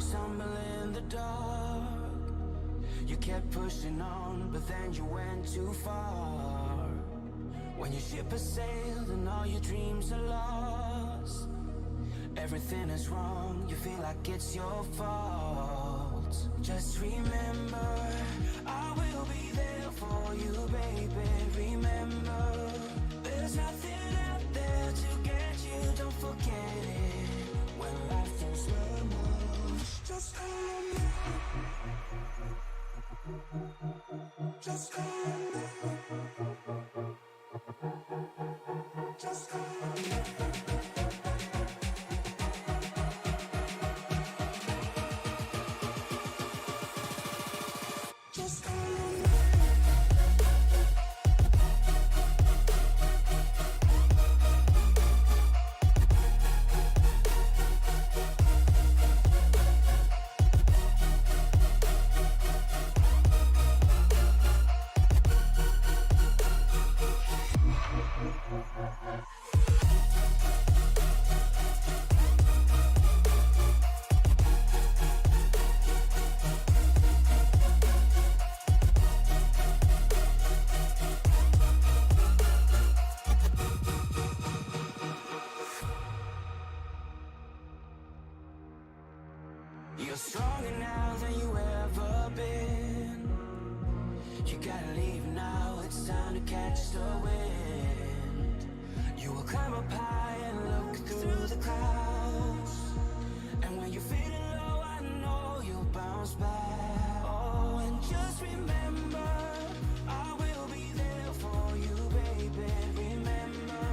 stumble in the dark. You kept pushing on, but then you went too far. When your ship has sailed and all your dreams are lost, everything is wrong, you feel like it's your fault. Just remember, I will be there for you, baby. Remember, there's nothing out there to get you, don't forget it. When life throws lemons, just call on me. Just call on me. Just call on me. Just call on me. You're stronger now than you ever been. You gotta leave now, it's time to catch the wind. You will climb up high and look through the clouds, and when you're feeling low, I know you'll bounce back. Oh, and just remember, I will be there for you, baby. Remember,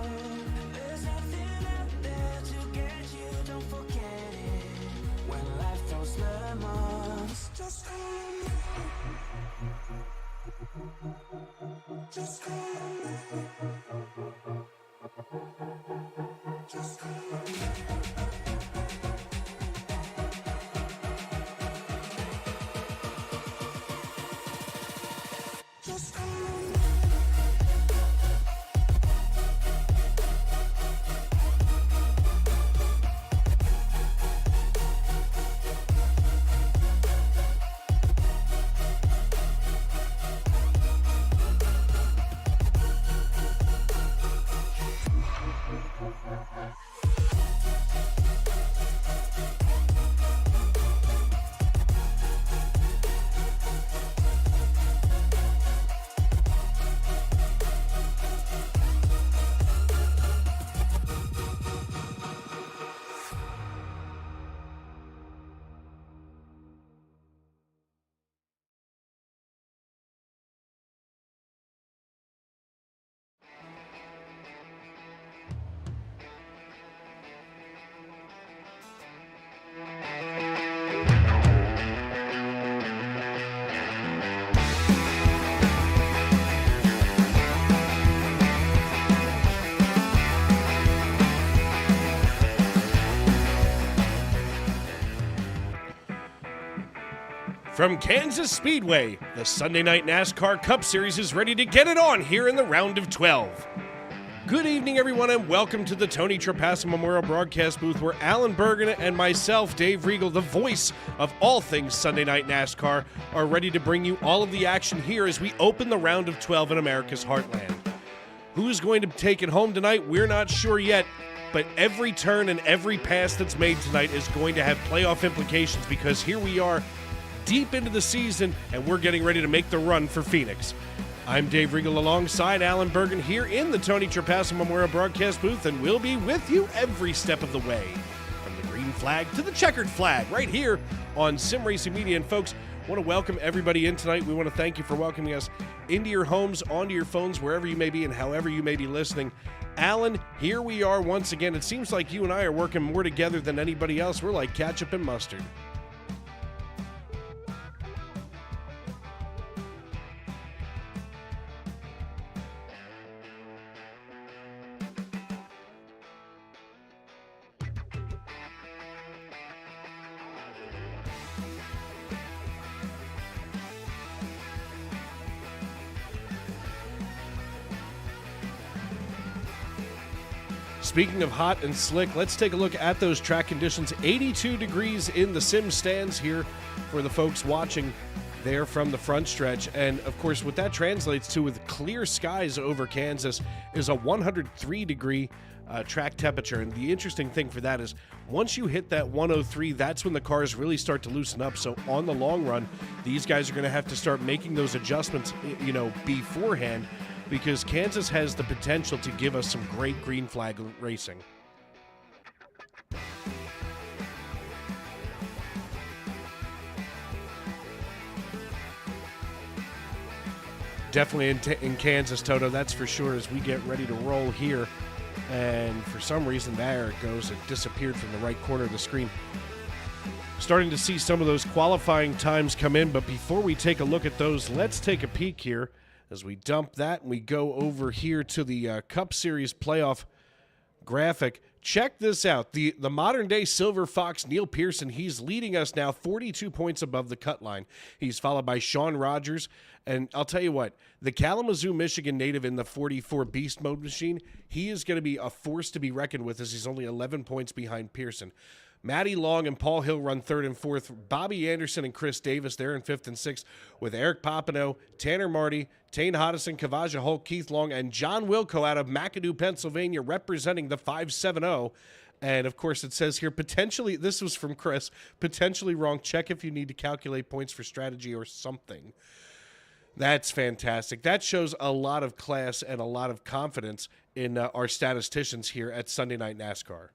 there's nothing out there to get you, don't forget it. When life throws lemons, just call on me. Just call on me. Just call on me. Just call on me. From Kansas Speedway, the Sunday Night NASCAR Cup Series is ready to get it on here in the round of 12. Good evening, everyone, and welcome to the Tony Trapasso Memorial Broadcast Booth, where Alan Bergen and myself, Dave Regal, the voice of all things Sunday Night NASCAR, are ready to bring you all of the action here as we open the round of 12 in America's heartland. Who's going to take it home tonight? We're not sure yet, but every turn and every pass that's made tonight is going to have playoff implications, because here we are deep into the season, and we're getting ready to make the run for Phoenix. I'm Dave Regal alongside Alan Bergen here in the Tony Trapasso Memorial Broadcast Booth, and we'll be with you every step of the way, from the green flag to the checkered flag, right here on Sim Racing Media. And folks, I want to welcome everybody in tonight. We want to thank you for welcoming us into your homes, onto your phones, wherever you may be and however you may be listening. Alan, here we are once again. It seems like you and I are working more together than anybody else. We're like ketchup and mustard. Speaking of hot and slick, let's take a look at those track conditions. 82 degrees in the sim stands here for the folks watching there from the front stretch. And of course, what that translates to with clear skies over Kansas is a 103 degree track temperature. And the interesting thing for that is once you hit that 103, that's when the cars really start to loosen up. So on the long run, these guys are going to have to start making those adjustments, beforehand, because Kansas has the potential to give us some great green flag racing. Definitely in Kansas, Toto, that's for sure, as we get ready to roll here. And for some reason, there it goes. It disappeared from the right corner of the screen. Starting to see some of those qualifying times come in, but before we take a look at those, let's take a peek here as we dump that and we go over here to the Cup Series playoff graphic. Check this out. The modern-day Silver Fox, Neil Pearson, he's leading us now 42 points above the cut line. He's followed by Sean Rogers. And I'll tell you what, the Kalamazoo, Michigan native in the 44 Beast Mode machine, he is going to be a force to be reckoned with as he's only 11 points behind Pearson. Matty Long and Paul Hill run third and fourth. Bobby Anderson and Chris Davis there in fifth and sixth, with Eric Papineau, Tanner Marty, Tane Hodison, Kavaja Holt, Keith Long, and John Wilco out of McAdoo, Pennsylvania, representing the 570. And, of course, it says here, potentially, this was from Chris, potentially wrong. Check if you need to calculate points for strategy or something. That's fantastic. That shows a lot of class and a lot of confidence in our statisticians here at Sunday Night NASCAR.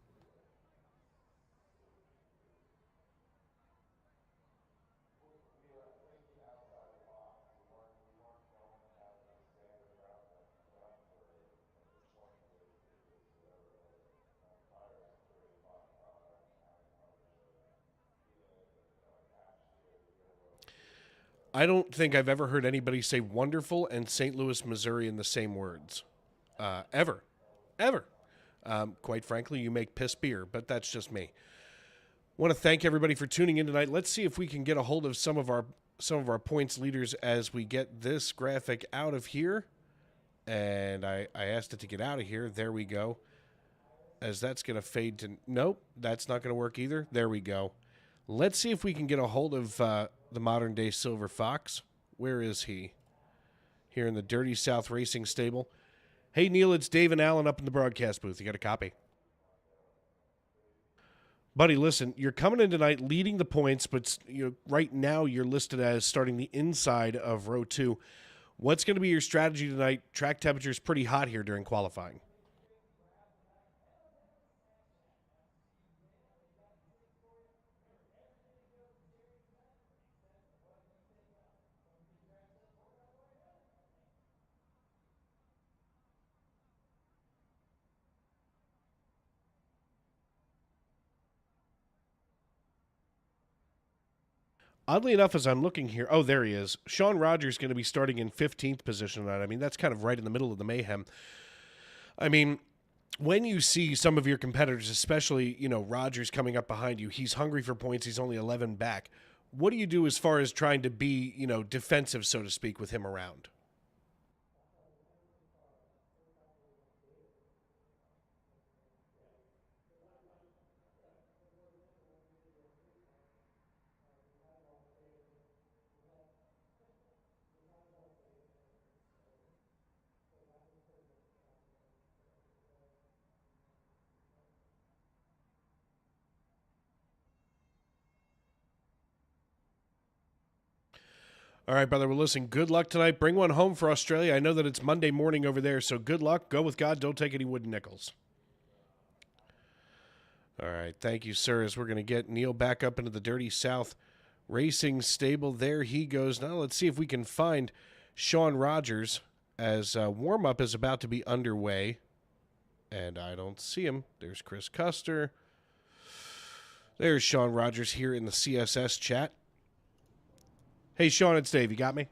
I don't think I've ever heard anybody say wonderful and St. Louis, Missouri in the same words. Ever. Quite frankly, you make piss beer, but that's just me. Want to thank everybody for tuning in tonight. Let's see if we can get a hold of some of our points leaders as we get this graphic out of here. And I asked it to get out of here. There we go. As that's going to fade to... Nope, that's not going to work either. There we go. Let's see if we can get a hold of the modern-day Silver Fox. Where is he? Here in the Dirty South Racing Stable. Hey, Neil, it's Dave and Allen up in the broadcast booth. You got a copy? Buddy, listen, you're coming in tonight leading the points, but right now you're listed as starting the inside of row 2. What's going to be your strategy tonight? Track temperature is pretty hot here during qualifying. Oddly enough, as I'm looking here, oh, there he is. Sean Rogers going to be starting in 15th position tonight. I mean, that's kind of right in the middle of the mayhem. I mean, when you see some of your competitors, especially, Rogers coming up behind you, he's hungry for points. He's only 11 back. What do you do as far as trying to be, defensive, so to speak, with him around? All right, brother. Well, listen, good luck tonight. Bring one home for Australia. I know that it's Monday morning over there, so good luck. Go with God. Don't take any wooden nickels. All right. Thank you, sir, as we're going to get Neil back up into the Dirty South Racing Stable. There he goes. Now let's see if we can find Sean Rogers as warm-up is about to be underway. And I don't see him. There's Chris Custer. There's Sean Rogers here in the CSS chat. Hey, Sean, it's Dave. You got me?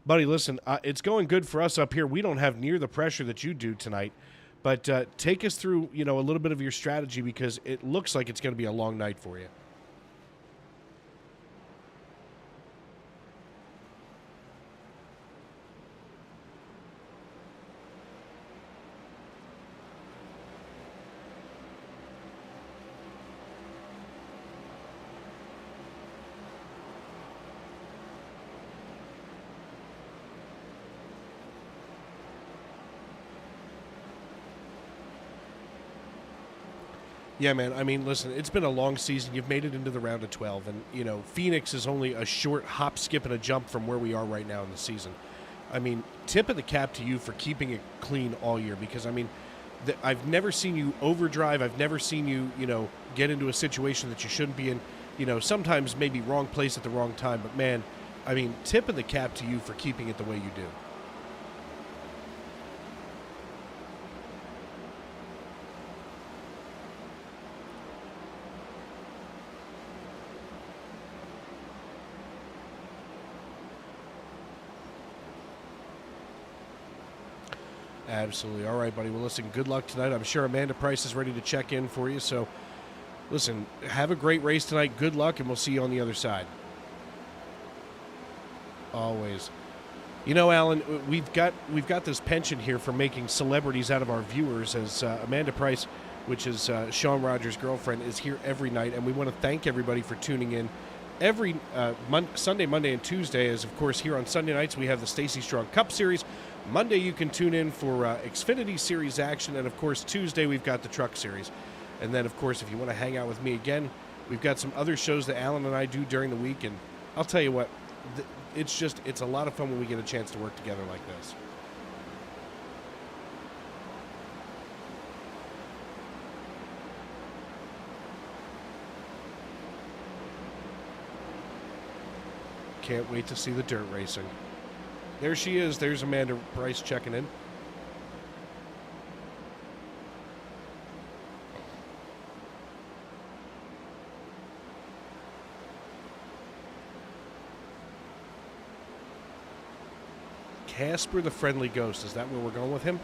Buddy, listen, it's going good for us up here. We don't have near the pressure that you do tonight. But take us through, a little bit of your strategy because it looks like it's going to be a long night for you. Yeah, man. I mean, listen, it's been a long season. You've made it into the round of 12, and, Phoenix is only a short hop, skip, and a jump from where we are right now in the season. I mean, tip of the cap to you for keeping it clean all year because, I mean, I've never seen you overdrive. I've never seen you, get into a situation that you shouldn't be in. Sometimes maybe wrong place at the wrong time, but, man, I mean, tip of the cap to you for keeping it the way you do. Absolutely. All right, buddy. Well, listen, good luck tonight. I'm sure Amanda Price is ready to check in for you. So, listen, have a great race tonight. Good luck, and we'll see you on the other side. Always. Alan, we've got this penchant here for making celebrities out of our viewers as Amanda Price, which is Sean Rogers' girlfriend, is here every night. And we want to thank everybody for tuning in every Sunday, Monday, and Tuesday. As, of course, here on Sunday nights, we have the Stacy Strong Cup Series. Monday, you can tune in for Xfinity Series action. And, of course, Tuesday, we've got the Truck Series. And then, of course, if you want to hang out with me again, we've got some other shows that Alan and I do during the week. And I'll tell you what, it's a lot of fun when we get a chance to work together like this. Can't wait to see the dirt racing. There she is. There's Amanda Price checking in. Casper the Friendly Ghost. Is that where we're going with him?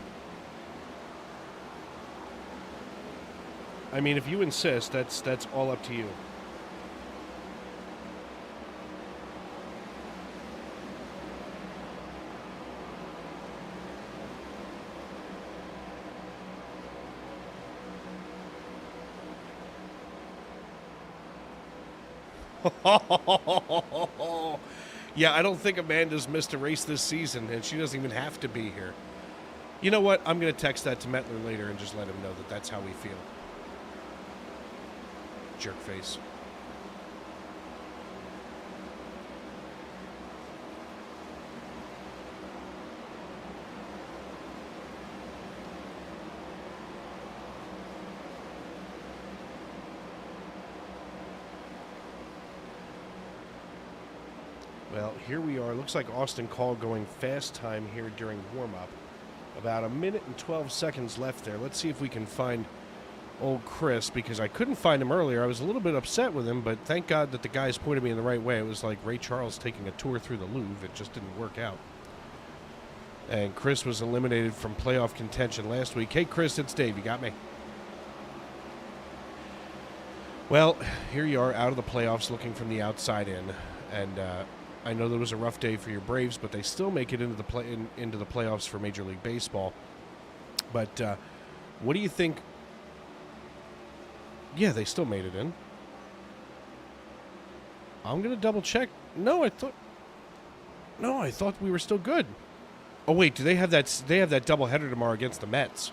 I mean, if you insist, that's all up to you. Yeah, I don't think Amanda's missed a race this season, and she doesn't even have to be here. You know what? I'm going to text that to Mettler later and just let him know that that's how we feel. Jerk face. Well, here we are. Looks like Austin Call going fast time here during warm-up. About a minute and 12 seconds left there. Let's see if we can find old Chris, because I couldn't find him earlier. I was a little bit upset with him, but thank God that the guys pointed me in the right way. It was like Ray Charles taking a tour through the Louvre. It just didn't work out. And Chris was eliminated from playoff contention last week. Hey, Chris, it's Dave. You got me? Well, here you are out of the playoffs looking from the outside in. And I know that was a rough day for your Braves, but they still make it into the playoffs for Major League Baseball. But what do you think? Yeah, they still made it in. I'm gonna double check. No, I thought we were still good. Oh wait, do they have that? They have that doubleheader tomorrow against the Mets.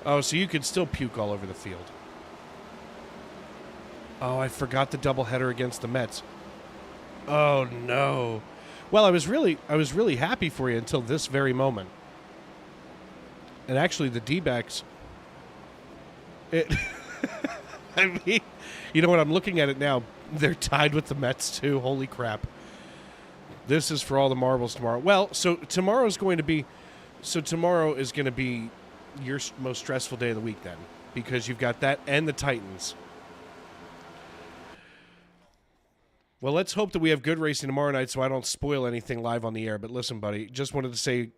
Oh, so you could still puke all over the field. Oh, I forgot the doubleheader against the Mets. Oh no. Well, I was really happy for you until this very moment. And actually, the D-backs. I mean, you know what? I'm looking at it now. They're tied with the Mets too. Holy crap! This is for all the marbles tomorrow. Well, so tomorrow is going to be your most stressful day of the week then, because you've got that and the Titans. Well, let's hope that we have good racing tomorrow night so I don't spoil anything live on the air. But listen, buddy, just wanted to say,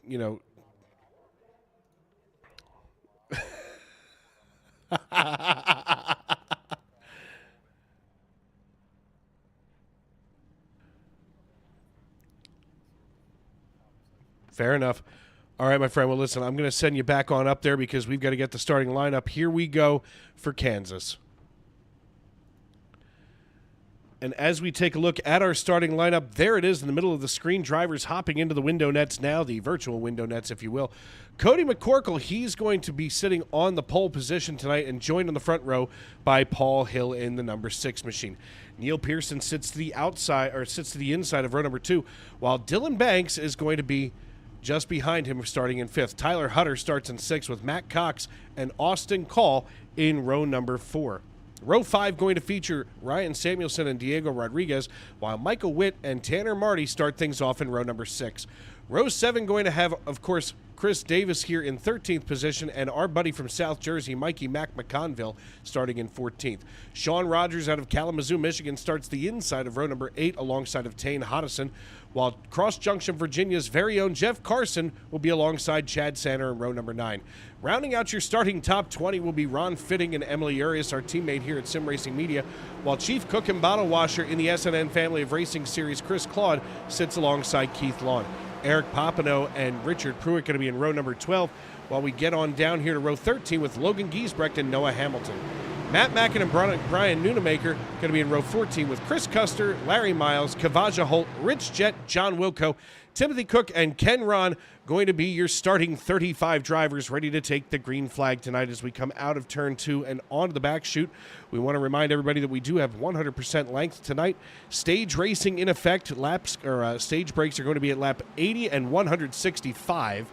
fair enough. All right, my friend. Well, listen, I'm going to send you back on up there because we've got to get the starting lineup. Here we go for Kansas. And as we take a look at our starting lineup, there it is in the middle of the screen. Drivers hopping into the window nets now, the virtual window nets, if you will. Cody McCorkle, he's going to be sitting on the pole position tonight and joined on the front row by Paul Hill in the number 6 machine. Neil Pearson sits to the outside, or sits to the inside of row number 2, while Dylan Banks is going to be just behind him starting in 5th. Tyler Hutter starts in 6th with Matt Cox and Austin Call in row number 4. Row 5 going to feature Ryan Samuelson and Diego Rodriguez, while Michael Witt and Tanner Marty start things off in row number 6. Row 7 going to have, of course, Chris Davis here in 13th position, and our buddy from South Jersey, Mikey Mac McConville, starting in 14th. Sean Rogers out of Kalamazoo, Michigan, starts the inside of row number 8 alongside of Tane Hodison, while Cross Junction, Virginia's very own Jeff Carson will be alongside Chad Sanner in row number 9. Rounding out your starting top 20 will be Ron Fitting and Emily Urias, our teammate here at Sim Racing Media, while Chief Cook and Bottle Washer in the SNN Family of Racing Series, Chris Claude, sits alongside Keith Lawn. Eric Popino and Richard Pruitt going to be in row number 12, while we get on down here to row 13 with Logan Giesbrecht and Noah Hamilton. Matt Mackin and Brian Nunemaker going to be in row 14 with Chris Custer, Larry Miles, Kavaja Holt, Rich Jett, John Wilco, Timothy Cook, and Ken Ron going to be your starting 35 drivers ready to take the green flag tonight as we come out of turn 2 and onto the back chute. We want to remind everybody that we do have 100% length tonight. Stage racing in effect. Stage breaks are going to be at lap 80 and 165.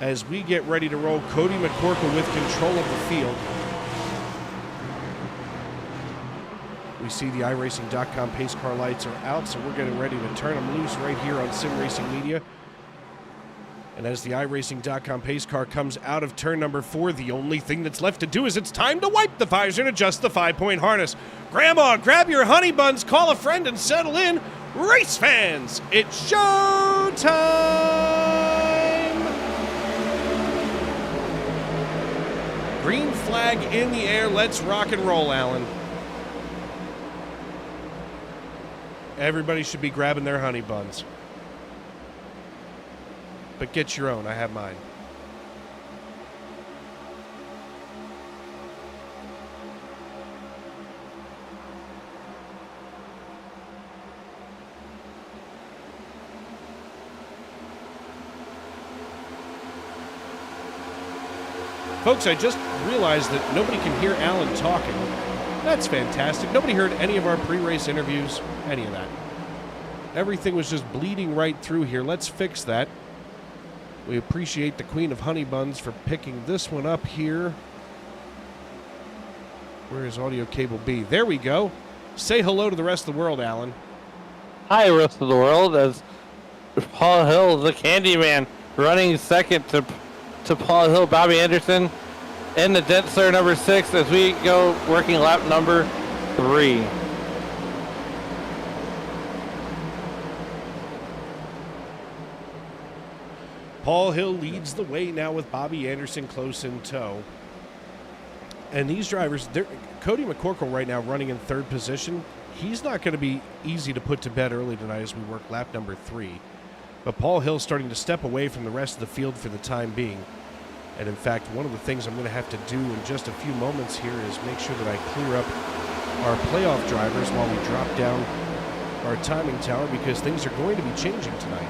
As we get ready to roll, Cody McCorkle with control of the field. We see the iRacing.com pace car lights are out, so we're getting ready to turn them loose right here on Sim Racing Media. And as the iRacing.com pace car comes out of turn number 4, the only thing that's left to do is it's time to wipe the visor and adjust the 5-point harness. Grandma, grab your honey buns, call a friend, and settle in. Race fans, it's show time! Green flag in the air. Let's rock and roll, Alan. Everybody should be grabbing their honey buns. But get your own. I have mine. Folks, I just realized that nobody can hear Alan talking. That's fantastic. Nobody heard any of our pre-race interviews, any of that. Everything was just bleeding right through here. Let's fix that. We appreciate the Queen of Honey Buns for picking this one up here. Where is audio cable B? There we go. Say hello to the rest of the world, Alan. Hi, rest of the world, as Paul Hill, the Candyman, running second to Paul Hill, Bobby Anderson, in the Dentster number 6 as we go working lap number 3. Paul Hill leads the way now with Bobby Anderson close in tow. And these drivers, Cody McCorkle right now running in 3rd position. He's not going to be easy to put to bed early tonight as we work lap number 3. But Paul Hill's starting to step away from the rest of the field for the time being. And in fact, one of the things I'm going to have to do in just a few moments here is make sure that I clear up our playoff drivers while we drop down our timing tower, because things are going to be changing tonight.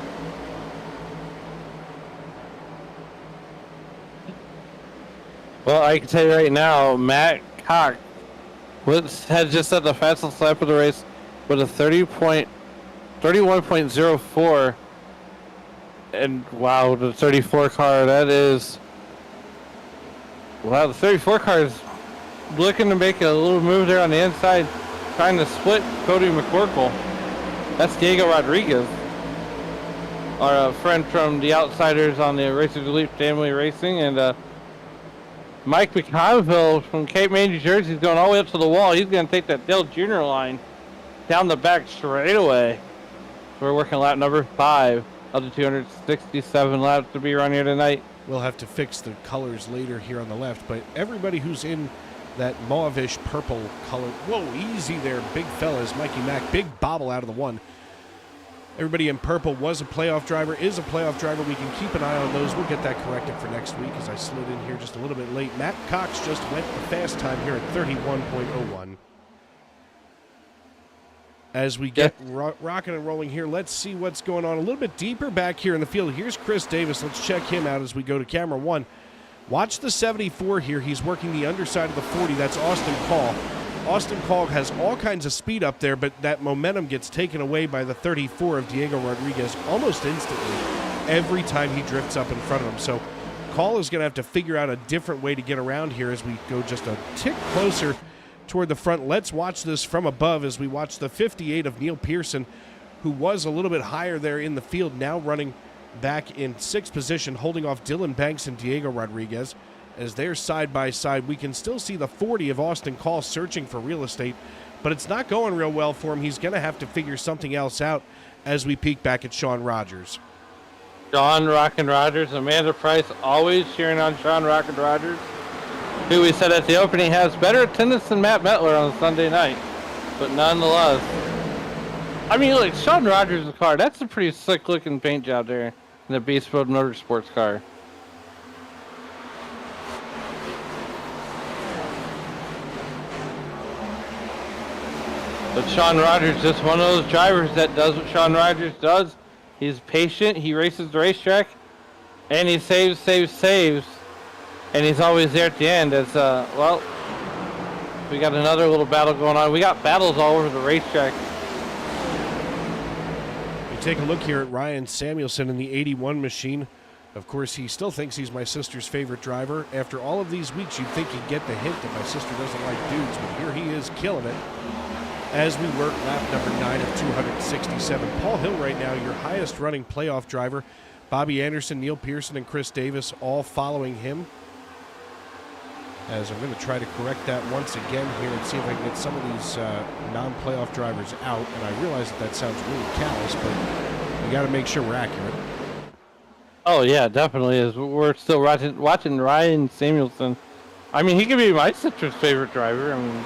Well, I can tell you right now, Matt Cox had just set the fastest lap of the race with a 31.04. And wow, the 34 car, that is... Wow, the 34 car is looking to make a little move there on the inside, trying to split Cody McCorkle. That's Diego Rodriguez, our friend from the Outsiders on the Racers Elite Family Racing, and Mike McConville from Cape May, New Jersey is going all the way up to the wall. He's going to take that Dale Jr. line down the back straightaway. So we're working lap number 5 of the 267 laps to be run here tonight. We'll have to fix the colors later here on the left, but everybody who's in that mauvish purple color, whoa, easy there, big fellas, Mikey Mack, big bobble out of the 1. Everybody in purple was a playoff driver, is a playoff driver. We can keep an eye on those. We'll get that corrected for next week, as I slid in here just a little bit late. Matt Cox just went the fast time here at 31.01. as we get rocking and rolling here. Let's see what's going on a little bit deeper back here in the field. Here's Chris Davis. Let's check him out as we go to camera 1. Watch the 74 here. He's working the underside of the 40. That's Austin Call. Austin Call has all kinds of speed up there, but that momentum gets taken away by the 34 of Diego Rodriguez almost instantly every time he drifts up in front of him. So Call is going to have to figure out a different way to get around here as we go just a tick closer toward the front. Let's watch this from above as we watch the 58 of Neil Pearson, who was a little bit higher there in the field, now running back in 6th position, holding off Dylan Banks and Diego Rodriguez. As they're side by side, we can still see the 40 of Austin Call searching for real estate, but it's not going real well for him. He's going to have to figure something else out as we peek back at Sean Rogers. Sean Rockin' Rogers, Amanda Price always cheering on Sean Rockin' Rogers, who we said at the opening has better attendance than Matt Mettler on Sunday night, but nonetheless. I mean, look, Sean Rogers' car, that's a pretty slick-looking paint job there in the Beast Mode Motorsports car. But Sean Rogers is just one of those drivers that does what Sean Rogers does. He's patient, he races the racetrack, and he saves. And he's always there at the end as, well, we got another little battle going on. We got battles all over the racetrack. You take a look here at Ryan Samuelson in the 81 machine. Of course, he still thinks he's my sister's favorite driver. After all of these weeks, you'd think he'd get the hint that my sister doesn't like dudes, but here he is killing it. As we work lap number 9 of 267. Paul Hill right now, your highest running playoff driver. Bobby Anderson, Neil Pearson, and Chris Davis all following him. As I'm going to try to correct that once again here and see if I can get some of these non-playoff drivers out. And I realize that sounds really callous, but we got to make sure we're accurate. Oh, yeah, definitely is. We're still watching Ryan Samuelson. I mean, he could be my sister's favorite driver. I mean...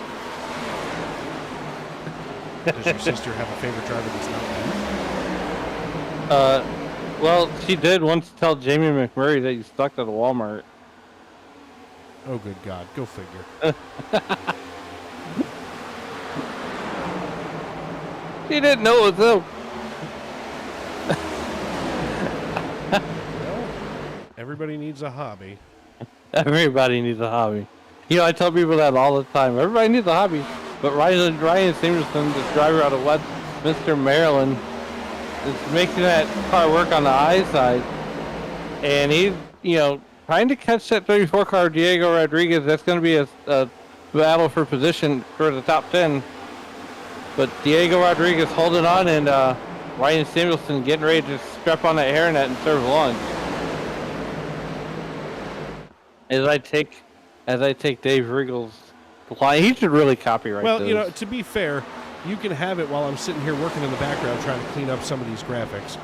Does your sister have a favorite driver that's not you? Well, she did once tell Jamie McMurray that you stuck at a Walmart. Oh, good God. Go figure. She didn't know it was him. Well, everybody needs a hobby. Everybody needs a hobby. You know, I tell people that all the time. Everybody needs a hobby. But Ryan Samuelson, the driver out of Westminster, Maryland, is making that car work on the I side. And he's, you know, trying to catch that 34 car, Diego Rodriguez. That's going to be a battle for position for the top 10. But Diego Rodriguez holding on, and Ryan Samuelson getting ready to strap on the hairnet and serve lunch. As I take Dave Riggle's line, he should really copyright Well, those. you know, to be fair, you can have it while I'm sitting here working in the background trying to clean up some of these graphics.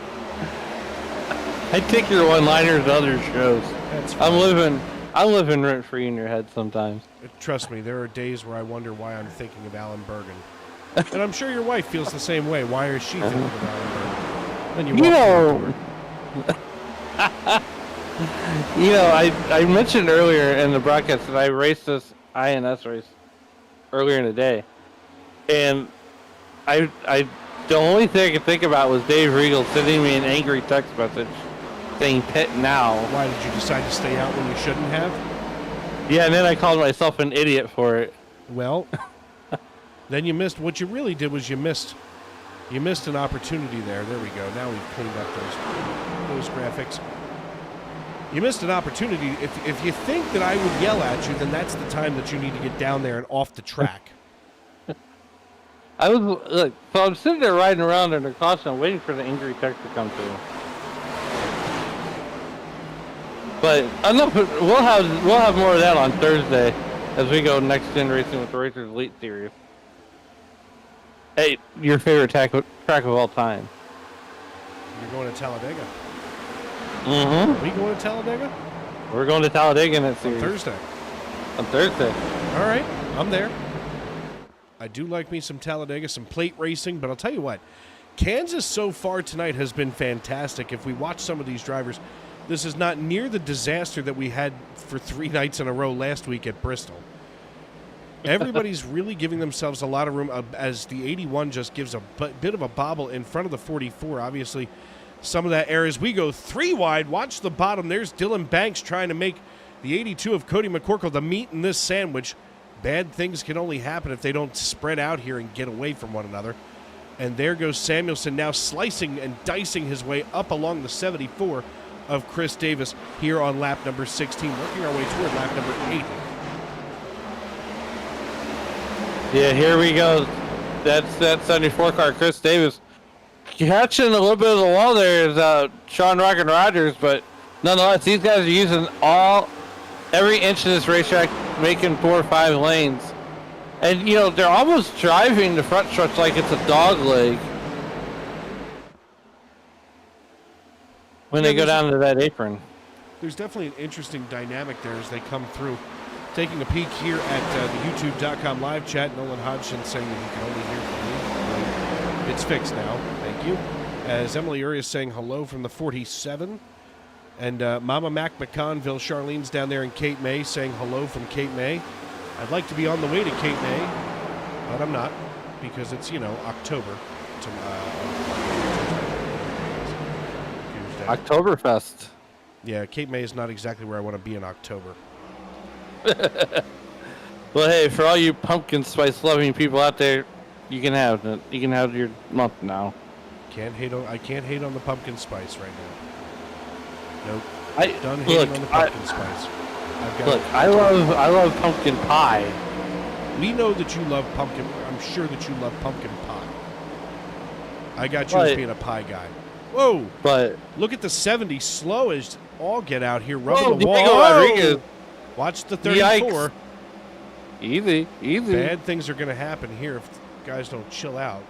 I take your one-liners to other shows. That's fine. I'm living rent-free in your head sometimes. Trust me, there are days where I wonder why I'm thinking of Alan Bergen. And I'm sure your wife feels the same way. Why is she thinking of Alan Bergen? Then you know, I mentioned earlier in the broadcast that I raced this INS race earlier in the day, and I the only thing I could think about was Dave Regal sending me an angry text message saying "pit now." Why did you decide to stay out when you shouldn't have? Yeah, and then I called myself an idiot for it. Well, then you missed. What you really did was you missed an opportunity there. There we go. Now we've cleaned up those graphics. You missed an opportunity. If you think that I would yell at you, then that's the time that you need to get down there and off the track. So I'm sitting there riding around under caution, waiting for the angry text to come through. But enough. We'll have more of that on Thursday as we go next gen racing with the Racers Elite Series. Hey, your favorite track of all time? You're going to Talladega. Mm-hmm. Are we going to Talladega? We're going to Talladega in that series. On Thursday. All right, I'm there. I do like me some Talladega, some plate racing, but I'll tell you what, Kansas so far tonight has been fantastic. If we watch some of these drivers, this is not near the disaster that we had for 3 nights in a row last week at Bristol. Everybody's really giving themselves a lot of room as the 81 just gives a bit of a bobble in front of the 44. Obviously, some of that air as we go 3 wide. Watch the bottom. There's Dylan Banks trying to make the 82 of Cody McCorkle the meat in this sandwich. Bad things can only happen if they don't spread out here and get away from one another. And there goes Samuelson now slicing and dicing his way up along the 74 of Chris Davis here on lap number 16, working our way toward lap number 8. Yeah, here we go. That's that 74 car, Chris Davis. Catching a little bit of the wall there is Sean Rockin' Rogers, but nonetheless, these guys are using every inch of this racetrack, making 4 or 5 lanes. And, you know, they're almost driving the front stretch like it's a dog leg when they go down to that apron. There's definitely an interesting dynamic there as they come through. Taking a peek here at the YouTube.com live chat, Nolan Hodgson saying that he can only hear from me. It's fixed now. Thank you. As Emily Uri is saying hello from the 47. And Mama Mac McConville, Charlene's down there, and Kate May saying hello from Kate May. I'd like to be on the way to Kate May, but I'm not because it's, you know, October. Tuesday. Oktoberfest. Yeah, Kate May is not exactly where I want to be in October. Well, hey, for all you pumpkin spice loving people out there, you can have it. You can have your month now. I can't hate on the pumpkin spice right now. Nope. Done hating on the pumpkin spice. I love pumpkin pie. We know that you love pumpkin. I'm sure that you love pumpkin pie. I got you as being a pie guy. Whoa! But look at the 70, slow as all get out here, rubbing the wall. Diego Rodriguez. Watch the 34. Yikes. Easy. Bad things are going to happen here if guys don't chill out.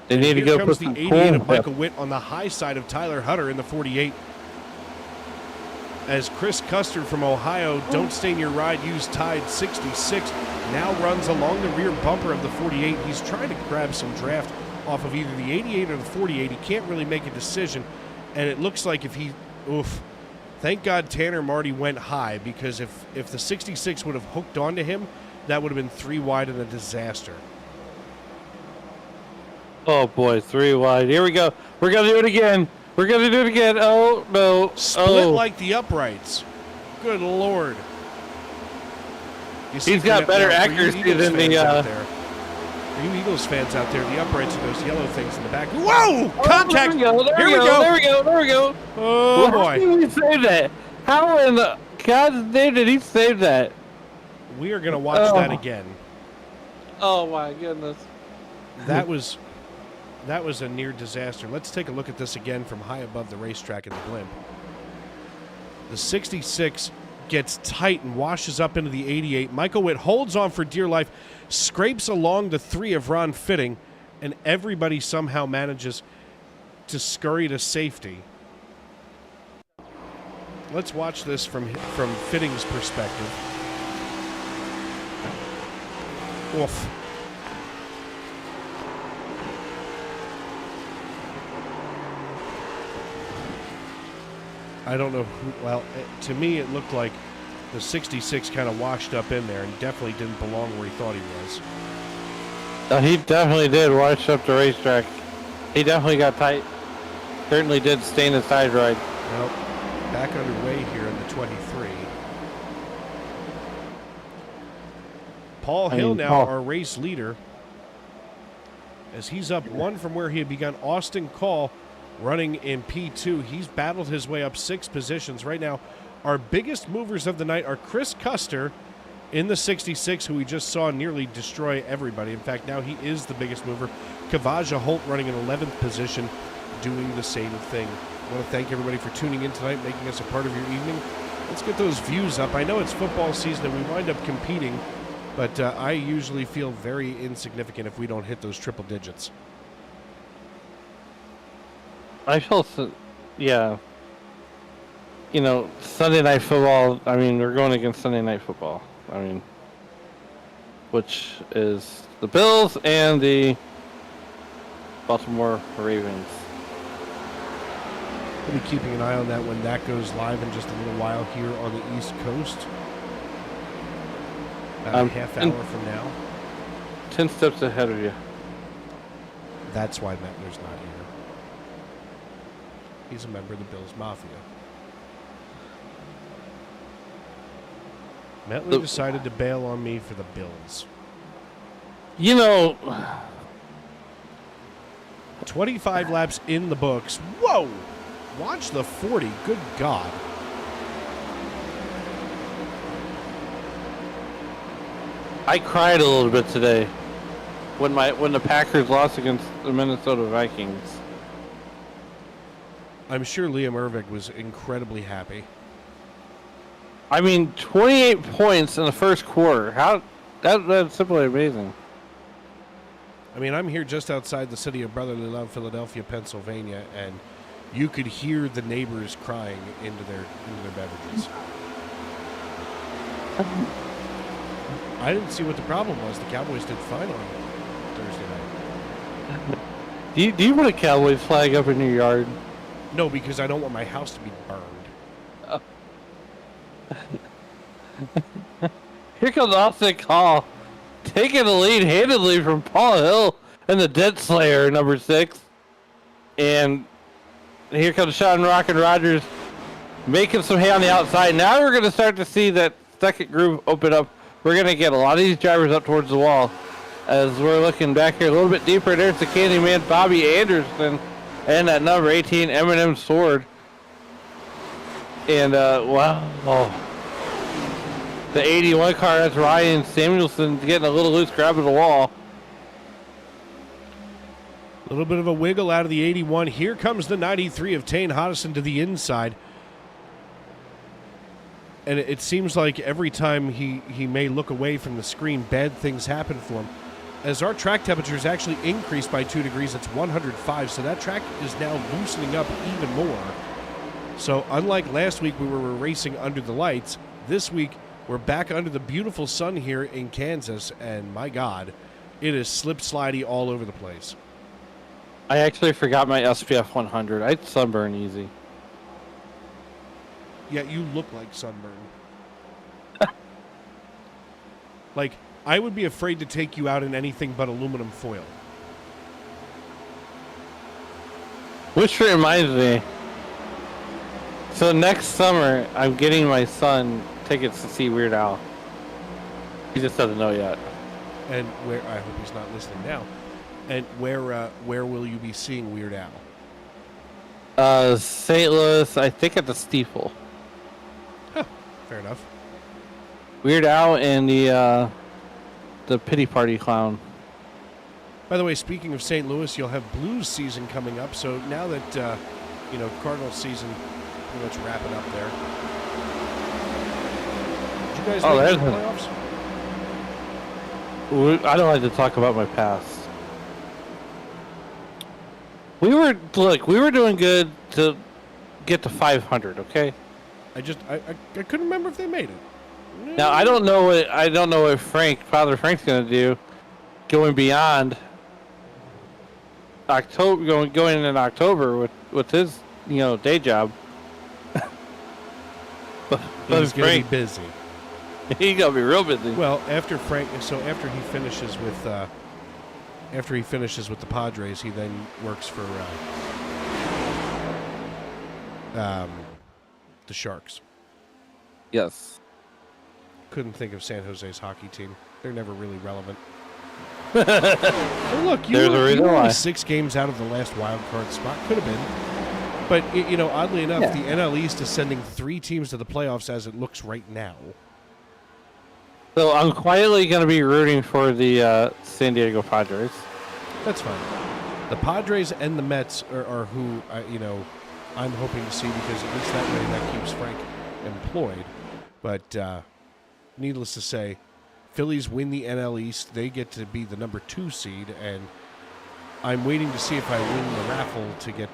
They need to go comes put the some 88 of Michael Witt on the high side of Tyler Hutter in the 48. As Chris Custer from Ohio, don't stain your ride, use Tide 66, now runs along the rear bumper of the 48. He's trying to grab some draft off of either the 88 or the 48. He can't really make a decision, and it looks like if he, thank God Tanner Marty went high, because if the 66 would have hooked onto him, that would have been 3 wide and a disaster. Oh boy, 3 wide. Here we go. We're gonna do it again. Oh no. Split like the uprights. Good Lord. He's got better accuracy than the. For you Eagles fans out there, the uprights are those yellow things in the back. Whoa! Contact! There we go. Oh boy. How did he save that? How in the God's name did he save that? We are going to watch that again. Oh my goodness. That was a near disaster. Let's take a look at this again from high above the racetrack in the blimp. The 66 gets tight and washes up into the 88. Michael Witt holds on for dear life, scrapes along the 3 of Ron Fitting, and everybody somehow manages to scurry to safety. Let's watch this from Fitting's perspective. Oof. I don't know who, well, to me it looked like the 66 kind of washed up in there and definitely didn't belong where he thought he was. He definitely did wash up the racetrack. He definitely got tight. Certainly did stain the side ride. Well, back underway here in the 23. Paul Hill now, our race leader, as he's up 1 from where he had begun. Austin Call running in P2. He's battled his way up 6 positions. Right now, our biggest movers of the night are Chris Custer in the 66, who we just saw nearly destroy everybody. In fact, now he is the biggest mover. Kavaja Holt running in 11th position, doing the same thing. I want to thank everybody for tuning in tonight, making us a part of your evening. Let's get those views up. I know it's football season and we wind up competing, but I usually feel very insignificant if we don't hit those triple digits. I feel so, yeah. You know, Sunday Night Football, I mean, we're going against Sunday Night Football. I mean, which is the Bills and the Baltimore Ravens. We'll be keeping an eye on that when that goes live in just a little while here on the East Coast. About a half hour from now. 10 steps ahead of you. That's why Mettler's not here. He's a member of the Bills Mafia. Mettler decided to bail on me for the Bills. 25 laps in the books. Whoa! Watch the 40. Good God. I cried a little bit today when the Packers lost against the Minnesota Vikings. I'm sure Liam Ervig was incredibly happy. I mean, 28 points in the first quarter. That's simply amazing. I mean, I'm here just outside the city of brotherly love, Philadelphia, Pennsylvania, and you could hear the neighbors crying into their beverages. I didn't see what the problem was. The Cowboys did fine on Thursday night. Do you want a Cowboys flag up in your yard? No, because I don't want my house to be burned. Here comes Austin Call, taking the lead handedly from Paul Hill and the Dead Slayer, number 6. And here comes Sean Rockin' Rogers making some hay on the outside. Now we're going to start to see that second groove open up. We're going to get a lot of these drivers up towards the wall. As we're looking back here a little bit deeper, there's the Candyman Bobby Anderson and that number 18 Eminem Sword. And, wow. Oh. The 81 car, that's Ryan Samuelson getting a little loose, grabbing the wall. A little bit of a wiggle out of the 81. Here comes the 93 of Tane Hodgson to the inside. And it seems like every time he may look away from the screen, bad things happen for him. As our track temperature has actually increased by 2 degrees, it's 105, so that track is now loosening up even more. So unlike last week we were racing under the lights, this week we're back under the beautiful sun here in Kansas, and my God, it is slip-slidey all over the place. I actually forgot my SPF 100. I'd sunburn easy. Yeah, you look like sunburn. Like, I would be afraid to take you out in anything but aluminum foil. Which reminds me, so next summer, I'm getting my son tickets to see Weird Al. He just doesn't know yet. And where, I hope he's not listening now. And where will you be seeing Weird Al? St. Louis, I think at the Steeple. Huh, fair enough. Weird Al and the Pity Party Clown. By the way, speaking of St. Louis, you'll have Blues season coming up. So now that Cardinals season pretty much wrapping up there. Did you guys make the playoffs? I don't like to talk about my past. We were doing good to get to 500. Okay. I couldn't remember if they made it. Now I don't know what Father Frank's gonna do, going beyond October, going in October with his day job. but He's gonna be busy. He's gonna be real busy. Well, after he finishes with the Padres, he then works for the Sharks. Yes. Couldn't think of San Jose's hockey team. They're never really relevant. Well, look, you were only 6 games out of the last wild card spot. Could have been. But, oddly enough, the NL East is sending 3 teams to the playoffs as it looks right now. So I'm quietly going to be rooting for the San Diego Padres. That's fine. The Padres and the Mets are who, I'm hoping to see, because at least that way that keeps Frank employed. But needless to say, Phillies win the NL East. They get to be the number 2 seed, and I'm waiting to see if I win the raffle to get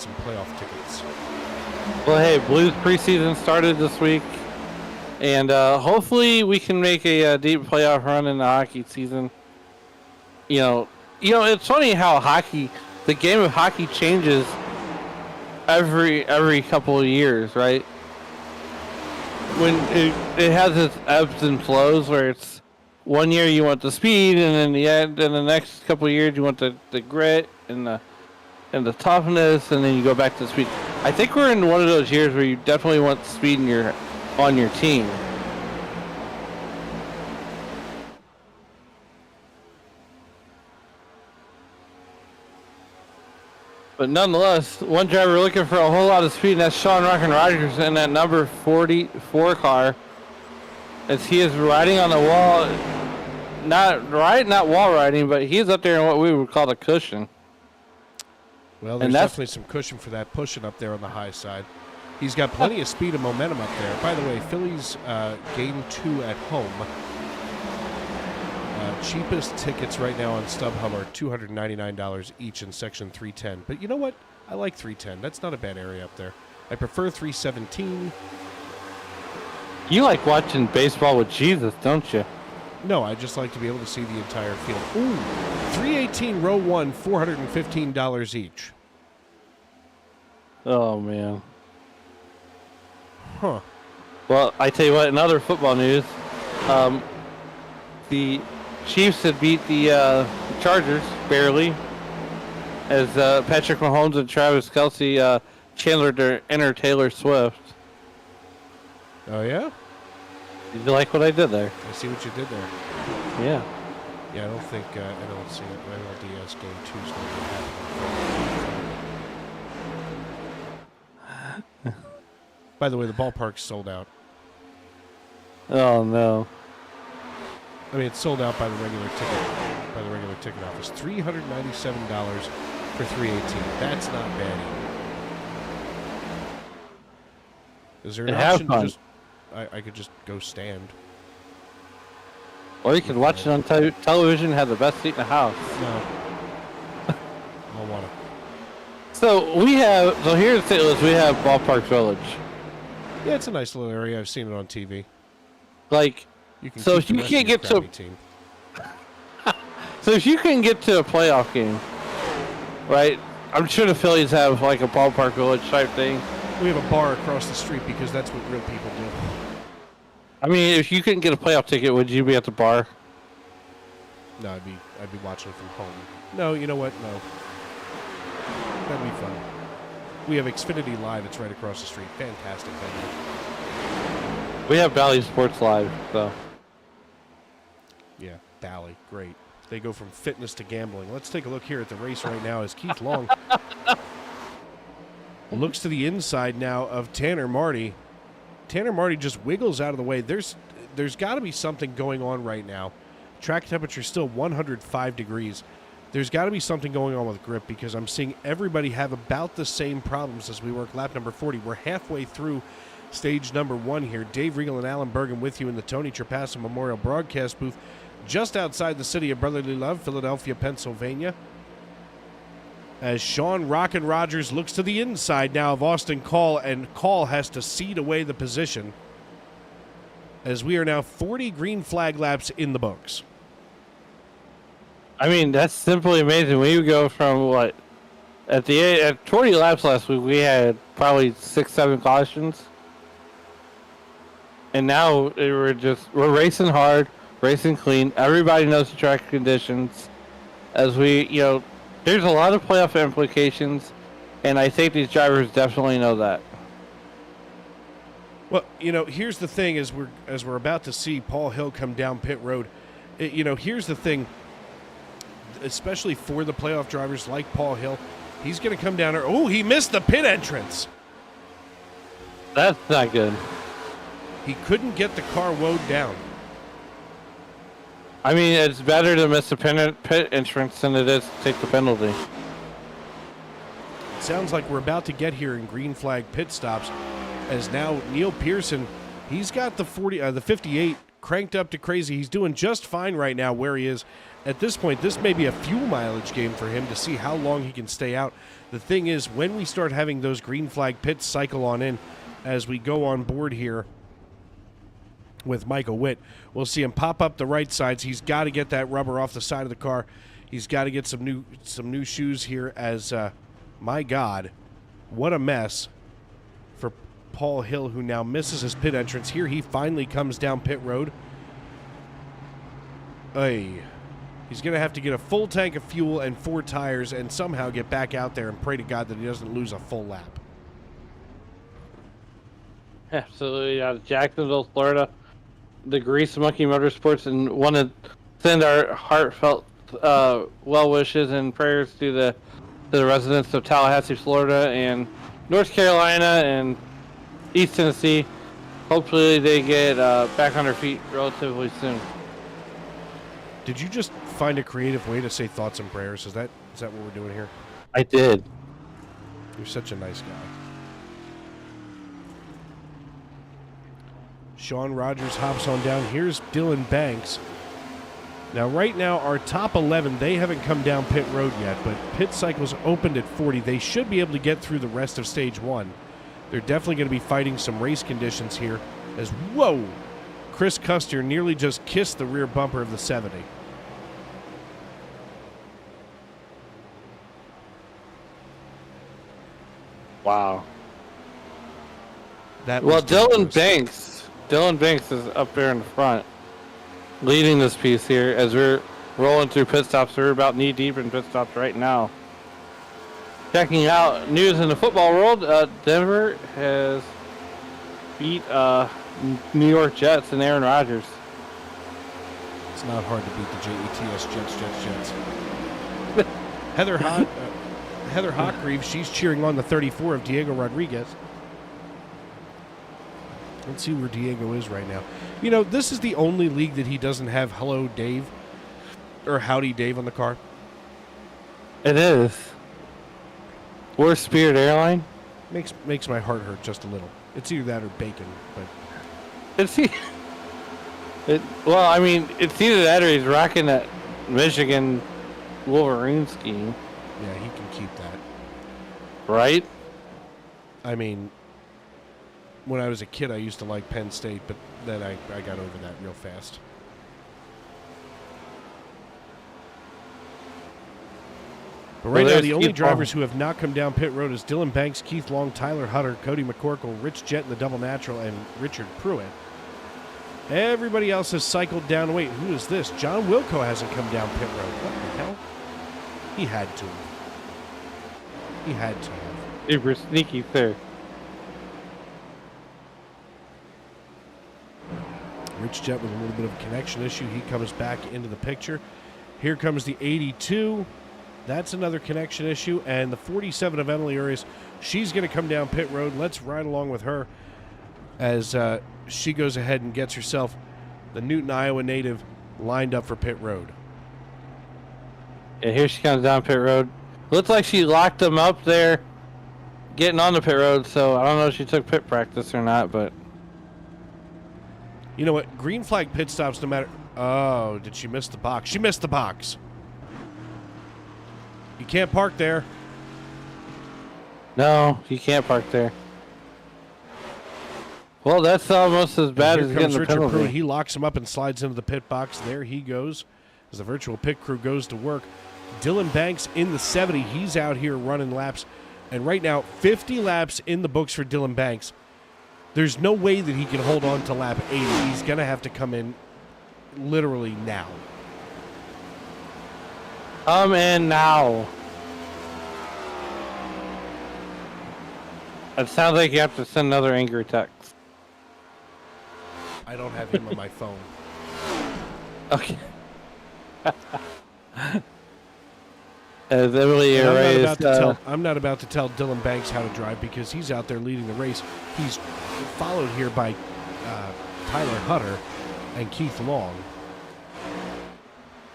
some playoff tickets. Well, hey, Blues preseason started this week, and hopefully we can make a deep playoff run in the hockey season. It's funny how the game of hockey changes every couple of years, right? when it has its ebbs and flows where it's 1 year you want the speed, and then the next couple of years you want the grit and the toughness, and then you go back to the speed. I think we're in one of those years where you definitely want speed on your team. But nonetheless, one driver looking for a whole lot of speed, and that's Sean Rockin' Rogers in that number 44 car. As he is riding on the wall, not wall riding, but he's up there in what we would call a cushion. Well, there's definitely some cushion for that pushing up there on the high side. He's got plenty of speed and momentum up there. By the way, Phillies game 2 at home. Cheapest tickets right now on StubHub are $299 each in section 310. But you know what? I like 310. That's not a bad area up there. I prefer 317. You like watching baseball with Jesus, don't you? No, I just like to be able to see the entire field. Ooh, 318 row 1, $415 each. Oh, man. Huh. Well, I tell you what, in other football news, the Chiefs had beat the Chargers barely, as Patrick Mahomes and Travis Kelce Chandler to enter Taylor Swift. Oh, yeah? Did you like what I did there? I see what you did there. Yeah. Yeah, I don't think NLDS game 2 is going to happen. By the way, the ballpark's sold out. Oh, no. I mean, it's sold out by the regular ticket office. $397 for 318. That's not bad either. Is there an option to just? I could just go stand. Or you could watch it on television and have the best seat in the house. No. I don't want to. So here in St. Louis, we have Ballpark Village. Yeah, it's a nice little area. I've seen it on TV. Like, You can so keep if you the rest can't of your get to, crappy team. so if you can get to a playoff game, right? I'm sure the Phillies have like a Ballpark Village type thing. We have a bar across the street because that's what real people do. I mean, if you couldn't get a playoff ticket, would you be at the bar? No, I'd be watching from home. No, you know what? No. That'd be fun. We have Xfinity Live. It's right across the street. Fantastic venue. We have Valley Sports Live, so. Yeah, Bally. Great. They go from fitness to gambling. Let's take a look here at the race right now as Keith Long looks to the inside now of Tanner Marty. Tanner Marty just wiggles out of the way. There's got to be something going on right now. Track temperature still 105 degrees. There's got to be something going on with grip because I'm seeing everybody have about the same problems as we work lap number 40. We're halfway through stage number 1 here. Dave Regal and Alan Bergen with you in the Tony Trapasso Memorial Broadcast booth just outside the city of Brotherly Love, Philadelphia, Pennsylvania. As Sean Rockin' Rogers looks to the inside now of Austin Call, and Call has to cede away the position as we are now 40 green flag laps in the books. I mean, that's simply amazing. We would go from what? At 20 laps last week, we had probably 6-7 cautions. And now we're racing hard, racing clean. Everybody knows the track conditions. As we, there's a lot of playoff implications, and I think these drivers definitely know that. Well, here's the thing: as we're about to see Paul Hill come down pit road, here's the thing. Especially for the playoff drivers like Paul Hill, he's going to come down there. Oh, he missed the pit entrance. That's not good. He couldn't get the car woed down. I mean, it's better to miss the pit entrance than it is to take the penalty. It sounds like we're about to get here in green flag pit stops, as now Neil Pearson, he's got the 58 cranked up to crazy. He's doing just fine right now where he is. At this point, this may be a fuel mileage game for him to see how long he can stay out. The thing is, when we start having those green flag pits cycle on in, as we go on board here with Michael Witt, we'll see him pop up the right sides. He's got to get that rubber off the side of the car. He's got to get some new shoes here as, my God, what a mess for Paul Hill, who now misses his pit entrance. Here he finally comes down pit road. He's going to have to get a full tank of fuel and 4 tires and somehow get back out there and pray to God that he doesn't lose a full lap. Absolutely. Jacksonville, Florida, the Grease Monkey Motorsports, and want to send our heartfelt well wishes and prayers to the residents of Tallahassee, Florida, and North Carolina and East Tennessee. Hopefully they get back on their feet relatively soon. Did you just find a creative way to say thoughts and prayers? Is that what we're doing here? I did. You're such a nice guy. Sean Rogers hops on down. Here's Dylan Banks. Now, right now, our top 11, they haven't come down pit road yet, but pit cycles opened at 40. They should be able to get through the rest of stage 1. They're definitely going to be fighting some race conditions here as, whoa, Chris Custer nearly just kissed the rear bumper of the 70. Wow. That well, was Dylan dangerous. Banks is up there in the front, leading this piece here as we're rolling through pit stops. We're about knee deep in pit stops right now. Checking out news in the football world, Denver has beat New York Jets and Aaron Rodgers. It's not hard to beat the Jets. Heather Hockreeve, she's cheering on the 34 of Diego Rodriguez. Let's see where Diego is right now. You know, this is the only league that he doesn't have Hello Dave or Howdy Dave on the car. It is. Or Spirit Airline. Makes my heart hurt just a little. It's either that or bacon, but It's well, I mean, it's either that or he's rocking that Michigan Wolverine scheme. yeah, he can keep that. Right? I mean, when I was a kid, I used to like Penn State, but then I got over that real fast. But right now, the only drivers who have not come down pit road is Dylan Banks, Keith Long, Tyler Hutter, Cody McCorkle, Rich Jett in the double natural, and Richard Pruitt. Everybody else has cycled down. Wait, who is this? John Wilco hasn't come down pit road. What the hell? He had to. He had to have. Super sneaky there. Rich Jett with a little bit of a connection issue. He comes back into the picture. Here comes the 82. That's another connection issue. And the 47 of Emily Urias, she's going to come down pit road. Let's ride along with her as she goes ahead and gets herself the Newton, Iowa native lined up for pit road. Yeah, here she comes down pit road. Looks like she locked them up there getting on the pit road, so I don't know if she took pit practice or not, but... You know what? Green flag pit stops no matter... Oh, did she miss the box? She missed the box. You can't park there. No, you can't park there. Well, that's almost as bad as getting the Richard penalty. Pruitt. He locks him up and slides into the pit box. There he goes as the virtual pit crew goes to work. Dylan Banks in the 70. He's out here running laps. And right now, 50 laps in the books for Dylan Banks. There's no way that he can hold on to lap 80. He's going to have to come in literally now. And now. It sounds like you have to send another angry text. I don't have him on my phone. Okay. As Emily erased, I'm not about to tell Dylan Banks how to drive because he's out there leading the race. He's followed here by Tyler Hutter and Keith Long.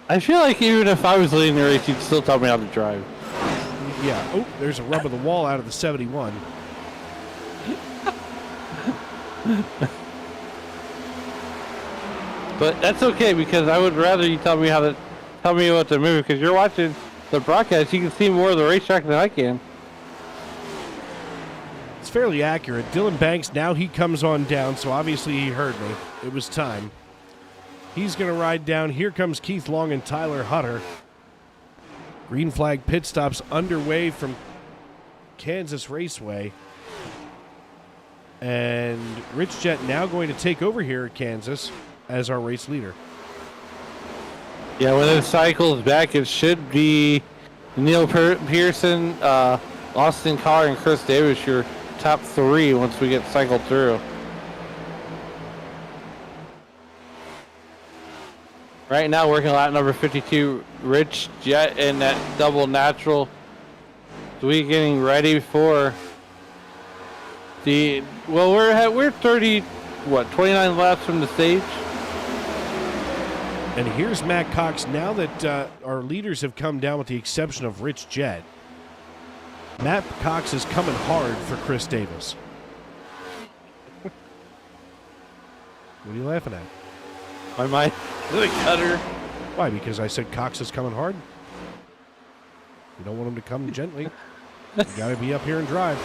I feel like even if I was leading the race, you'd still tell me how to drive. Yeah. Oh, there's a rub of the wall out of the 71. But that's okay because I would rather you tell me what to move because you're watching the broadcast. You can see more of the racetrack than I can. It's fairly accurate. Dylan Banks, now he comes on down, so obviously he heard me. It was time. He's going to ride down. Here comes Keith Long and Tyler Hutter. Green flag pit stops underway from Kansas Raceway. And Rich Jet now going to take over here at Kansas as our race leader. Yeah, when it cycles back, it should be Neil Pearson, Austin Carr, and Chris Davis, your top 3 once we get cycled through. Right now, working lap number 52, Rich Jet in that double natural. So we getting ready for the, well, we're 29 laps from the stage. And here's Matt Cox. Now that our leaders have come down with the exception of Rich Jet, Matt Cox is coming hard for Chris Davis. What are you laughing at? My mind, the cutter. Why? Because I said Cox is coming hard? You don't want him to come gently. You got to be up here and drive.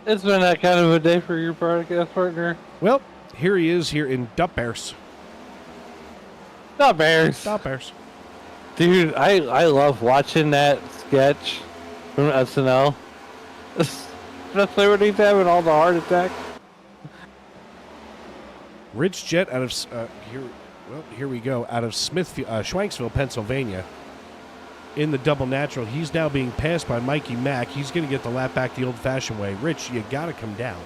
It's been that kind of a day for your broadcast partner. Well, here he is here in Duppers. Not Bears. Duppers. Dude, I love watching that sketch from SNL. Especially when he's having all the heart attacks. Rich Jet out of here we go, out of Schwanksville, Pennsylvania. In the double natural, he's now being passed by Mikey Mack. He's going to get the lap back the old-fashioned way. Rich, you got to come down.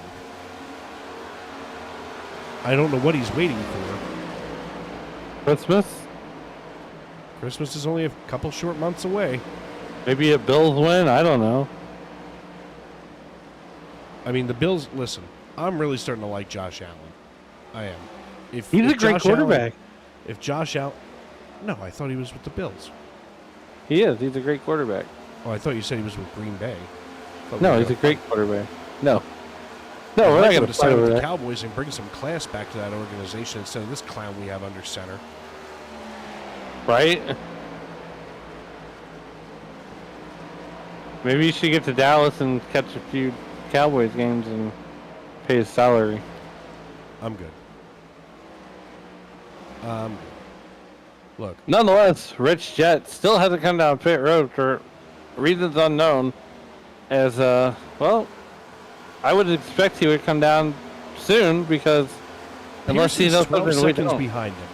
I don't know what he's waiting for. Christmas is only a couple short months away. Maybe a Bills win? I don't know. I mean, the Bills, listen, I'm really starting to like Josh Allen. I am. He's a great quarterback. If Josh Allen... No, I thought he was with the Bills. He is. He's a great quarterback. Oh, I thought you said he was with Green Bay. No, he's a great quarterback. No, we're not going to sign fight with over the that. Cowboys and bring some class back to that organization instead of this clown we have under center. Right? Maybe you should get to Dallas and catch a few Cowboys games and pay his salary. I'm good. Look. Nonetheless, Rich Jet still hasn't come down pit road for reasons unknown. As, well, I would expect he would come down soon because unless he knows 12 something we seconds don't. behind him.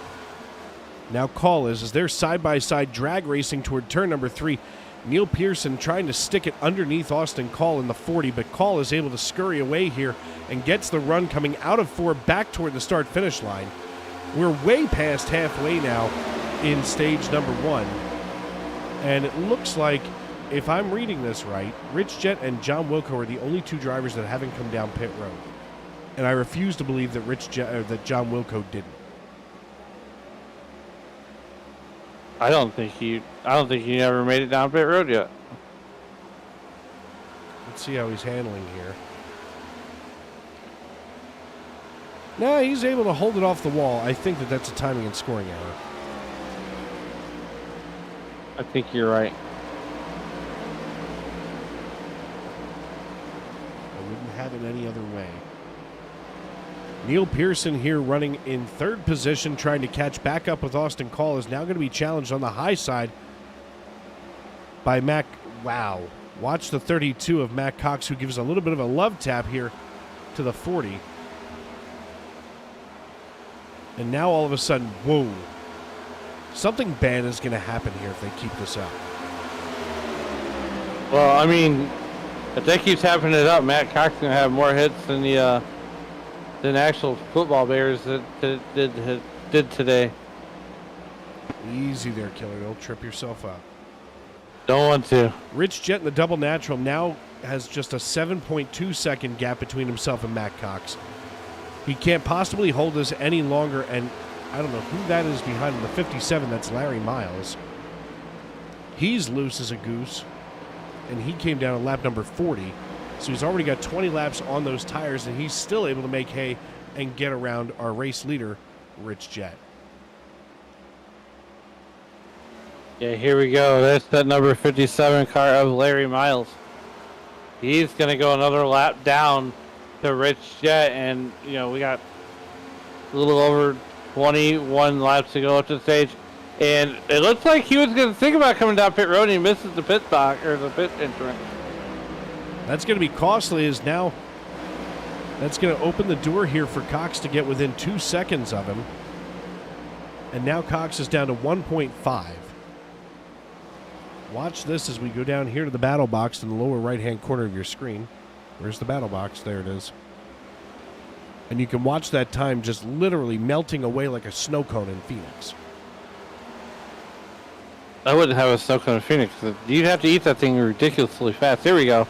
Now call is they're side-by-side drag racing toward turn number 3. Neil Pearson trying to stick it underneath Austin Call in the 40, but Call is able to scurry away here and gets the run coming out of 4 back toward the start-finish line. We're way past halfway now in stage number 1. And it looks like, if I'm reading this right, Rich Jet and John Wilco are the only 2 drivers that haven't come down pit road. And I refuse to believe that that John Wilco didn't. I don't think he ever made it down pit road yet. Let's see how he's handling here. No, he's able to hold it off the wall. I think that's a timing and scoring error. I think you're right. I wouldn't have it any other way. Neil Pearson here running in 3rd position, trying to catch back up with Austin Call, is now going to be challenged on the high side by Mac. Wow. Watch the 32 of Matt Cox, who gives a little bit of a love tap here to the 40. And now all of a sudden, whoa. Something bad is going to happen here if they keep this up. Well, I mean, if that keeps happening it up, Matt Cox is going to have more hits than the than actual football Bears did today. Easy there, killer. Don't trip yourself up. Don't want to. Rich Jet in the double natural now has just a 7.2 second gap between himself and Matt Cox. He can't possibly hold this any longer, and I don't know who that is behind him. The 57, that's Larry Miles. He's loose as a goose, and he came down on lap number 40. So he's already got 20 laps on those tires, and he's still able to make hay and get around our race leader, Rich Jet. Yeah, here we go. That's that number 57 car of Larry Miles. He's going to go another lap down to Rich Jet, and, you know, we got a little over 21 laps to go up to the stage. And it looks like he was going to think about coming down pit road and he misses the pit box or the pit entrance. That's going to be costly as now that's going to open the door here for Cox to get within 2 seconds of him. And now Cox is down to 1.5. Watch this as we go down here to the battle box in the lower right-hand corner of your screen. Where's the battle box? There it is. And you can watch that time just literally melting away like a snow cone in Phoenix. I wouldn't have a snow cone in Phoenix. You'd have to eat that thing ridiculously fast. There we go.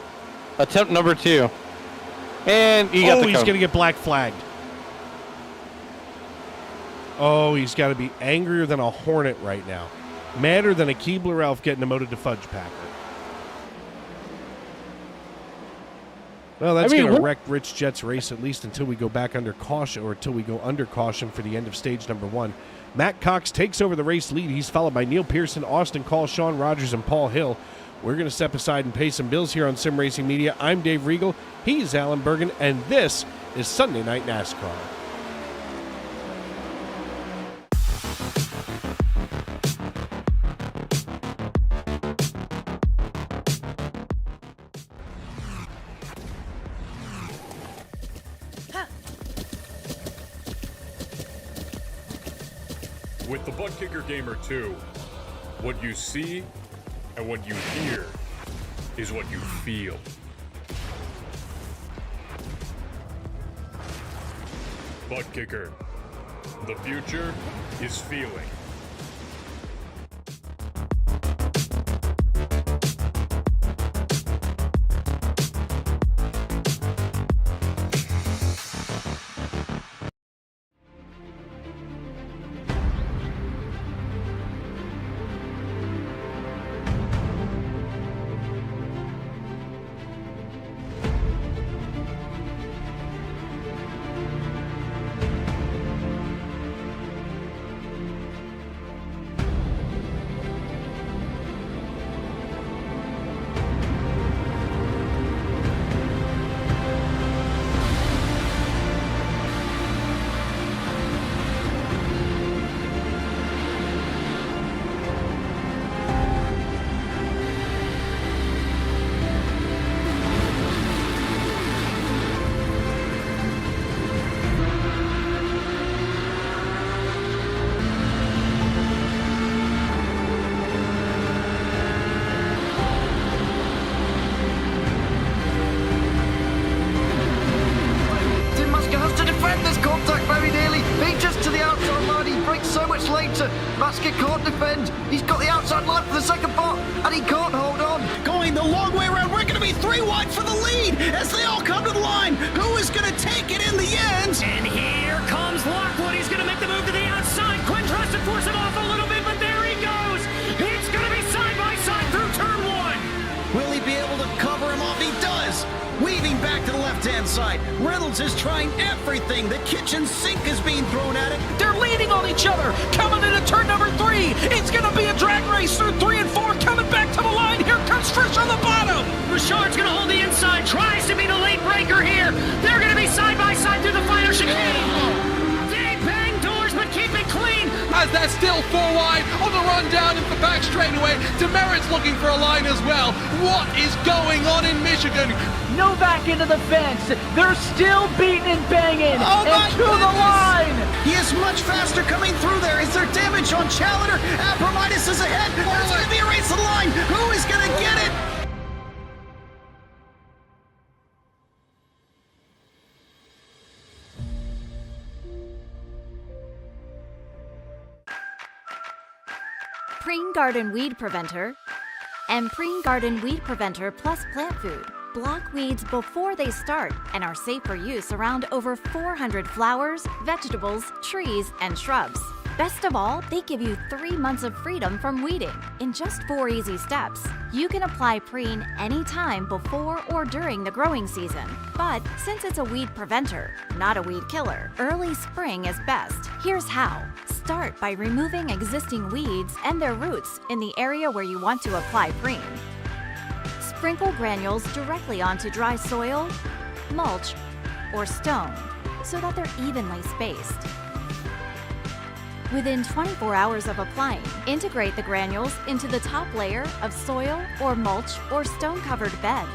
Attempt number 2. And you got the cone. He's going to get black flagged. Oh, he's got to be angrier than a hornet right now. Madder than a Keebler elf getting demoted to Fudge Packer. Well, that's going to wreck Rich Jet's race at least until we go back under caution, or until we go under caution for the end of stage number 1. Matt Cox takes over the race lead. He's followed by Neil Pearson, Austin Call, Sean Rogers, and Paul Hill. We're going to step aside and pay some bills here on Sim Racing Media. I'm Dave Regal. He's Alan Bergen, and this is Sunday Night NASCAR. With the Butt Kicker Gamer 2, what you see and what you hear is what you feel. Butt Kicker. The future is feeling. Basket can't defend. He's got the outside line for the second part, and he can't hold on. Going the long way around. We're going to be 3 wide for the lead as they all come to the line. Who is going to take it in the end? And here comes Lockwood. He's going to make the move to the outside. Quinn tries to force him off a little bit, but there he goes. It's going to be side by side through turn 1. Will he be able to cover him off? He does. Weaving back to the left-hand side. Reynolds is trying everything. The kitchen sink is being thrown at it. They're leaning on each other. Coming into turn number 3. It's going to be a drag race through 3 and 4. Coming back to the line. Here comes Trish on the bottom. Richard's going to hold the inside. Tries to be the late breaker here. They're going to be side by side through the final chicane. They bang doors, but keep it clean. As they're still 4 wide on the run down into the back straightaway. Demerit's looking for a line as well. What is going on in Michigan? Novak into the fence. They're still beating and banging. Oh and to the line. He is much faster coming through there. Is there damage on Challenger? Abramitis is ahead. There's going to be a race to the line. Who is going to get it? Preen Garden Weed Preventer and Preen Garden Weed Preventer Plus Plant Food block weeds before they start and are safe for use around over 400 flowers, vegetables, trees, and shrubs. Best of all, they give you 3 months of freedom from weeding in just 4 easy steps. You can apply Preen anytime before or during the growing season. But since it's a weed preventer, not a weed killer, early spring is best. Here's how. Start by removing existing weeds and their roots in the area where you want to apply Preen. Sprinkle granules directly onto dry soil, mulch, or stone so that they're evenly spaced. within 24 hours of applying. Integrate the granules into the top layer of soil or mulch or stone-covered bed.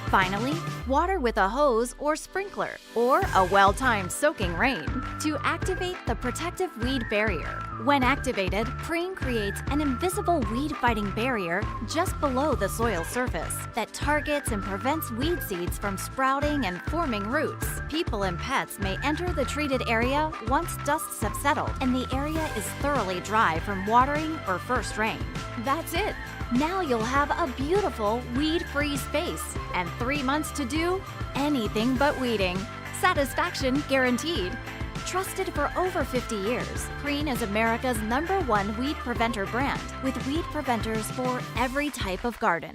Finally, water with a hose or sprinkler, or a well-timed soaking rain to activate the protective weed barrier. When activated, Preen creates an invisible weed-fighting barrier just below the soil surface that targets and prevents weed seeds from sprouting and forming roots. People and pets may enter the treated area once dusts have settled and the area is thoroughly dry from watering or first rain. That's it. Now you'll have a beautiful weed-free space and 3 months to do anything but weeding. Satisfaction guaranteed. Trusted for over 50 years, Preen is America's #1 weed preventer brand with weed preventers for every type of garden.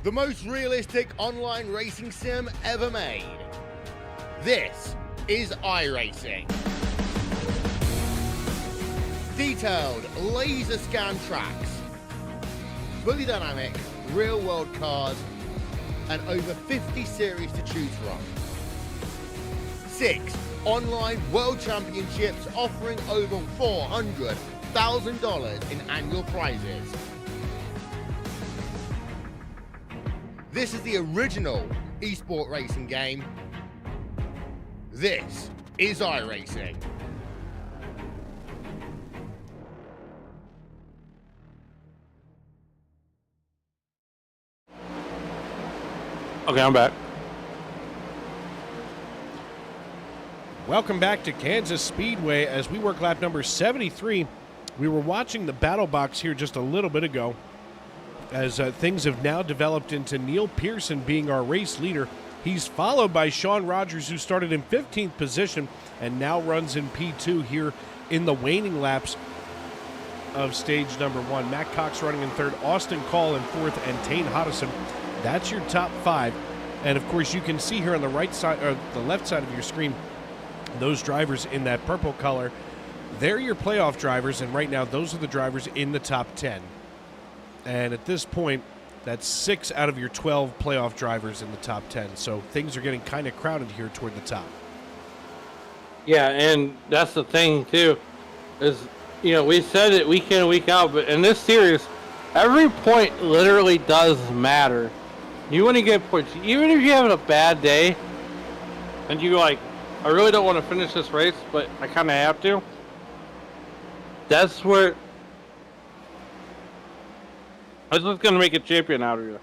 The most realistic online racing sim ever made. This is iRacing. Detailed laser scan tracks, fully dynamic, real world cars, and over 50 series to choose from. 6 online world championships offering over $400,000 in annual prizes. This is the original esport racing game. This is iRacing. Okay, I'm back. Welcome back to Kansas Speedway as we work lap number 73. We were watching the battle box here just a little bit ago as things have now developed into Neil Pearson being our race leader. He's followed by Sean Rogers, who started in 15th position and now runs in P2 here in the waning laps of stage number 1. Matt Cox running in 3rd, Austin Call in 4th, and Tane Hodison. That's your top 5. And of course, you can see here on the right side or the left side of your screen, those drivers in that purple color, they're your playoff drivers. And right now, those are the drivers in the top 10. And at this point, that's 6 out of your 12 playoff drivers in the top 10. So things are getting kind of crowded here toward the top. Yeah, and that's the thing, too, is, you know, we said it week in and week out, but in this series, every point literally does matter. You want to get points, even if you're having a bad day, and you're like, I really don't want to finish this race, but I kind of have to. That's where that's what's going to make a champion out of you.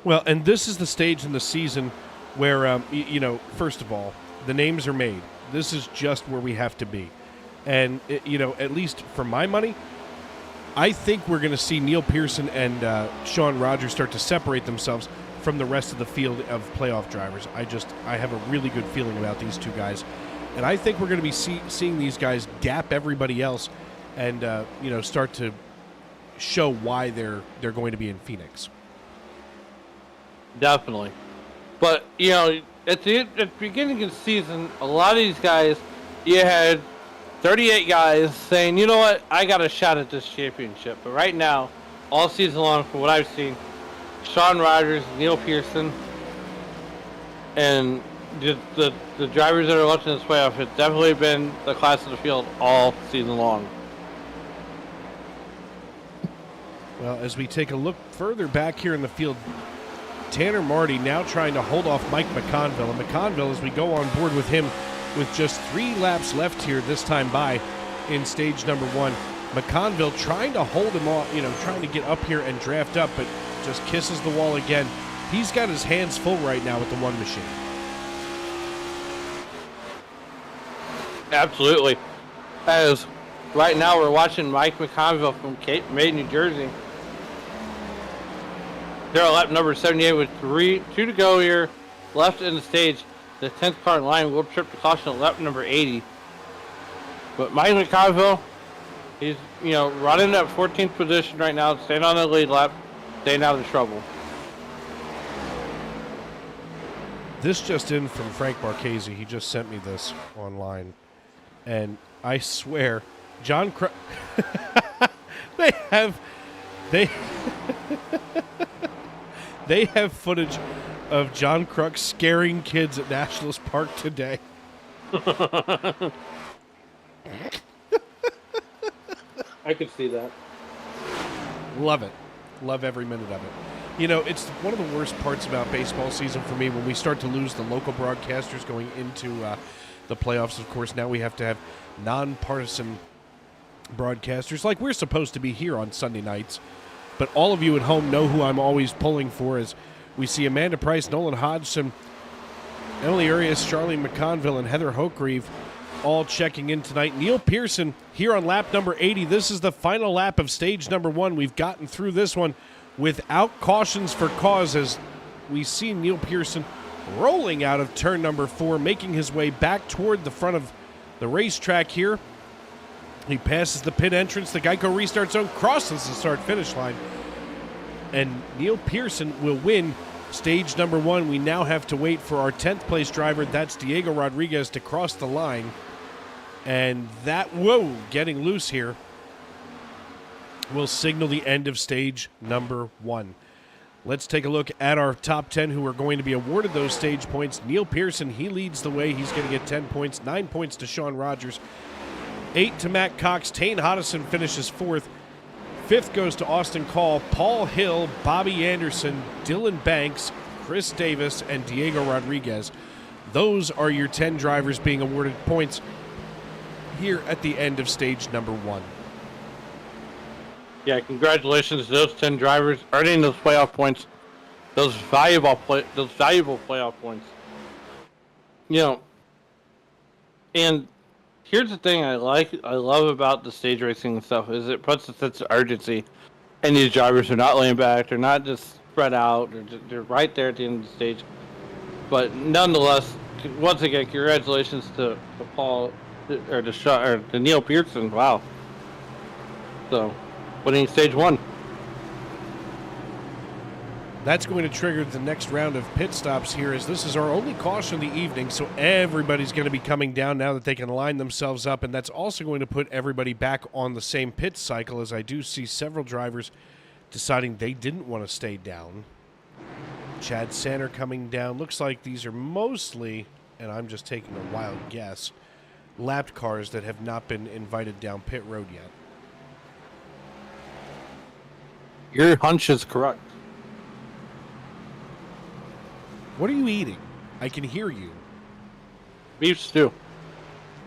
Well, and this is the stage in the season where, you know, first of all, the names are made. This is just where we have to be. And, you know, at least for my money, I think we're going to see Neil Pearson and Sean Rogers start to separate themselves from the rest of the field of playoff drivers. I have a really good feeling about these two guys. And I think we're going to be seeing these guys gap everybody else and, you know, start to show why they're going to be in Phoenix. Definitely. But, you know, at the beginning of the season, a lot of these guys, you had 38 guys saying, you know what, I got a shot at this championship. But right now, all season long, from what I've seen, Sean Rogers, Neil Pearson, and the drivers that are left in this playoff have definitely been the class of the field all season long. Well, as we take a look further back here in the field, Tanner Marty now trying to hold off Mike McConville. And McConville, as we go on board with him with just 3 laps left here this time by in stage number 1. McConville trying to hold him off, you know, trying to get up here and draft up, but just kisses the wall again. He's got his hands full right now with the one machine. Absolutely. As right now we're watching Mike McConville from Cape May, New Jersey. They're on lap number 78 with 2 to go here left in the stage. The 10th car in line will trip to caution at lap number 80. But Mike McConville, he's, you know, running at 14th position right now, staying on the lead lap, staying out of trouble. This just in from Frank Marchese. He just sent me this online. And I swear, John They have footage of John Kruk scaring kids at Nationals Park today. I could see that. Love it. Love every minute of it. You know, it's one of the worst parts about baseball season for me when we start to lose the local broadcasters going into the playoffs. Of course, now we have to have nonpartisan broadcasters like we're supposed to be here on Sunday nights. But all of you at home know who I'm always pulling for as we see Amanda Price, Nolan Hodgson, Emily Arias, Charlene McConville, and Heather Hochgrieve all checking in tonight. Neil Pearson here on lap number 80. This is the final lap of stage number 1. We've gotten through this one without cautions for cause as we see Neil Pearson rolling out of turn number 4, making his way back toward the front of the racetrack here. He passes the pit entrance, the Geico restart zone, crosses the start-finish line, and Neil Pearson will win stage number 1. We now have to wait for our 10th place driver, that's Diego Rodriguez, to cross the line. And that, getting loose here, will signal the end of stage number 1. Let's take a look at our top 10 who are going to be awarded those stage points. Neil Pearson, he leads the way. He's going to get 10 points, 9 points to Sean Rogers, 8 to Matt Cox. Tane Hodison finishes 4th. 5th goes to Austin Call, Paul Hill, Bobby Anderson, Dylan Banks, Chris Davis, and Diego Rodriguez. Those are your 10 drivers being awarded points here at the end of stage number 1. Yeah, congratulations to those 10 drivers earning those playoff points, those valuable playoff points. You know, and here's the thing I love about the stage racing and stuff is it puts a sense of urgency, and these drivers are not laying back. They're not just spread out. They're right there at the end of the stage. But nonetheless, once again, congratulations to Paul or to Neil Pearson. Wow. So, winning stage 1. That's going to trigger the next round of pit stops here, as this is our only caution of the evening, so everybody's going to be coming down now that they can line themselves up, and that's also going to put everybody back on the same pit cycle, as I do see several drivers deciding they didn't want to stay down. Chad Sanner coming down. Looks like these are mostly, and I'm just taking a wild guess, lapped cars that have not been invited down pit road yet. Your hunch is correct. What are you eating? I can hear you. Beef stew.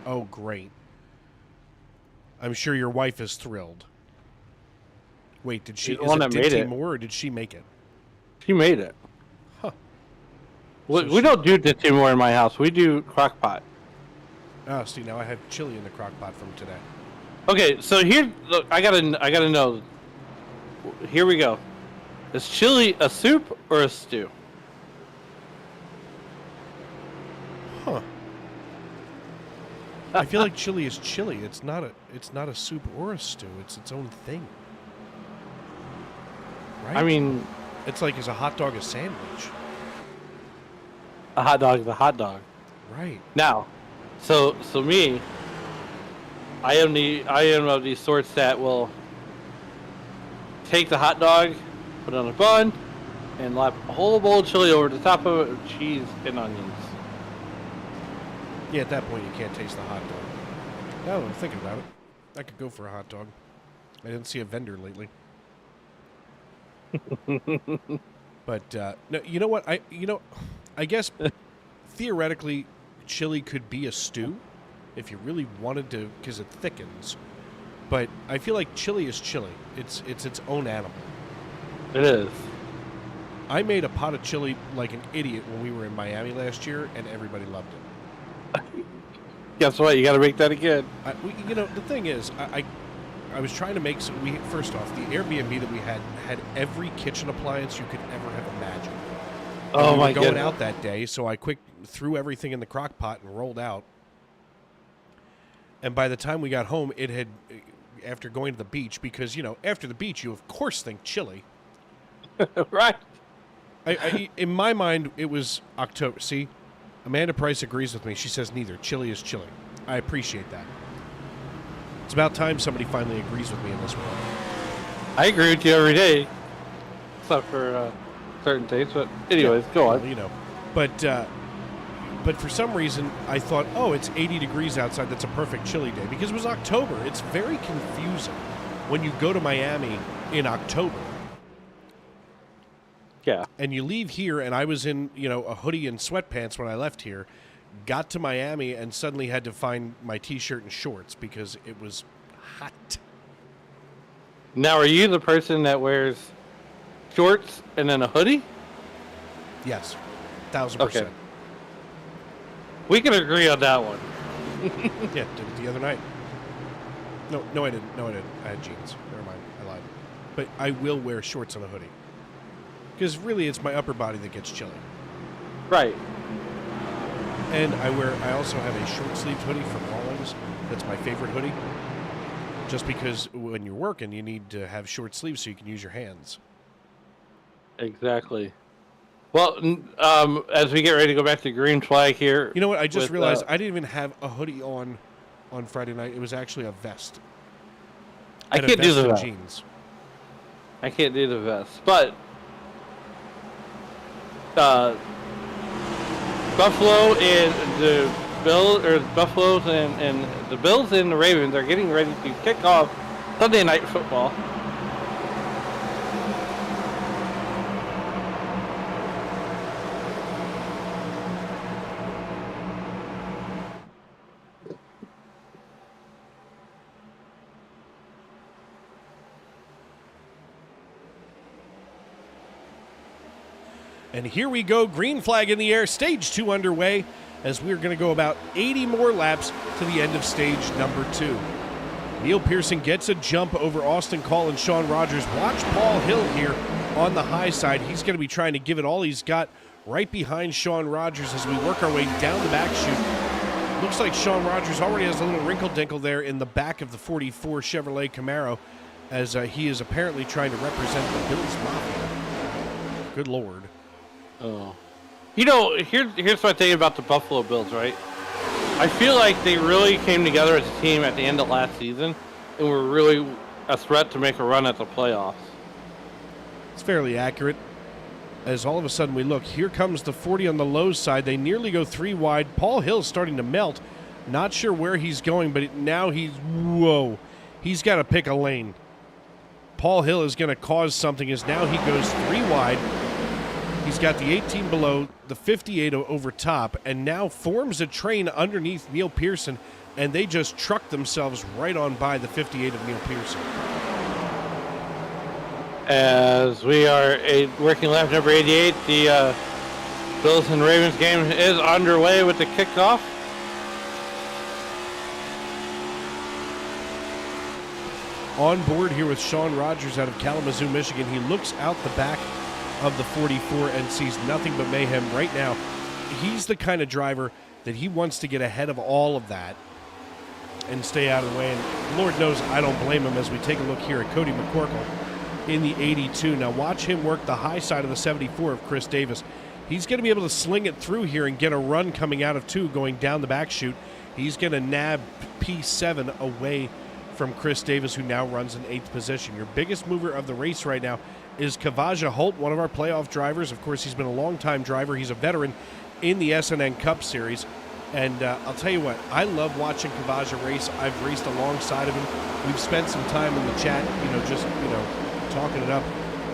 Oh, great. I'm sure your wife is thrilled. Wait, did she? Is it Dinty Moore, or did she make it? She made it. Huh. We don't do Dinty Moore in my house. We do crock pot. Oh, see, now I have chili in the crock pot from today. Okay, so here, look, I gotta know. Here we go. Is chili a soup or a stew? Huh. I feel like chili is chili. It's not a soup or a stew. It's its own thing. Right? I mean, it's like, is a hot dog a sandwich? A hot dog is a hot dog. Right. Now, so me, I am of the sorts that will take the hot dog, put it on a bun, and lap a whole bowl of chili over the top of it with cheese and onions. Yeah, at that point you can't taste the hot dog. Now that I'm thinking about it, I could go for a hot dog. I didn't see a vendor lately. But no, you know what? I guess theoretically, chili could be a stew if you really wanted to, because it thickens. But I feel like chili is chili. It's its own animal. It is. I made a pot of chili like an idiot when we were in Miami last year, and everybody loved it. Guess what? You got to make that again. The thing is, I was trying to make some. First off, the Airbnb that we had every kitchen appliance you could ever have imagined. Oh my god! Going out that day, so I threw everything in the crock pot and rolled out. And by the time we got home, it had, after going to the beach, because after the beach you of course think chili. Right. In my mind, it was October. See, Amanda Price agrees with me. She says neither. Chili is chili. I appreciate that. It's about time somebody finally agrees with me in this world. I agree with you every day, except for certain days. But anyways, go on. Well, you know, but for some reason I thought, oh, it's 80 degrees outside. That's a perfect chilly day because it was October. It's very confusing when you go to Miami in October. Yeah. And you leave here, and I was in, a hoodie and sweatpants when I left here, got to Miami, and suddenly had to find my T-shirt and shorts because it was hot. Now, are you the person that wears shorts and then a hoodie? Yes, 1,000%. We can agree on that one. Yeah, did it the other night. No, I didn't. I had jeans. Never mind, I lied. But I will wear shorts and a hoodie. Because really, it's my upper body that gets chilly. Right. And I also have a short-sleeved hoodie from Rawlings. That's my favorite hoodie. Just because when you're working, you need to have short sleeves so you can use your hands. Exactly. Well, as we get ready to go back to green flag here. You know what? I just realized I didn't even have a hoodie on Friday night. It was actually a vest. I can't do the vest. Jeans. I can't do the vest, but Buffalo and the Bills, or Buffaloes and the Bills and the Ravens are getting ready to kick off Sunday Night Football. And here we go, green flag in the air, stage 2 underway, as we're going to go about 80 more laps to the end of stage number 2. Neil Pearson gets a jump over Austin Call and Sean Rogers. Watch Paul Hill here on the high side. He's going to be trying to give it all he's got right behind Sean Rogers as we work our way down the back chute. Looks like Sean Rogers already has a little wrinkle-dinkle there in the back of the 44 Chevrolet Camaro as he is apparently trying to represent the Bills Mafia. Good Lord. Oh. You know, here's my thing about the Buffalo Bills, right? I feel like they really came together as a team at the end of last season and were really a threat to make a run at the playoffs. It's fairly accurate. As all of a sudden we look, here comes the 40 on the low side. They nearly go 3 wide. Paul Hill's starting to melt. Not sure where he's going, but now whoa. He's got to pick a lane. Paul Hill is going to cause something as now he goes 3 wide. He's got the 18 below, the 58 over top, and now forms a train underneath Neil Pearson, and they just truck themselves right on by the 58 of Neil Pearson. As we are working lap number 88, the Bills and Ravens game is underway with the kickoff. On board here with Sean Rogers out of Kalamazoo, Michigan. He looks out the back of the 44 and sees nothing but mayhem right now. He's the kind of driver that he wants to get ahead of all of that and stay out of the way. And Lord knows I don't blame him as we take a look here at Cody McCorkle in the 82. Now watch him work the high side of the 74 of Chris Davis. He's going to be able to sling it through here and get a run coming out of 2 going down the back chute. He's going to nab P7 away from Chris Davis, who now runs in 8th position. Your biggest mover of the race right now is Kavaja Holt, one of our playoff drivers. Of course, he's been a long-time driver. He's a veteran in the SRM Cup Series. And I'll tell you what, I love watching Kavaja race. I've raced alongside of him. We've spent some time in the chat, just talking it up.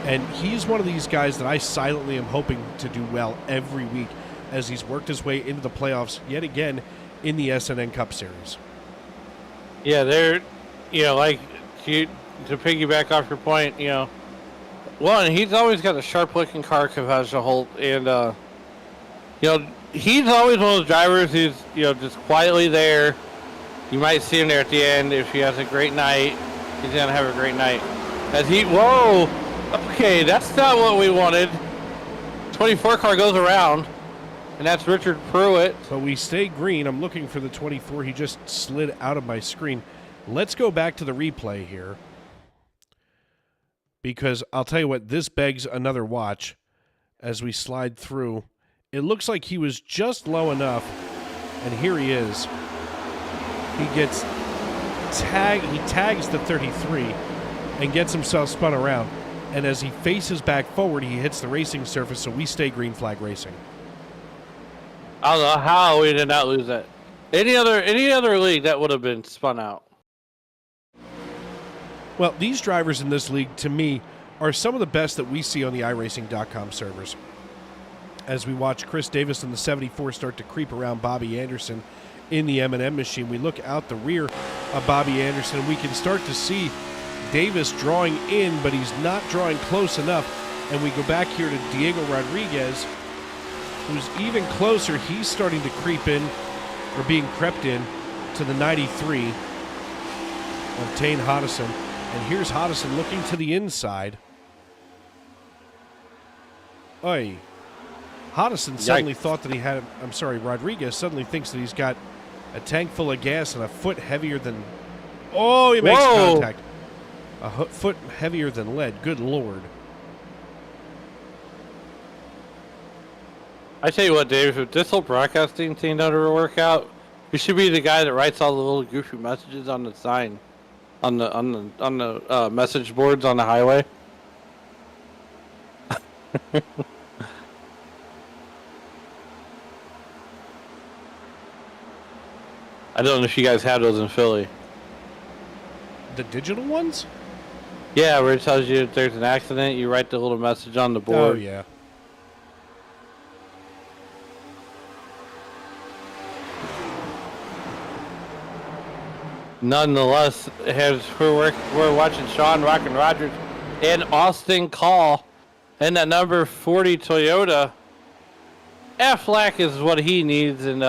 And he's one of these guys that I silently am hoping to do well every week as he's worked his way into the playoffs yet again in the SRM Cup Series. Yeah, they're, to piggyback off your point, one, he's always got a sharp-looking car, Kavaja Holt, and, he's always one of those drivers who's, just quietly there. You might see him there at the end. If he has a great night, he's going to have a great night. Whoa! Okay, that's not what we wanted. 24 car goes around, and that's Richard Pruitt. But we stay green. I'm looking for the 24. He just slid out of my screen. Let's go back to the replay here, because I'll tell you what, this begs another watch as we slide through. It looks like he was just low enough, and here he is. He gets he tags the 33 and gets himself spun around. And as he faces back forward, he hits the racing surface, so we stay green flag racing. I don't know how we did not lose that. Any other league that would have been spun out. Well, these drivers in this league, to me, are some of the best that we see on the iRacing.com servers. As we watch Chris Davis in the 74 start to creep around Bobby Anderson in the M&M machine, we look out the rear of Bobby Anderson, and we can start to see Davis drawing in, but he's not drawing close enough. And we go back here to Diego Rodriguez, who's even closer. He's starting to creep in, or being crept in, to the 93 of Tane Hodison. And here's Hodison looking to the inside. Oy. Hodison suddenly thought that he had, Rodriguez suddenly thinks that he's got a tank full of gas and a foot heavier than, he makes contact. A foot heavier than lead. Good Lord. I tell you what, Dave, if this whole broadcasting thing doesn't work out, you should be the guy that writes all the little goofy messages on the sign, on the message boards on the highway. I don't know if you guys have those in Philly. The digital ones? Yeah, where it tells you if there's an accident, you write the little message on the board. Oh, yeah. Nonetheless, we're watching Sean Rockin' Rogers and Austin Call in that number 40 Toyota. Aflac is what he needs, and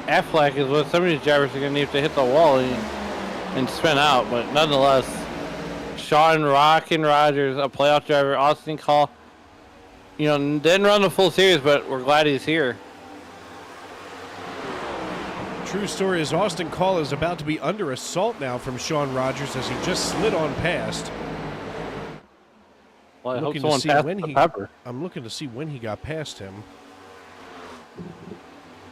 Aflac is what some of these drivers are going to need to hit the wall and spin out. But nonetheless, Sean Rockin' Rogers, a playoff driver, Austin Call, didn't run the full series, but we're glad he's here. True story is Austin Call is about to be under assault now from Sean Rogers as he just slid on past. Well, I hope someone passed the pepper. I'm looking to see when he got past him.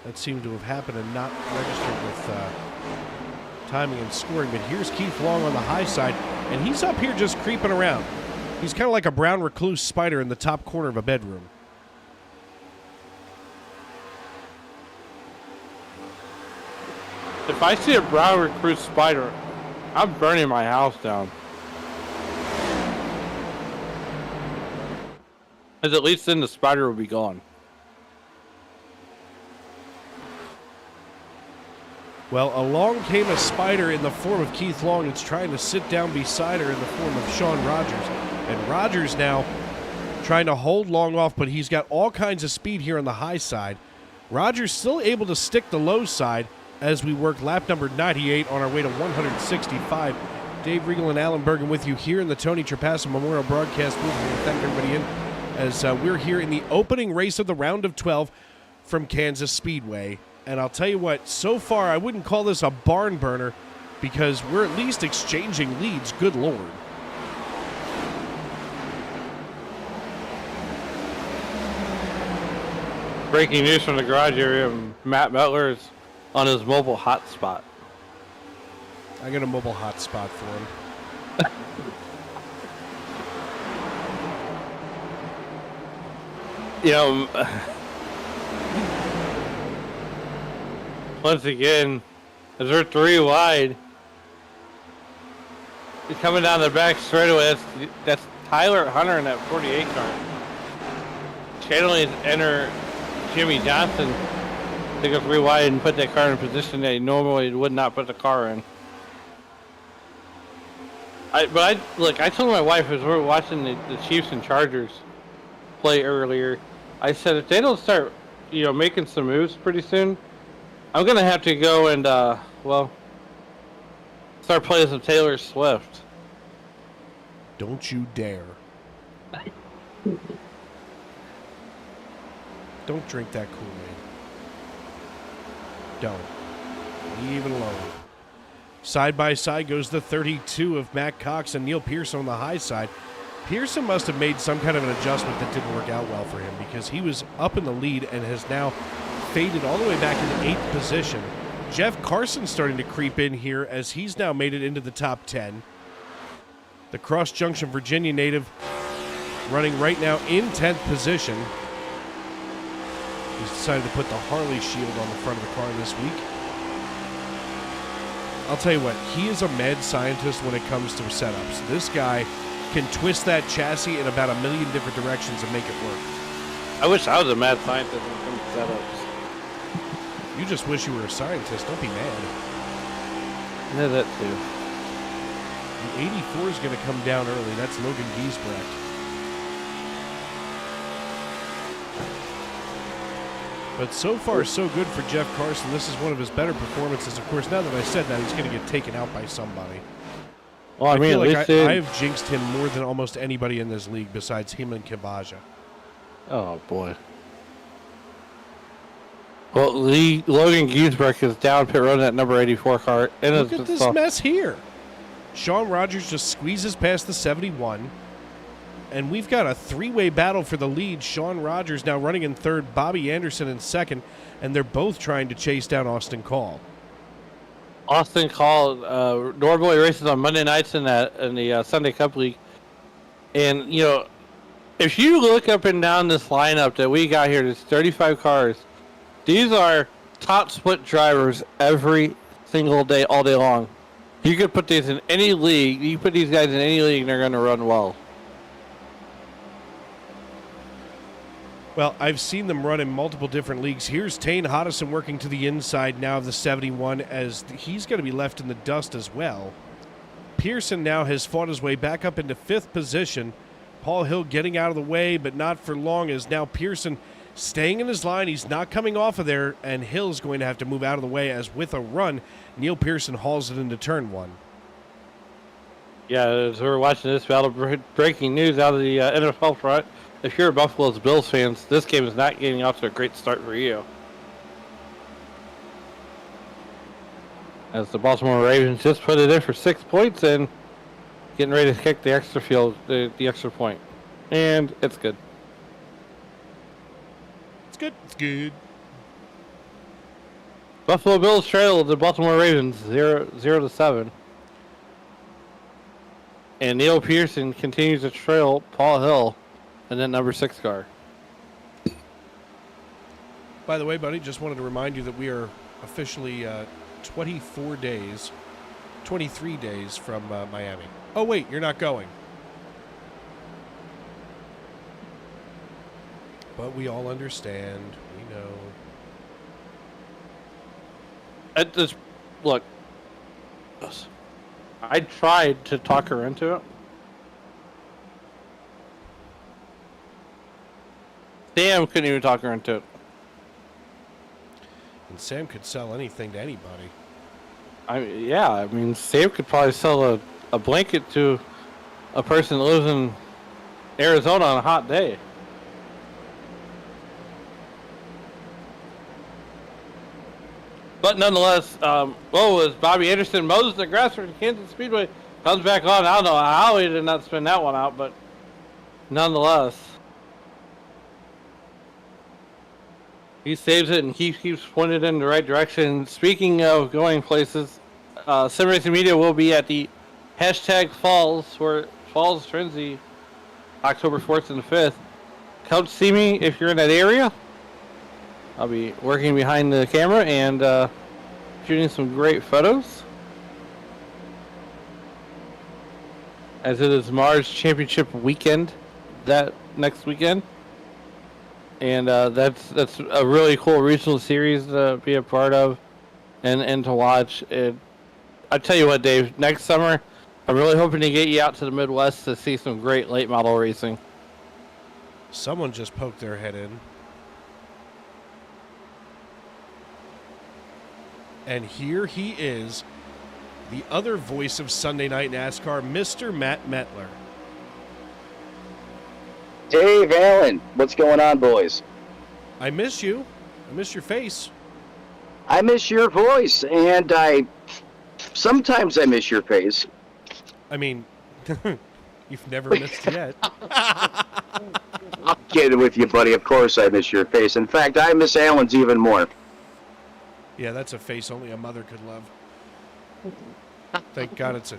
That seemed to have happened and not registered with timing and scoring. But here's Keith Long on the high side, and he's up here just creeping around. He's kind of like a brown recluse spider in the top corner of a bedroom. If I see a brown recluse spider, I'm burning my house down. Because at least then the spider will be gone. Well, along came a spider in the form of Keith Long. It's trying to sit down beside her in the form of Sean Rogers. And Rogers now trying to hold Long off, but he's got all kinds of speed here on the high side. Rogers still able to stick the low side as we work lap number 98 on our way to 165. Dave Regal and Alan Bergen with you here in the Tony Trapasso Memorial Broadcast booth. We want to thank everybody in as we're here in the opening race of the round of 12 from Kansas Speedway. And I'll tell you what, so far I wouldn't call this a barn burner because we're at least exchanging leads. Good Lord. Breaking news from the garage area, Matt Metler is on his mobile hotspot. I got a mobile hotspot for him. Once again, as we're 3 wide, he's coming down the back straightaway. That's Tyler Hunter in that 48 car. Channeling enter Jimmy Johnson to go 3 wide and put that car in a position that he normally would not put the car in. I told my wife as we were watching the Chiefs and Chargers play earlier, I said if they don't start, making some moves pretty soon, I'm gonna have to go and start playing some Taylor Swift. Don't you dare. Don't drink that Kool-Aid. Don't. Leave it alone. Side by side goes the 32 of Matt Cox and Neil Pearson on the high side. Pearson must have made some kind of an adjustment that didn't work out well for him because he was up in the lead and has now faded all the way back into 8th position. Jeff Carson starting to creep in here as he's now made it into the top 10. The Cross Junction, Virginia native, running right now in 10th position. He's decided to put the Harley shield on the front of the car this week. I'll tell you what, he is a mad scientist when it comes to setups. This guy can twist that chassis in about a million different directions and make it work. I wish I was a mad scientist when it comes to setups. You just wish you were a scientist. Don't be mad. Yeah, that too. The 84 is going to come down early. That's Logan Giesbrecht. But so far, so good for Jeff Carson. This is one of his better performances. Of course, now that I said that, he's going to get taken out by somebody. Well, I mean, feel like at least I've jinxed him more than almost anybody in this league besides him and Kibaja. Oh, boy. Well, Logan Giesbrecht is down pit road in that number 84 car. And look at this mess here. Sean Rogers just squeezes past the 71. And we've got a three-way battle for the lead. Sean Rogers now running in third, Bobby Anderson in second, and they're both trying to chase down Austin Call. Austin Call normally races on Monday nights in the Sunday Cup League. And, you know, if you look up and down this lineup that we got here, there's 35 cars. These are top split drivers every single day, all day long. You could put these in any league. You put these guys in any league, and they're going to run well. Well, I've seen them run in multiple different leagues. Here's Tane Hodison working to the inside now of the 71 as he's going to be left in the dust as well. Pearson now has fought his way back up into 5th position. Paul Hill getting out of the way, but not for long, as now Pearson staying in his line. He's not coming off of there, and Hill's going to have to move out of the way as with a run, Neil Pearson hauls it into turn 1. Yeah, as we're watching this battle, breaking news out of the NFL front. If you're a Buffalo Bills fan, this game is not getting off to a great start for you. As the Baltimore Ravens just put it in for 6 points and getting ready to kick the extra field, the extra point. And it's good. It's good. It's good. Buffalo Bills trail the Baltimore Ravens 0-7. And Neil Pearson continues to trail Paul Hill in that number 6 car. By the way, buddy, just wanted to remind you that we are officially 23 days from Miami. Oh, wait, you're not going. But we all understand. We know. At this, look, I tried to talk her into it. Sam couldn't even talk her into it. And Sam could sell anything to anybody. I mean, Sam could probably sell a blanket to a person that lives in Arizona on a hot day. But nonetheless, as Bobby Anderson mows the grass for Kansas Speedway, comes back on. I don't know how he did not spin that one out, but nonetheless, he saves it and keeps pointed in the right direction. Speaking of going places, Sim Racing Media will be at the #Falls Frenzy, October 4th and 5th. Come see me if you're in that area. I'll be working behind the camera and shooting some great photos. As it is Mars Championship weekend, that next weekend. And that's a really cool regional series to be a part of and to watch. I tell you what, Dave, next summer, I'm really hoping to get you out to the Midwest to see some great late model racing. Someone just poked their head in. And here he is, the other voice of Sunday Night NASCAR, Mr. Matt Metler. Dave Allen, what's going on, boys? I miss you. I miss your face. I miss your voice, and sometimes I miss your face. I mean, you've never missed yet. I'm kidding with you, buddy. Of course I miss your face. In fact, I miss Alan's even more. Yeah, that's a face only a mother could love. Thank God it's a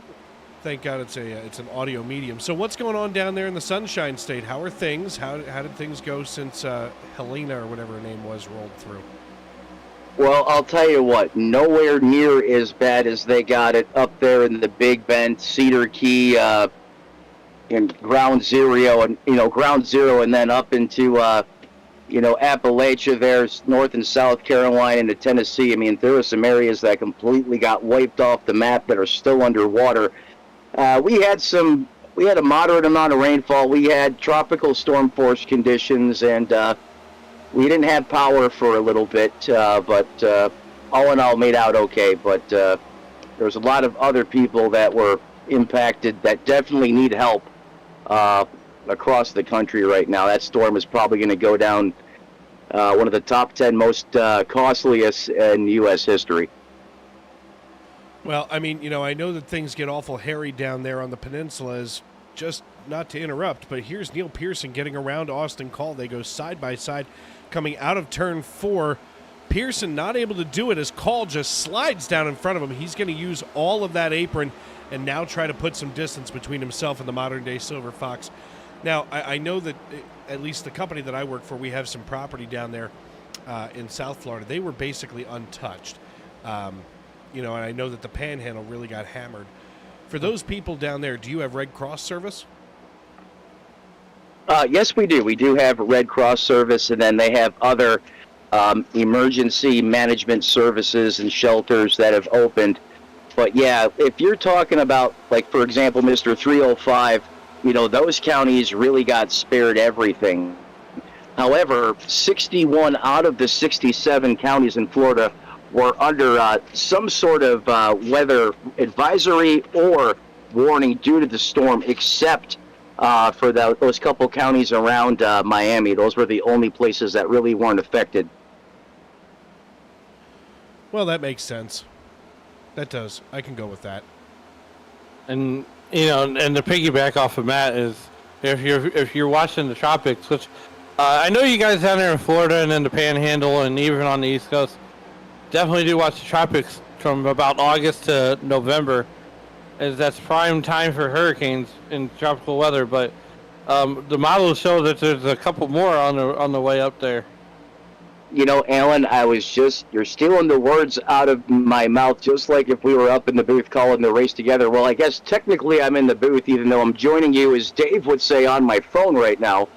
Thank God it's an audio medium. So what's going on down there in the Sunshine State? How are things? How did things go since Helena or whatever her name was rolled through? Well, I'll tell you what, nowhere near as bad as they got it up there in the Big Bend, Cedar Key, in Ground Zero, and then up into Appalachia there, North and South Carolina into Tennessee. I mean, there were some areas that completely got wiped off the map that are still underwater. We had a moderate amount of rainfall. We had tropical storm force conditions, and we didn't have power for a little bit, but all in all made out okay. But there was a lot of other people that were impacted that definitely need help across the country right now. That storm is probably going to go down one of the top 10 most costliest in U.S. history. Well, I mean, I know that things get awful hairy down there on the peninsulas. Just not to interrupt, but here's Neil Pearson getting around Austin Call. They go side by side coming out of turn 4. Pearson not able to do it as Call just slides down in front of him. He's going to use all of that apron and now try to put some distance between himself and the modern-day Silver Fox. Now, I know that at least the company that I work for, we have some property down there in South Florida. They were basically untouched. And I know that the Panhandle really got hammered. For those people down there, do you have Red Cross service? Yes, we do. We do have Red Cross service, and then they have other emergency management services and shelters that have opened. But yeah, if you're talking about, like, for example, Mr. 305, those counties really got spared everything. However, 61 out of the 67 counties in Florida were under some sort of weather advisory or warning due to the storm, except for those couple counties around Miami. Those were the only places that really weren't affected. Well, that makes sense. That does. I can go with that. And and to piggyback off of Matt is if you're watching the tropics, which I know you guys down there in Florida and in the Panhandle and even on the East Coast definitely do watch the tropics from about August to November, as that's prime time for hurricanes in tropical weather. But the models show that there's a couple more on the way up there. Alan, you're stealing the words out of my mouth, just like if we were up in the booth calling the race together. Well, I guess technically I'm in the booth, even though I'm joining you, as Dave would say, on my phone right now.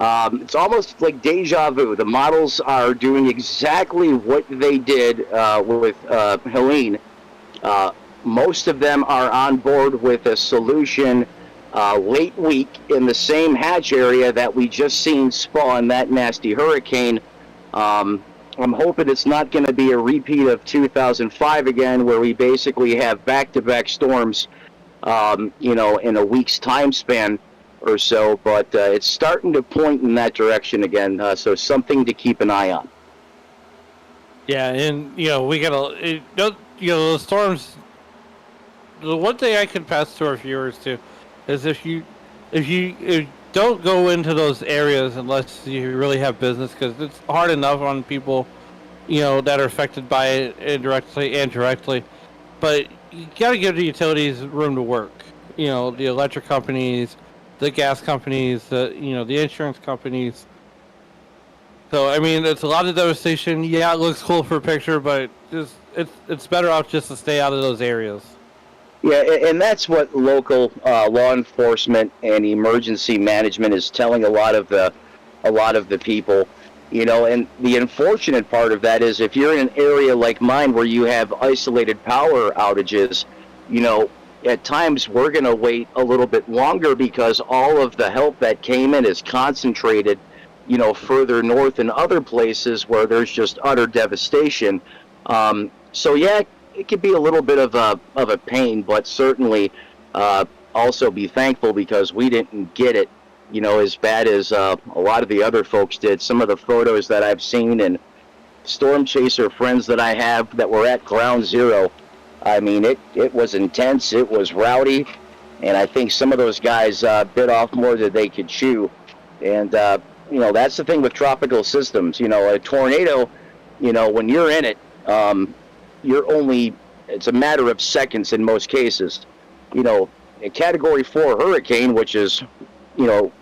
It's almost like deja vu. The models are doing exactly what they did with Helene. Most of them are on board with a solution late week in the same hatch area that we just seen spawn that nasty hurricane. I'm hoping it's not going to be a repeat of 2005 again, where we basically have back-to-back storms, in a week's time span or so. But it's starting to point in that direction again, so something to keep an eye on. Yeah, and we gotta, the storms. The one thing I can pass to our viewers too is if you don't go into those areas unless you really have business, because it's hard enough on people, that are affected by it indirectly and directly. But you got to give the utilities room to work. The electric companies, the gas companies, the insurance companies. So I mean, it's a lot of devastation. Yeah, it looks cool for a picture, but it's better off just to stay out of those areas. Yeah, and that's what local law enforcement and emergency management is telling a lot of the people, and the unfortunate part of that is if you're in an area like mine where you have isolated power outages, at times we're going to wait a little bit longer because all of the help that came in is concentrated, further north in other places where there's just utter devastation. So yeah, it could be a little bit of a pain, but certainly also be thankful because we didn't get it, as bad as a lot of the other folks did. Some of the photos that I've seen and storm chaser friends that I have that were at Ground Zero, I mean, it was intense, it was rowdy, and I think some of those guys bit off more than they could chew. And, that's the thing with tropical systems. A tornado, when you're in it, it's a matter of seconds in most cases. a Category 4 hurricane, which is,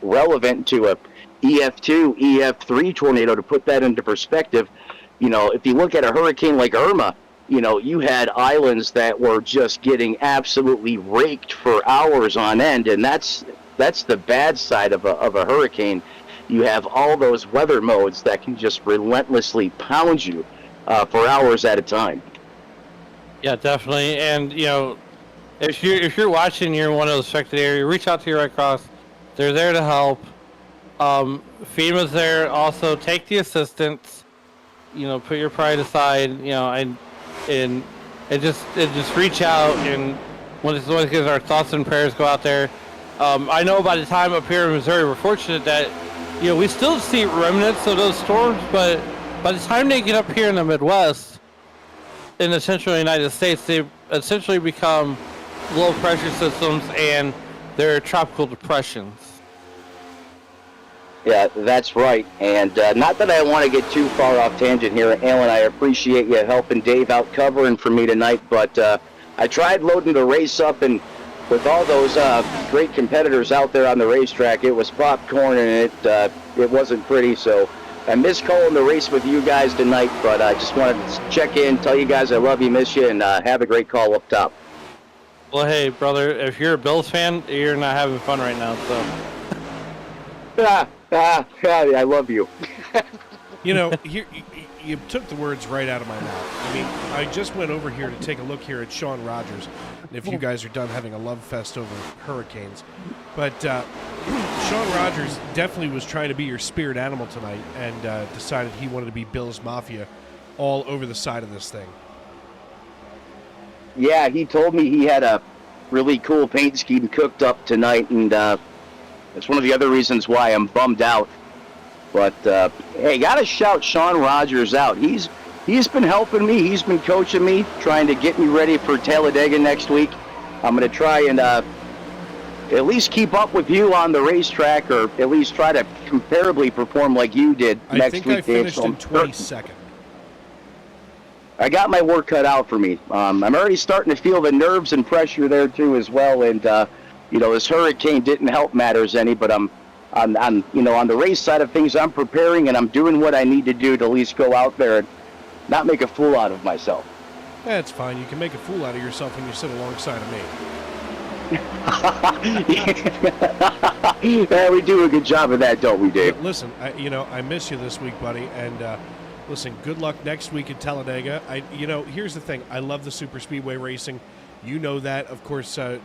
relevant to a EF2, EF3 tornado. To put that into perspective, if you look at a hurricane like Irma, you had islands that were just getting absolutely raked for hours on end, and that's the bad side of a hurricane. You have all those weather modes that can just relentlessly pound you for hours at a time. Yeah, definitely. And if you're watching, you're in one of those affected areas, reach out to your Red Cross. They're there to help. FEMA's there also. Take the assistance. Put your pride aside. And just reach out. And once our thoughts and prayers go out there. I know by the time up here in Missouri, we're fortunate that we still see remnants of those storms, but by the time they get up here in the Midwest, in the central United States, they essentially become low pressure systems and they're tropical depressions. Yeah, that's right. And not that I want to get too far off tangent here, Alan, I appreciate you helping Dave out covering for me tonight, but I tried loading the race up, and with all those great competitors out there on the racetrack, it was popcorn, and it wasn't pretty. So I missed calling the race with you guys tonight, but I just wanted to check in, tell you guys I love you, miss you, and have a great call up top. Well, hey, brother, if you're a Bills fan, you're not having fun right now, so. I love you. Here you took the words right out of my mouth. I mean, I just went over here to take a look here at Sean Rogers, if you guys are done having a love fest over hurricanes. But Sean Rogers definitely was trying to be your spirit animal tonight and decided he wanted to be Bill's Mafia all over the side of this thing. Yeah, he told me he had a really cool paint scheme cooked up tonight, and it's one of the other reasons why I'm bummed out. But, hey, got to shout Sean Rogers out. He's been helping me. He's been coaching me, trying to get me ready for Talladega next week. I'm going to try and at least keep up with you on the racetrack, or at least try to comparably perform like you did next week. I think I finished in 22nd. I got my work cut out for me. I'm already starting to feel the nerves and pressure there, too, as well. And, this hurricane didn't help matters any, but I'm on the race side of things, I'm preparing and I'm doing what I need to do to at least go out there and not make a fool out of myself. That's fine. You can make a fool out of yourself when you sit alongside of me. Yeah, we do a good job of that, don't we, Dave? But listen, I miss you this week, buddy, and listen, good luck next week at Talladega. Here's the thing. I love the super speedway racing. You know that, of course. Alan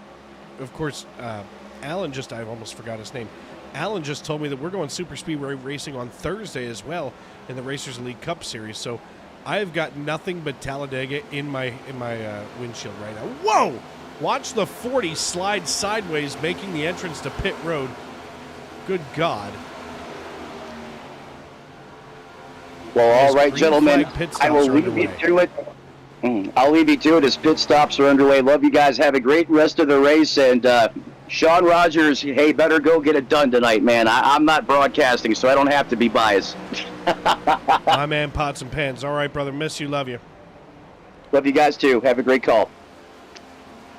I almost forgot his name. Alan just told me that we're going super speedway racing on Thursday as well in the Racers League Cup Series. So I've got nothing but Talladega in my windshield right now. Whoa! Watch the 40 slide sideways, making the entrance to pit road. Good God. Well, all right, gentlemen, I will leave you to it. I'll leave you to it as pit stops are underway. Love you guys. Have a great rest of the race. And Sean Rogers, hey, better go get it done tonight, man. I'm not broadcasting, so I don't have to be biased. My man, Pots and Pans. All right, brother. Miss you. Love you. Love you guys, too. Have a great call.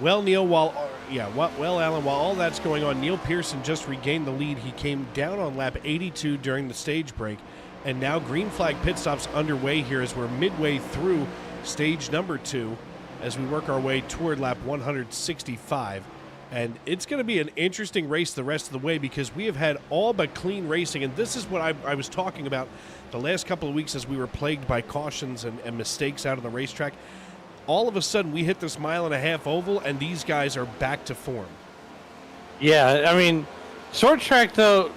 Well, Neil, Alan, while all that's going on, Neil Pearson just regained the lead. He came down on lap 82 during the stage break, and now green flag pit stops underway here as we're midway through stage number 2 as we work our way toward lap 165. And it's going to be an interesting race the rest of the way because we have had all but clean racing. And this is what I was talking about the last couple of weeks as we were plagued by cautions and mistakes out on the racetrack. All of a sudden, we hit this 1.5-mile oval, and these guys are back to form. Yeah, I mean, short track, though,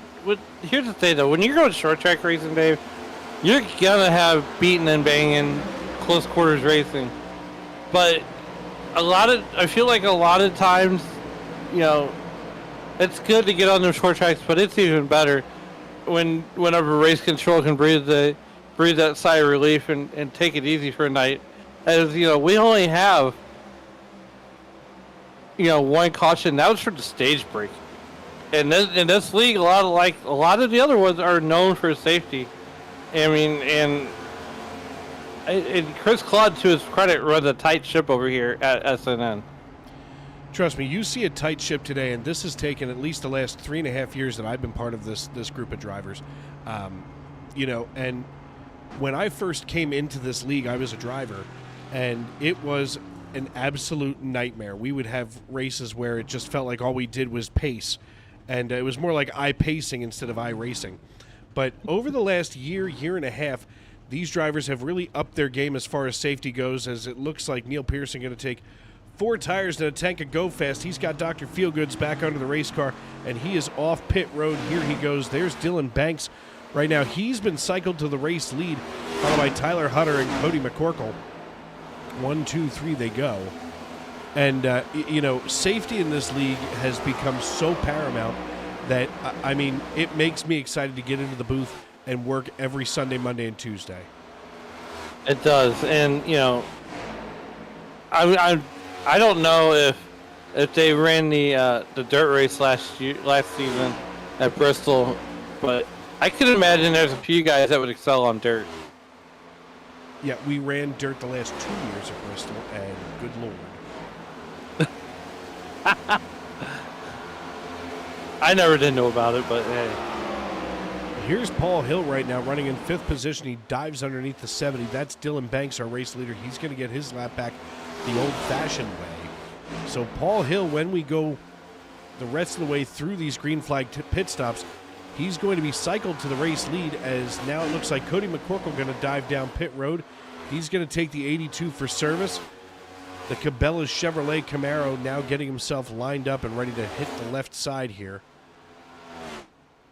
here's the thing, though. When you're going short track racing, Dave, you're going to have beating and banging, close quarters racing. But I feel like a lot of times, it's good to get on those short tracks, but it's even better whenever race control can breathe that sigh of relief and take it easy for a night. As we only have one caution. That was for the stage break. And in this league, a lot of the other ones are known for safety. I mean, and Chris Claude, to his credit, runs a tight ship over here at SNN. Trust me, you see a tight ship today, and this has taken at least the last 3.5 years that I've been part of this group of drivers. And when I first came into this league, I was a driver, and it was an absolute nightmare. We would have races where it just felt like all we did was pace, and it was more like I-pacing instead of I-racing. But over the last year and a half, these drivers have really upped their game as far as safety goes, as it looks like Neil Pearson going to take 4 tires and a tank of Go Fast. He's got Dr. Feelgoods back under the race car, and he is off pit road. Here he goes. There's Dylan Banks. Right now, he's been cycled to the race lead, followed by Tyler Hutter and Cody McCorkle. 1, 2, 3, they go. And, safety in this league has become so paramount that, it makes me excited to get into the booth and work every Sunday, Monday, and Tuesday. It does. And, I don't know if they ran the dirt race last season at Bristol, but I could imagine there's a few guys that would excel on dirt. Yeah, we ran dirt the last 2 years at Bristol, and good Lord. I never did know about it, but hey. Here's Paul Hill right now running in 5th position. He dives underneath the 70. That's Dylan Banks, our race leader. He's going to get his lap back the old-fashioned way. So Paul Hill, when we go the rest of the way through these green flag pit stops, he's going to be cycled to the race lead, as now it looks like Cody McCorkle going to dive down pit road. He's going to take the 82 for service. The Cabela's Chevrolet Camaro now getting himself lined up and ready to hit the left side here.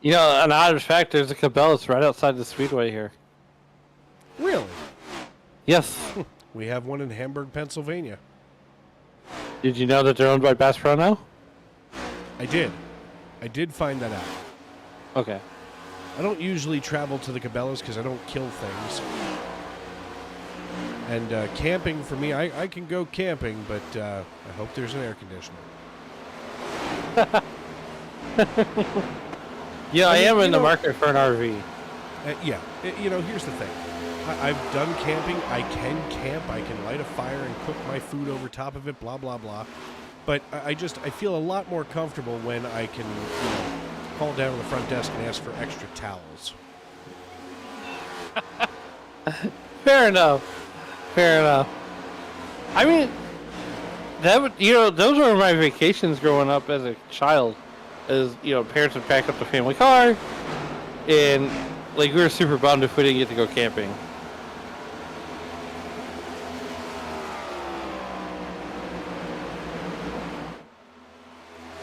An odd fact, there's a Cabela's right outside the Speedway here. Really? Yes. We have one in Hamburg, Pennsylvania. Did you know that they're owned by Bass Pro now? I did. I did find that out. Okay. I don't usually travel to the Cabela's because I don't kill things. And camping for me, I can go camping, but I hope there's an air conditioner. Yeah, I am in the market for an RV. Here's the thing. I've done camping. I can camp. I can light a fire and cook my food over top of it, blah, blah, blah. But I feel a lot more comfortable when I can call down to the front desk and ask for extra towels. Fair enough. I mean, those were my vacations growing up as a child. As parents would pack up the family car, and we were super bummed if we didn't get to go camping.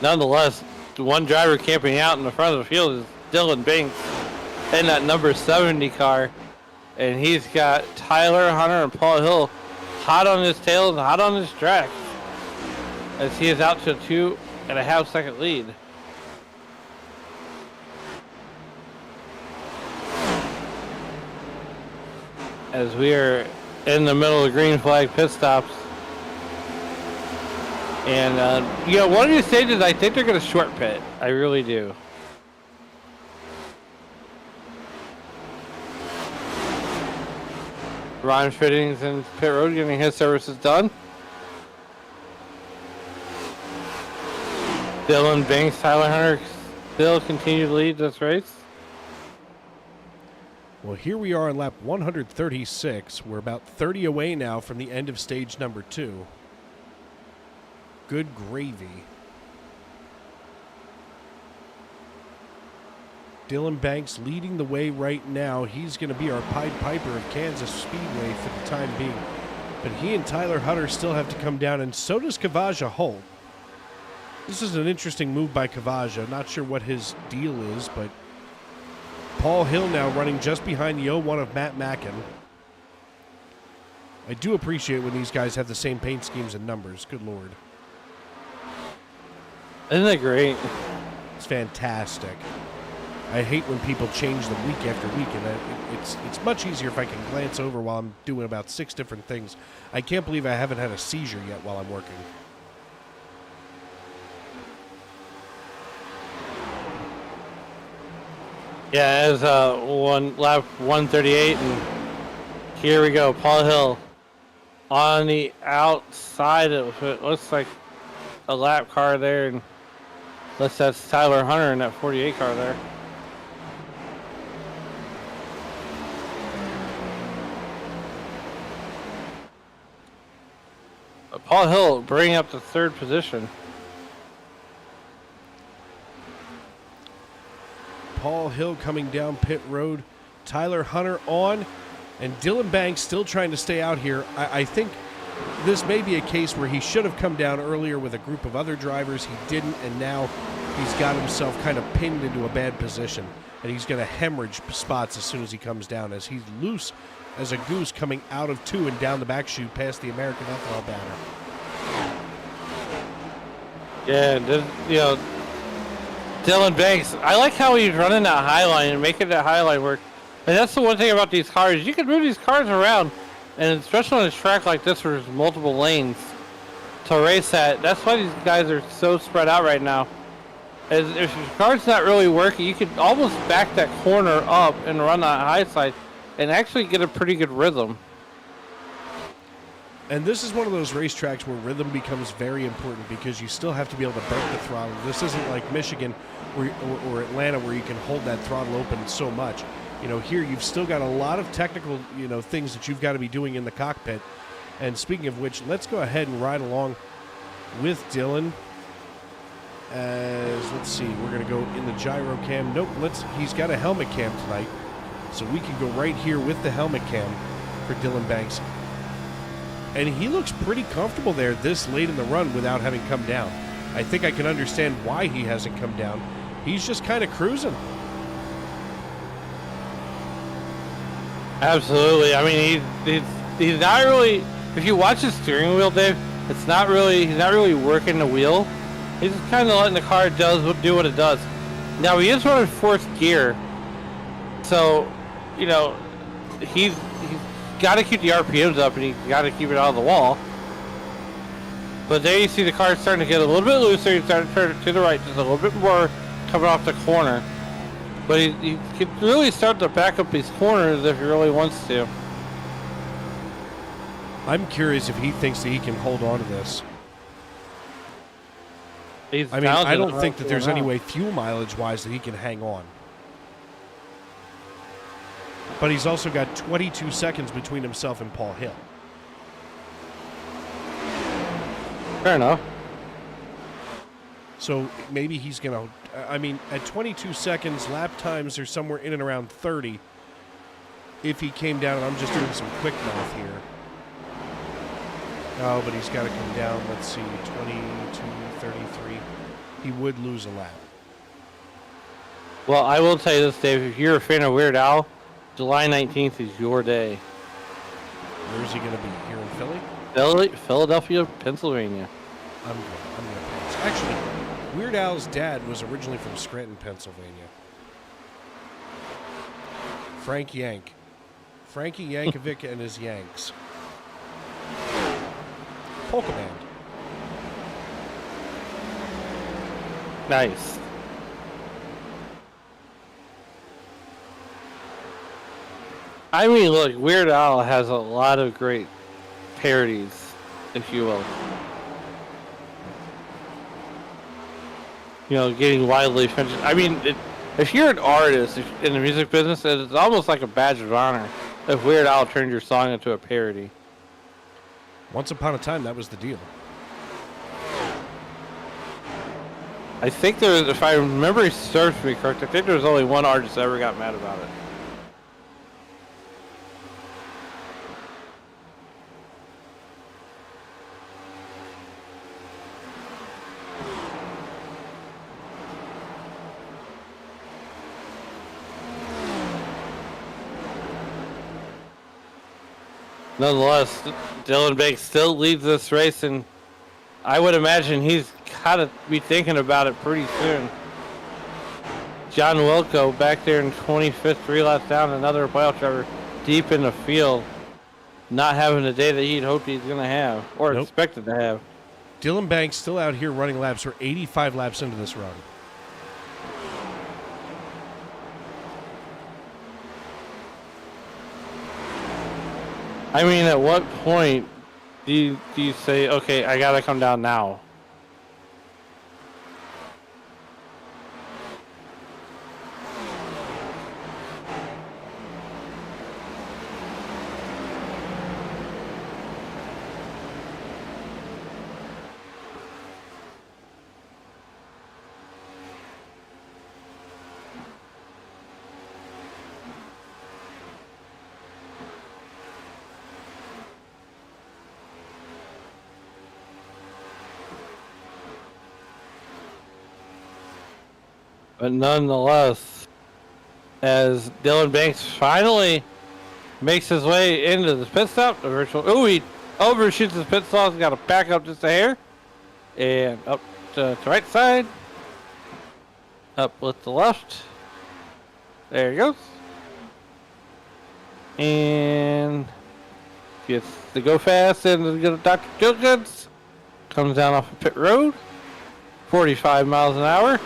Nonetheless, the one driver camping out in the front of the field is Dylan Banks in that number 70 car, and he's got Tyler Hunter and Paul Hill hot on his tail and hot on his track, as he is out to a 2.5 second lead. As we are in the middle of the green flag pit stops. And, one of these stages, I think they're going to short pit. I really do. Ron Fittings in pit road getting his services done. Dylan Banks, Tyler Hunter still continue to lead this race. Well, here we are on lap 136. We're about 30 away now from the end of stage number 2. Good gravy. Dylan Banks leading the way right now. He's going to be our Pied Piper of Kansas Speedway for the time being. But he and Tyler Hutter still have to come down, and so does Kavaja Holt. This is an interesting move by Kavaja. Not sure what his deal is, but Paul Hill now running just behind the 01 of Matt Mackin. I do appreciate when these guys have the same paint schemes and numbers. Good Lord. Isn't that great? It's fantastic. I hate when people change them week after week, and it's much easier if I can glance over while I'm doing about 6 different things. I can't believe I haven't had a seizure yet while I'm working. Yeah, as one lap 138, and here we go. Paul Hill on the outside of it. Looks like a lap car there, and unless that's Tyler Hunter in that 48 car there. Paul Hill bringing up the 3rd position. Paul Hill coming down pit road. Tyler Hunter on. And Dylan Banks still trying to stay out here. I think this may be a case where he should have come down earlier with a group of other drivers. He didn't, and now he's got himself kind of pinned into a bad position. And he's going to hemorrhage spots as soon as he comes down, as he's loose as a goose coming out of 2 and down the back chute past the American ethanol banner. Yeah, Dylan Banks, I like how he's running that high line and making that high line work. And that's the one thing about these cars. You can move these cars around, and especially on a track like this where there's multiple lanes to race at. That's why these guys are so spread out right now. As if your car's not really working, you can almost back that corner up and run that high side and actually get a pretty good rhythm. And this is one of those racetracks where rhythm becomes very important because you still have to be able to bump the throttle. This isn't like Michigan or Atlanta where you can hold that throttle open so much. Here you've still got a lot of technical, things that you've got to be doing in the cockpit. And speaking of which, let's go ahead and ride along with Dylan. Let's see, we're going to go in the gyro cam. Nope, he's got a helmet cam tonight. So we can go right here with the helmet cam for Dylan Banks. And he looks pretty comfortable there this late in the run without having come down. I think I can understand why he hasn't come down. He's just kind of cruising. Absolutely. I mean, he's not really. If you watch his steering wheel, Dave, he's not really working the wheel. He's just kind of letting the car do what it does. Now he is running 4th gear, so he's got to keep the RPMs up and he's got to keep it out of the wall. But there you see the car starting to get a little bit looser. He's starting to turn to the right just a little bit more, coming off the corner. But he can really start to back up these corners if he really wants to. I'm curious if he thinks that he can hold on to this. I don't think that there's any way fuel mileage-wise that he can hang on. But he's also got 22 seconds between himself and Paul Hill. Fair enough. So maybe he's going to... at 22 seconds, lap times are somewhere in and around 30. If he came down, and I'm just doing some quick math here. Oh, but he's got to come down. Let's see, 22, 33. He would lose a lap. Well, I will tell you this, Dave. If you're a fan of Weird Al, July 19th is your day. Where's he going to be? Here in Philly? Philadelphia, Pennsylvania. I'm going to pass. Actually, Weird Al's dad was originally from Scranton, Pennsylvania. Frank Yank. Frankie Yankovic and his Yanks. Polka band. Nice. I mean, look, Weird Al has a lot of great parodies, if you will. Getting widely offended. I mean, if you're an artist in the music business, it's almost like a badge of honor if Weird Al turned your song into a parody. Once upon a time, that was the deal. I think there was, if I remember serves to be correct, I think there was only one artist that ever got mad about it. Nonetheless, Dylan Banks still leads this race, and I would imagine he's got to be thinking about it pretty soon. John Wilco back there in 25th, 3 laps down, another playoff driver deep in the field, not having the day that he'd hoped he's going to have, or expected to have. Dylan Banks still out here running laps. We're 85 laps into this run. I mean, at what point do you say, okay, I got to come down now? But nonetheless, as Dylan Banks finally makes his way into the pit stop, the virtual, he overshoots his pit stop. He's got to back up just a hair, and up to right side, up with the left. There he goes, and gets to go fast and get Dr. Jilkins. Comes down off of pit road, 45 miles an hour.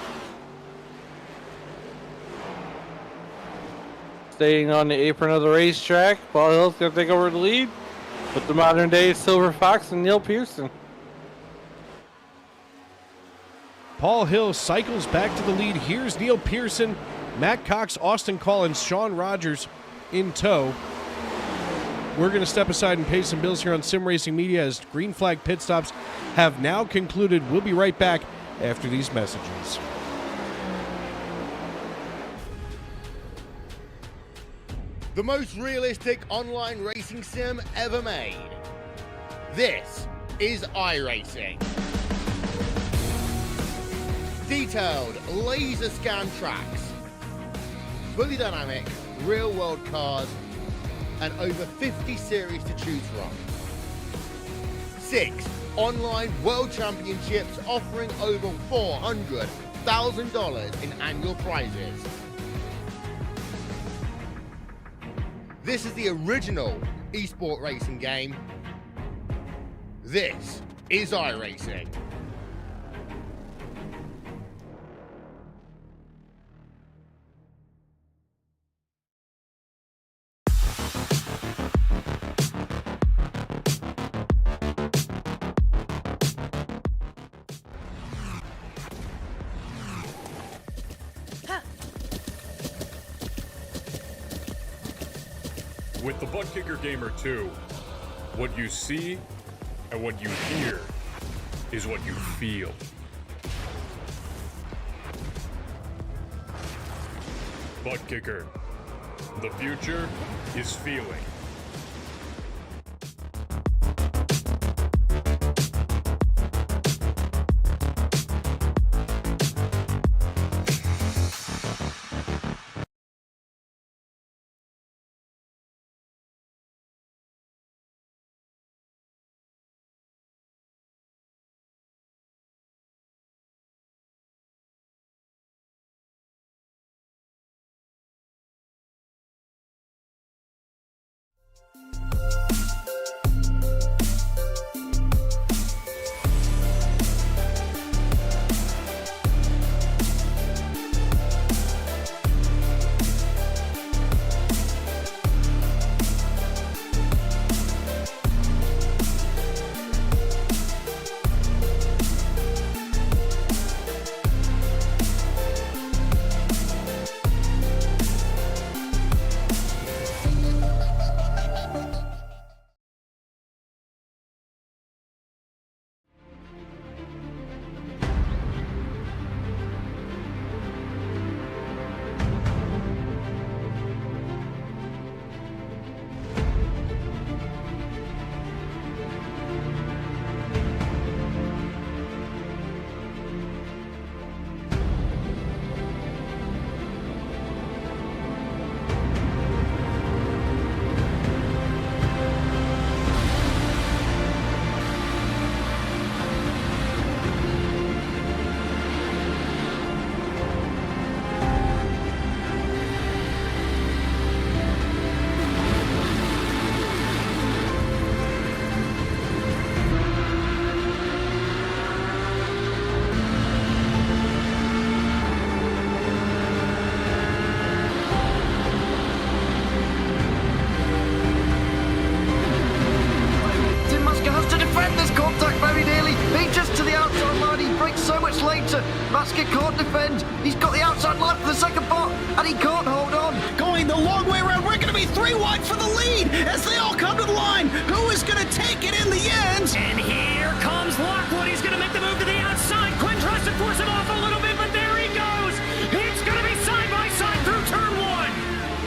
Staying on the apron of the racetrack, Paul Hill's going to take over the lead with the modern day Silver Fox and Neil Pearson. Paul Hill cycles back to the lead. Here's Neil Pearson, Matt Cox, Austin Collins, Sean Rogers in tow. We're going to step aside and pay some bills here on Sim Racing Media as green flag pit stops have now concluded. We'll be right back after these messages. The most realistic online racing sim ever made. This is iRacing. Detailed laser scan tracks, fully dynamic real world cars, and over 50 series to choose from. 6 online world championships offering over $400,000 in annual prizes. This is the original esport racing game. This is iRacing. With the Butt Kicker Gamer 2, what you see and what you hear is what you feel. Butt Kicker. The future is feeling. Basket can't defend. He's got the outside line for the second part, and he can't hold on. Going the long way around. We're going to be 3 wide for the lead as they all come to the line. Who is going to take it in the end? And here comes Lockwood. He's going to make the move to the outside. Quinn tries to force him off a little bit, but there he goes. It's going to be side by side through turn 1.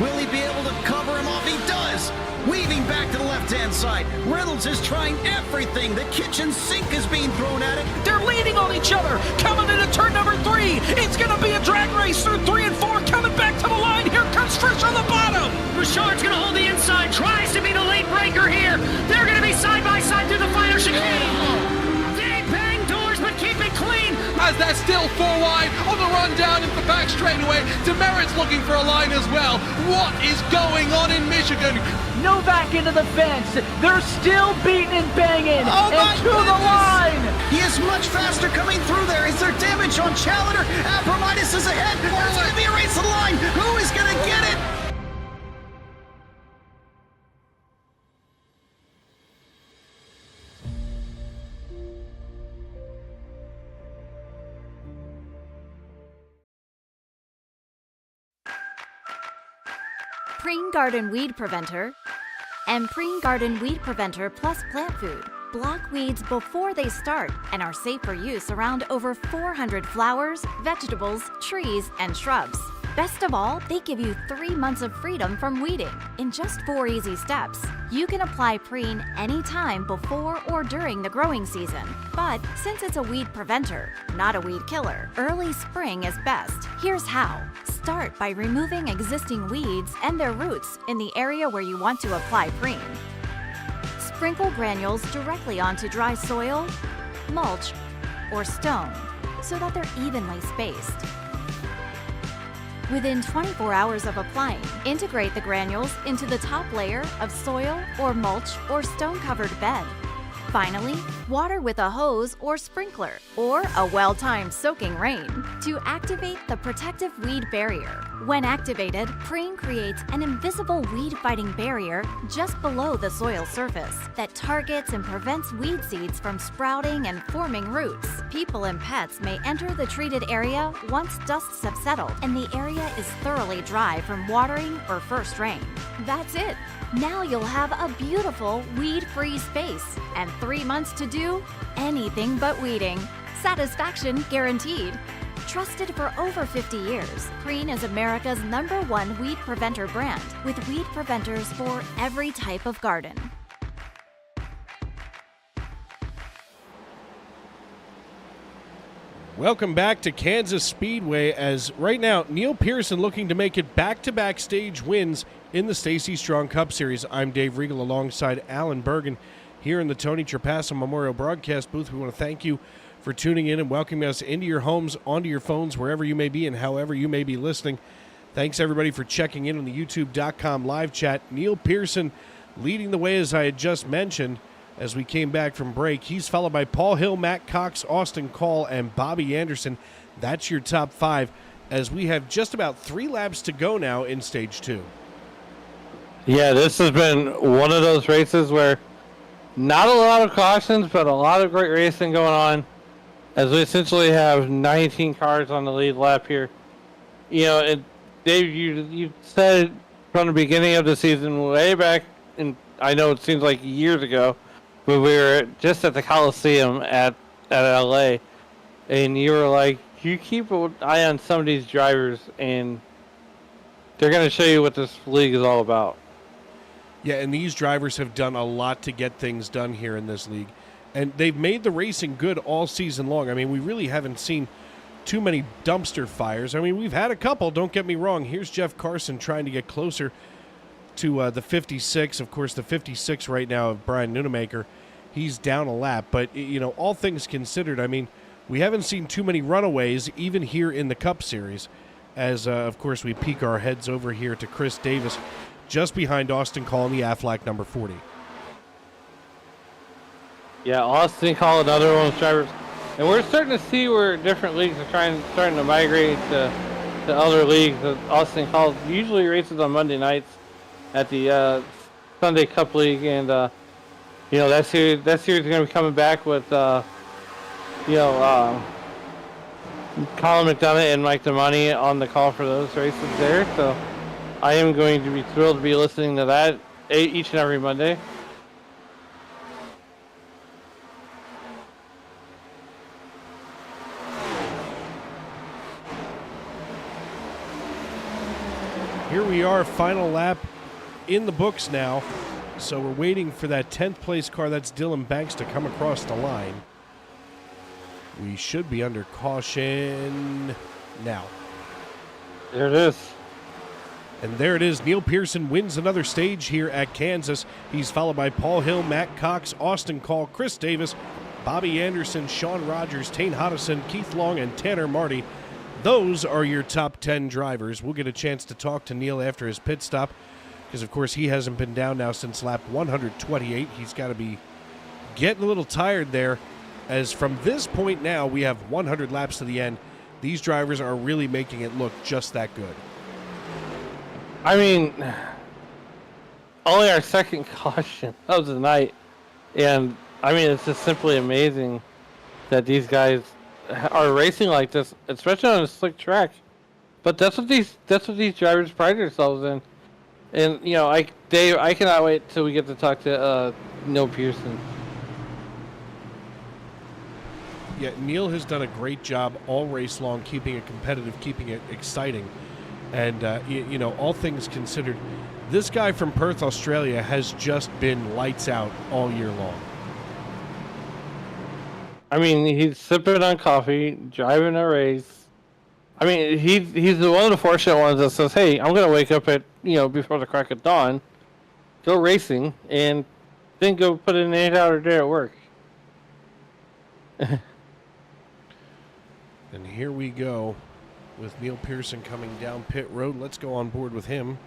Will he be able to cover him off? He does. Weaving back to the left-hand side. Reynolds is trying everything. The kitchen sink is being thrown at it. They're leaning on each other. Coming coming into turn number 3. It's going to be a drag race through 3 and 4, coming back to the line. Here comes Frisch on the bottom. Bouchard's going to hold the inside, tries to be the late breaker here. They're going to be side by side through the final chicane. They bang doors, but keep it clean. As they're still 4 wide on the run down into the back straightaway. Demerit's looking for a line as well. What is going on in Michigan? Novak into the fence. They're still beating and banging. Oh my and to the goodness! line. He is much faster coming through there. Is there damage on Challenger? Abramitis is ahead. There's going to be a race to the line. Who is going to get it? Preen Garden Weed Preventer and Preen Garden Weed Preventer Plus Plant Food block weeds before they start and are safe for use around over 400 flowers, vegetables, trees, and shrubs. Best of all, they give you 3 months of freedom from weeding in just 4 easy steps. You can apply Preen anytime before or during the growing season. But since it's a weed preventer, not a weed killer, early spring is best. Here's how. Start by removing existing weeds and their roots in the area where you want to apply Preen. Sprinkle granules directly onto dry soil, mulch, or stone so that they're evenly spaced. Within 24 hours of applying, integrate the granules into the top layer of soil or mulch or stone-covered bed. Finally, water with a hose or sprinkler or a well-timed soaking rain to activate the protective weed barrier. When activated, Preen creates an invisible weed-fighting barrier just below the soil surface that targets and prevents weed seeds from sprouting and forming roots. People and pets may enter the treated area once dusts have settled and the area is thoroughly dry from watering or first rain. That's it. Now you'll have a beautiful weed-free space and 3 months to do anything but weeding. Satisfaction guaranteed. Trusted for over 50 years, Preen is America's #1 weed preventer brand with weed preventers for every type of garden. Welcome back to Kansas Speedway, as right now Neil Pearson looking to make it back-to-back stage wins in the Stacy Strong Cup Series. I'm Dave Regal alongside Alan Bergen here in the Tony Trapasso Memorial Broadcast booth. We want to thank you for tuning in and welcoming us into your homes, onto your phones, wherever you may be and however you may be listening. Thanks everybody for checking in on the youtube.com live chat. Neil Pearson leading the way, as I had just mentioned, as we came back from break. He's followed by Paul Hill, Matt Cox, Austin Call, and Bobby Anderson. That's your top 5, as we have just about 3 laps to go now in Stage 2. Yeah, this has been one of those races where not a lot of cautions, but a lot of great racing going on, as we essentially have 19 cars on the lead lap here. You know, and Dave, you said from the beginning of the season, way back, and I know it seems like years ago, but we were just at the Coliseum at LA, and you were like, you keep an eye on some of these drivers, and they're going to show you what this league is all about. Yeah, and these drivers have done a lot to get things done here in this league. And they've made the racing good all season long. I mean, we really haven't seen too many dumpster fires. I mean, we've had a couple, don't get me wrong. Here's Jeff Carson trying to get closer to the 56. Of course, the 56 right now of Brian Nunemaker. He's down a lap. But, you know, all things considered, I mean, we haven't seen too many runaways, even here in the Cup Series, as, of course, we peek our heads over here to Chris Davis, just behind Austin Call in the Aflac number 40. Yeah, Austin Call, another one of those drivers. And we're starting to see where different leagues are starting to migrate to other leagues. Austin Call usually races on Monday nights at the Sunday Cup League, and you know, that series is going to be coming back with Colin McDonough and Mike DeMonte on the call for those races there. So I am going to be thrilled to be listening to that each and every Monday. Here we are, final lap in the books now. So we're waiting for that 10th place car, that's Dylan Banks, to come across the line. We should be under caution now. There it is. And there it is. Neil Pearson wins another stage here at Kansas. He's followed by Paul Hill, Matt Cox, Austin Call, Chris Davis, Bobby Anderson, Sean Rogers, Tane Hodison, Keith Long, and Tanner Marty. Those are your top 10 drivers. We'll get a chance to talk to Neil after his pit stop because, of course, he hasn't been down now since lap 128. He's got to be getting a little tired there, as from this point now we have 100 laps to the end. These drivers are really making it look just that good. I mean, only our second caution of the night, and I mean, it's just simply amazing that these guys are racing like this, especially on a slick track. But that's what these drivers pride themselves in. And you know, Dave, I cannot wait till we get to talk to Neil Pearson. Yeah, Neil has done a great job all race long, keeping it competitive, keeping it exciting. And, you know, all things considered, this guy from Perth, Australia has just been lights out all year long. I mean, he's sipping on coffee, driving a race. I mean, he's one of the fortunate ones that says, hey, I'm going to wake up at, you know, before the crack of dawn, go racing, and then go put in an 8-hour day at work. And here we go with Neil Pearson coming down pit road. Let's go on board with him.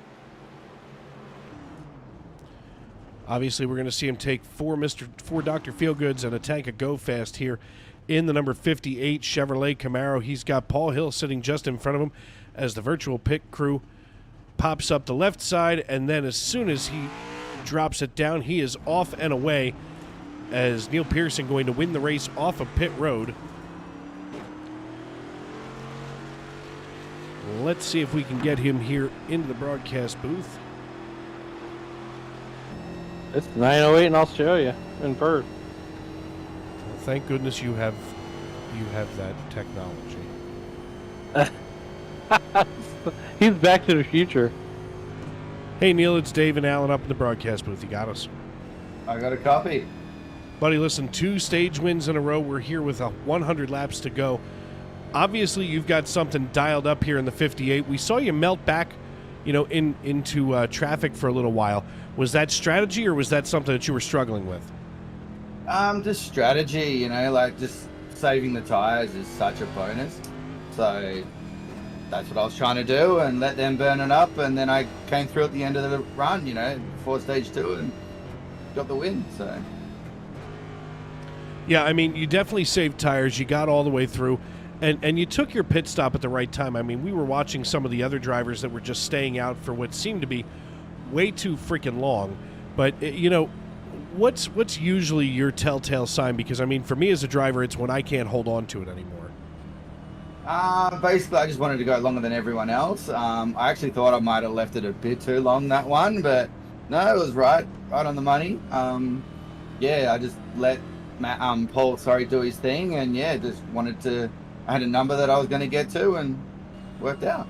Obviously, we're going to see him take four Dr. Feelgoods and a tank of Go Fast here in the number 58 Chevrolet Camaro. He's got Paul Hill sitting just in front of him as the virtual pit crew pops up the left side, and then as soon as he drops it down, he is off and away as Neil Pearson going to win the race off of pit road. Let's see if we can get him here into the broadcast booth. It's 9:08 in Australia, in Perth. Well, thank goodness you have that technology. He's back to the future. Hey Neil, it's Dave and Alan up in the broadcast booth. You got us? I got a copy. Buddy, listen, 2 stage wins in a row. We're here with 100 laps to go. Obviously, you've got something dialed up here in the 58. We saw you melt back, you know, into traffic for a little while. Was that strategy, or was that something that you were struggling with? Just strategy, you know, like just saving the tires is such a bonus. So that's what I was trying to do, and let them burn it up. And then I came through at the end of the run, you know, before stage 2, and got the win. So yeah, I mean, you definitely saved tires. You got all the way through. And you took your pit stop at the right time. I mean, we were watching some of the other drivers that were just staying out for what seemed to be way too freaking long. But, you know, what's usually your telltale sign? Because, I mean, for me as a driver, it's when I can't hold on to it anymore. Basically, I just wanted to go longer than everyone else. I actually thought I might have left it a bit too long, that one. But, no, it was right on the money. Yeah, I just let Paul, do his thing. And, yeah, just wanted to... I had a number that I was going to get to, and worked out.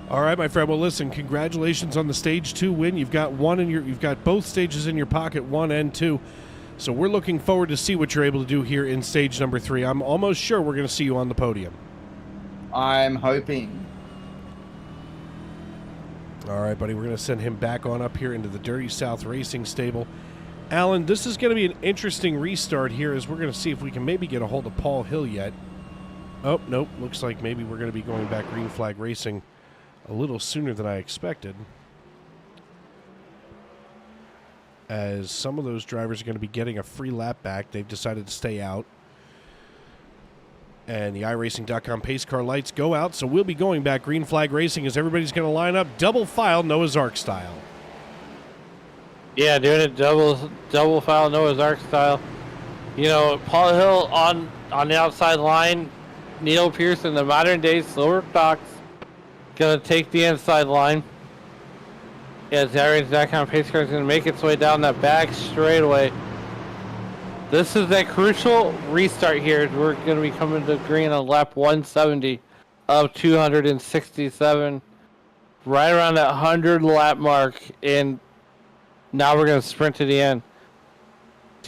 All right, my friend. Well, listen, congratulations on the stage 2 win. You've got you've got both stages in your pocket, 1 and 2. So we're looking forward to see what you're able to do here in stage number 3. I'm almost sure we're going to see you on the podium. I'm hoping. All right, buddy. We're going to send him back on up here into the Dirty South Racing stable. Alan, this is going to be an interesting restart here, as we're going to see if we can maybe get a hold of Paul Hill yet. Oh, nope. Looks like maybe we're going to be going back Green Flag Racing a little sooner than I expected, as some of those drivers are going to be getting a free lap back. They've decided to stay out. And the iRacing.com pace car lights go out, so we'll be going back Green Flag Racing as everybody's going to line up double file Noah's Ark style. Yeah, doing it double file Noah's Ark style. You know, Paul Hill on the outside line, Neil Pearson, the modern day Silver Fox, gonna take the inside line. Yeah, iRacing.com pace car is gonna make its way down that back straightaway. This is that crucial restart here. We're gonna be coming to green on lap 170 of 267, right around that 100 lap mark, and now we're going to sprint to the end.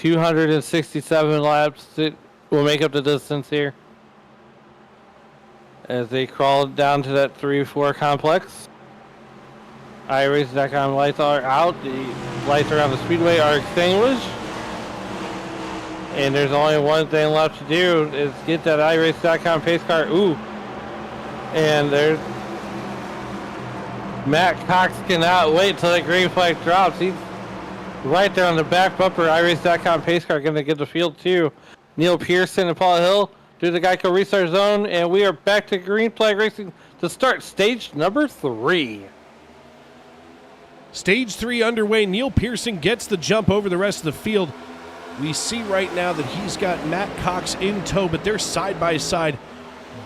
267 laps will make up the distance here. As they crawl down to that 3-4 complex. iRacing.com lights are out. The lights around the speedway are extinguished. And there's only one thing left to do is get that iRacing.com pace car. Ooh. And there's Matt Cox cannot wait till the green flag drops. He's right there on the back bumper. iRacing.com pace car going to get the field too. Neil Pearson and Paul Hill do the Geico restart zone, and we are back to green flag racing to start stage number 3. Stage 3 underway. Neil Pearson gets the jump over the rest of the field. We see right now that he's got Matt Cox in tow, but they're side by side,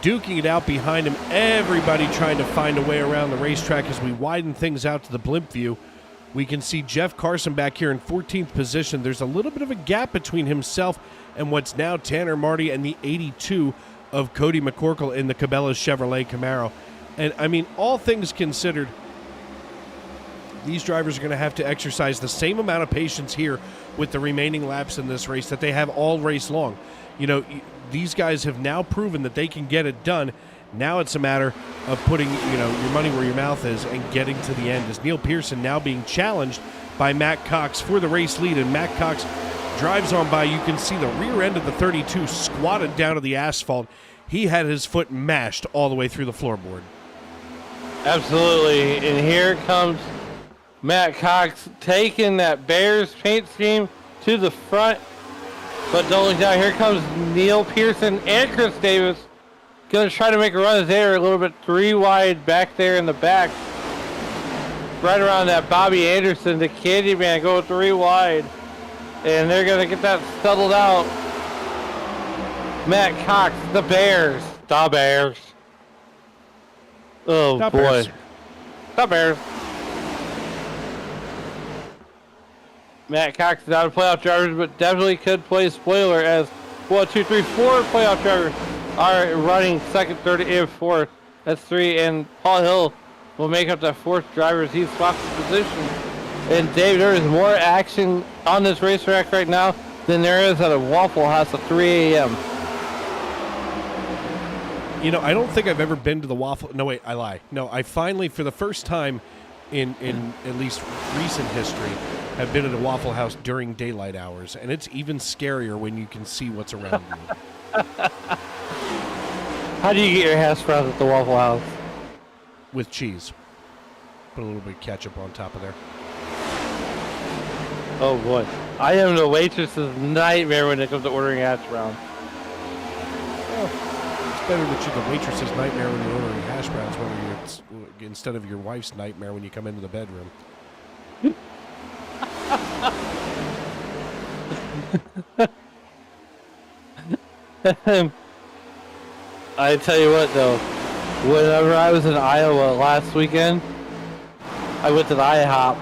duking it out behind him. Everybody trying to find a way around the racetrack as we widen things out to the blimp view. We can see Jeff Carson back here in 14th position. There's a little bit of a gap between himself and what's now Tanner Marty and the 82 of Cody McCorkle in the Cabela's Chevrolet Camaro. And, I mean, all things considered, these drivers are going to have to exercise the same amount of patience here with the remaining laps in this race that they have all race long. You know, these guys have now proven that they can get it done. Now it's a matter of putting, you know, your money where your mouth is and getting to the end. As Neil Pearson now being challenged by Matt Cox for the race lead, and Matt Cox drives on by. You can see the rear end of the 32 squatted down to the asphalt. He had his foot mashed all the way through the floorboard. Absolutely, and here comes Matt Cox taking that Bears paint scheme to the front. But don't look down, here comes Neil Pearson and Chris Davis. Going to try to make a run as they are a little bit 3 wide back there in the back. Right around that Bobby Anderson, the Candyman, go 3 wide. And they're going to get that settled out. Matt Cox, the Bears. The Bears. Oh, The boy. Bears. The Bears. Matt Cox is not a playoff driver, but definitely could play spoiler as 1, 2, 3, 4 playoff drivers are running second, third, and fourth. That's 3, and Paul Hill will make up that 4th driver as he swaps the position. And Dave, there is more action on this racetrack right now than there is at a Waffle House at 3 a.m. You know, I don't think I've ever been to the Waffle... No, wait, I lie. No, I finally, for the first time in at least recent history, have been at a Waffle House during daylight hours, and it's even scarier when you can see what's around you. How do you get your hash browns at the Waffle House? With cheese. Put a little bit of ketchup on top of there. Oh boy. I am the waitress's nightmare when it comes to ordering hash browns. It's better that you're the waitress's nightmare when you're ordering hash browns, whether it's instead of your wife's nightmare when you come into the bedroom. I tell you what though, whenever I was in Iowa last weekend, I went to the IHOP.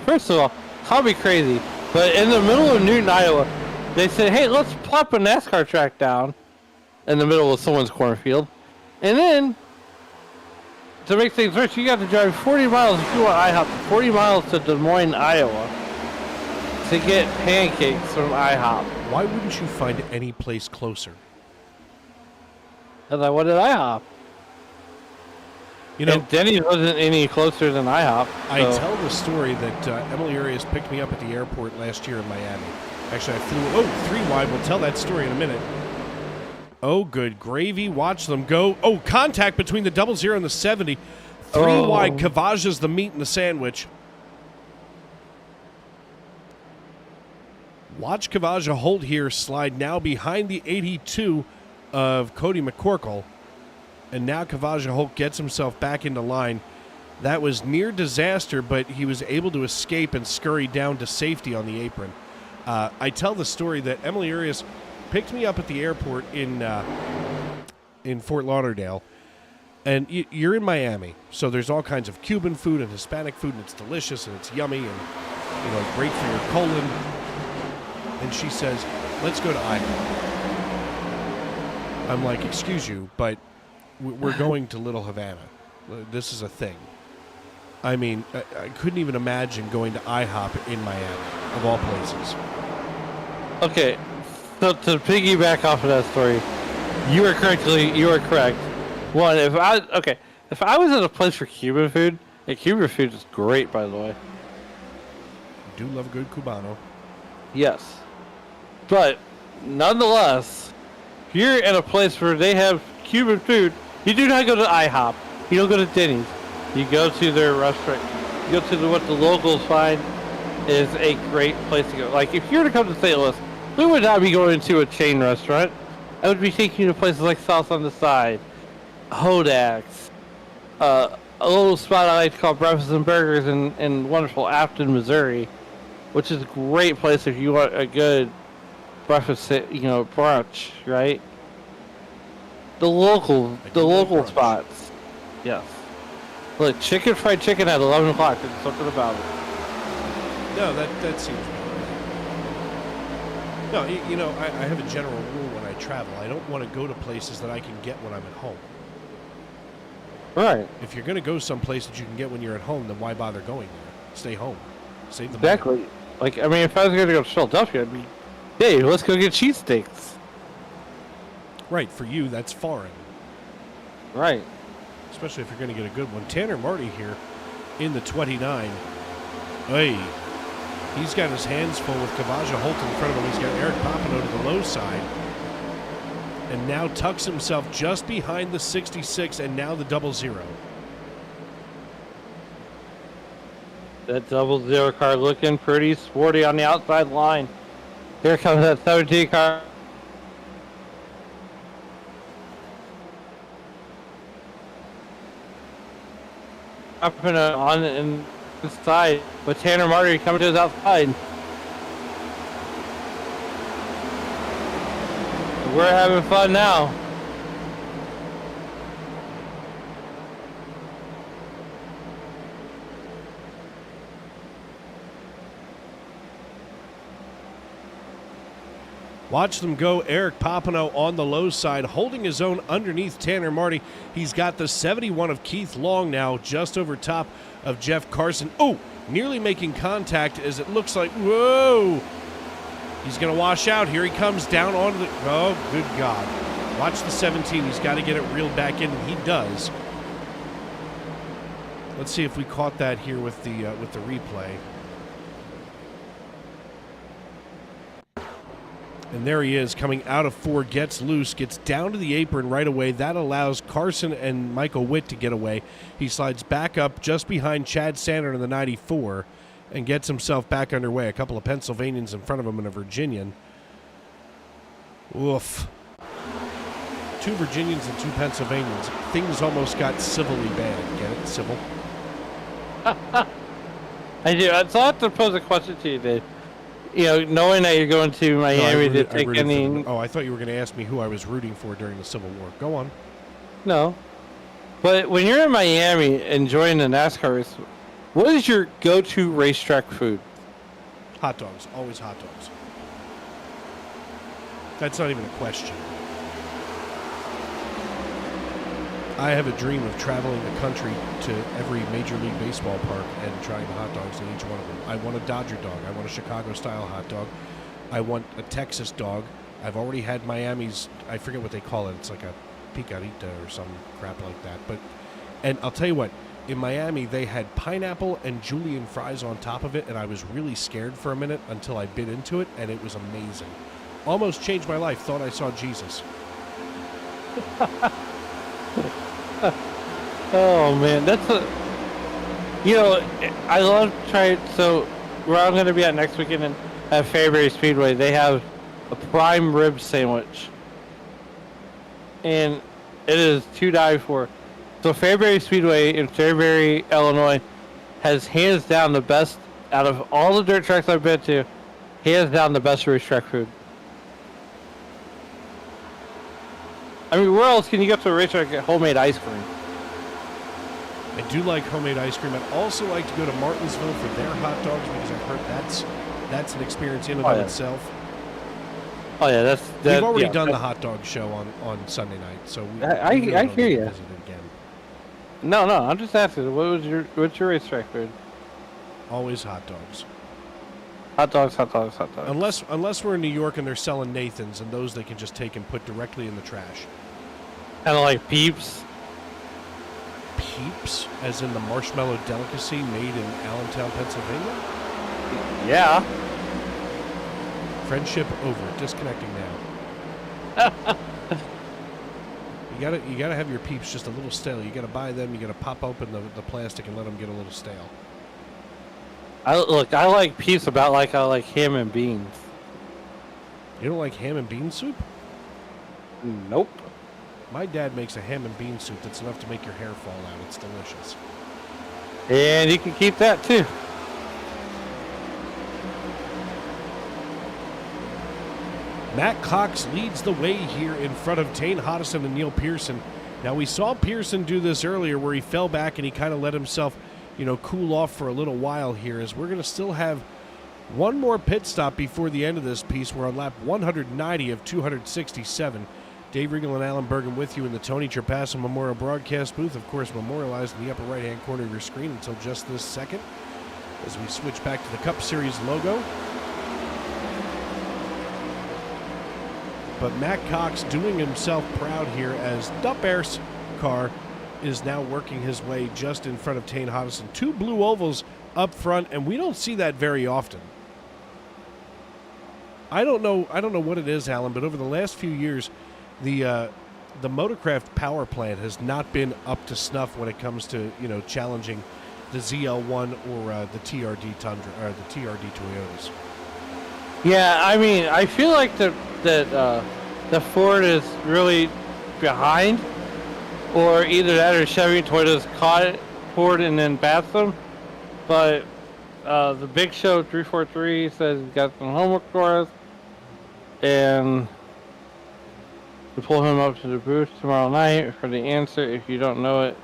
First of all, call me crazy, but in the middle of Newton, Iowa, they said, hey, let's plop a NASCAR track down in the middle of someone's cornfield. And then, to make things worse, you got to drive 40 miles if you want IHOP, 40 miles to Des Moines, Iowa, to get pancakes from IHOP. Why wouldn't you find any place closer? Because I wanted IHOP. You know, and Denny's wasn't any closer than IHOP. I tell the story that Emily Arias picked me up at the airport last year in Miami. Actually, I flew 3 wide. We'll tell that story in a minute. Oh, good gravy. Watch them go. Oh, contact between the 00 and the 70. 3 wide. Kavaja's the meat in the sandwich. Watch Kavaja hold here, slide now behind the 82 of Cody McCorkle. And now Kavaja Holt gets himself back into line. That was near disaster, but he was able to escape and scurry down to safety on the apron. I tell the story that Emily Arias picked me up at the airport in Fort Lauderdale. And you're in Miami, so there's all kinds of Cuban food and Hispanic food, and it's delicious and it's yummy and great for your colon. And she says, let's go to IHOP. I'm like, excuse you, but we're going to Little Havana. This is a thing. I mean, I couldn't even imagine going to IHOP in Miami, of all places. Okay, so to piggyback off of that story, you are correct. One, if I was at a place for Cuban food, and Cuban food is great, by the way. Do love a good Cubano. Yes, but nonetheless, if you're in a place where they have Cuban food, you do not go to IHOP. You don't go to Denny's. You go to their restaurant. You go to what the locals find is a great place to go. Like, if you were to come to St. Louis, we would not be going to a chain restaurant. I would be taking you to places like South on the Side, Hodak's, a little spot I like to call Breakfast and Burgers in wonderful Afton, Missouri, which is a great place if you want a good breakfast, brunch, right? The local spots. Yes. Look, fried chicken at 11 o'clock. There's something about it. No, that seems right. No, I have a general rule when I travel. I don't want to go to places that I can get when I'm at home. Right. If you're going to go someplace that you can get when you're at home, then why bother going there? Stay home. Save the Exactly. money. Like, I mean, if I was going to go to Philadelphia, I'd be, hey, let's go get cheesesteaks. Right. For you, that's foreign. Right. Especially if you're going to get a good one. Tanner Marty here in the 29. Hey, he's got his hands full with Kavaja Holt in front of him. He's got Eric Papineau to the low side. And now tucks himself just behind the 66 and now the 00. That 00 car looking pretty sporty on the outside line. Here comes that 17 car. Up on the side with Tanner Marty coming to his outside. We're having fun now. Watch them go. Eric Papineau on the low side, holding his own underneath Tanner Marty. He's got the 71 of Keith Long now, just over top of Jeff Carson. Oh, nearly making contact as it looks like, whoa. He's going to wash out. Here he comes down onto the, oh, good God. Watch the 17. He's got to get it reeled back in, and he does. Let's see if we caught that here with the replay. And there he is, coming out of 4, gets loose, gets down to the apron right away. That allows Carson and Michael Witt to get away. He slides back up just behind Chad Sander in the 94 and gets himself back underway. A couple of Pennsylvanians in front of him and a Virginian. Oof. 2 Virginians and 2 Pennsylvanians. Things almost got civilly bad. Get it? Civil? I do. So I have to pose a question to you, Dave. Knowing that you're going to Miami to take any... I thought you were going to ask me who I was rooting for during the Civil War. Go on. No. But when you're in Miami enjoying the NASCAR race, what is your go-to racetrack food? Hot dogs. Always hot dogs. That's not even a question. I have a dream of traveling the country to every Major League Baseball park and trying the hot dogs in each one of them. I want a Dodger dog. I want a Chicago-style hot dog. I want a Texas dog. I've already had Miami's, I forget what they call it. It's like a picarita or some crap like that. And I'll tell you what, in Miami, they had pineapple and julienne fries on top of it, and I was really scared for a minute until I bit into it, and it was amazing. Almost changed my life. Thought I saw Jesus. Oh man, that's I love trying. So where I'm going to be at next weekend at Fairbury Speedway, they have a prime rib sandwich, and it is to die for. So Fairbury Speedway in Fairbury, Illinois, has hands down the best out of all the dirt tracks I've been to. Hands down the best racetrack food. I mean, where else can you go to a racetrack and get homemade ice cream? I do like homemade ice cream. I'd also like to go to Martinsville for their hot dogs because I've heard that's an experience in and of itself. Oh yeah, we've already done the hot dog show on Sunday night, so I hear you. Visit it again. No, I'm just asking. What's your racetrack food? Always hot dogs. Hot dogs, hot dogs, hot dogs. Unless we're in New York and they're selling Nathan's, and those they can just take and put directly in the trash. Kind of like Peeps. Peeps, as in the marshmallow delicacy made in Allentown, Pennsylvania? Yeah. Friendship over. Disconnecting now. You gotta have your Peeps just a little stale. You gotta buy them. You gotta pop open the plastic and let them get a little stale. I like Peeps about like I like ham and beans. You don't like ham and bean soup? Nope. My dad makes a ham and bean soup that's enough to make your hair fall out. It's delicious. And you can keep that too. Matt Cox leads the way here in front of Tane Hodison and Neil Pearson. Now, we saw Pearson do this earlier where he fell back and he kind of let himself, cool off for a little while here, as we're going to still have one more pit stop before the end of this piece. We're on lap 190 of 267. Dave Regal and Alan Bergen with you in the Tony Trapasso Memorial Broadcast booth, of course, memorialized in the upper right-hand corner of your screen until just this second as we switch back to the Cup Series logo. But Matt Cox doing himself proud here as Dupper's car is now working his way just in front of Tane Hodison. Two blue ovals up front, and we don't see that very often. I don't know what it is, Alan, but over the last few years, the Motorcraft power plant has not been up to snuff when it comes to challenging the ZL1 or the TRD Tundra or the TRD Toyotas. Yeah, I mean, I feel like that the Ford is really behind, or either that or Chevy and Toyota's caught it, Ford, and then passed them. But the Big Show 343 says he's got some homework for us, and we pull him up to the booth tomorrow night for the answer if you don't know it.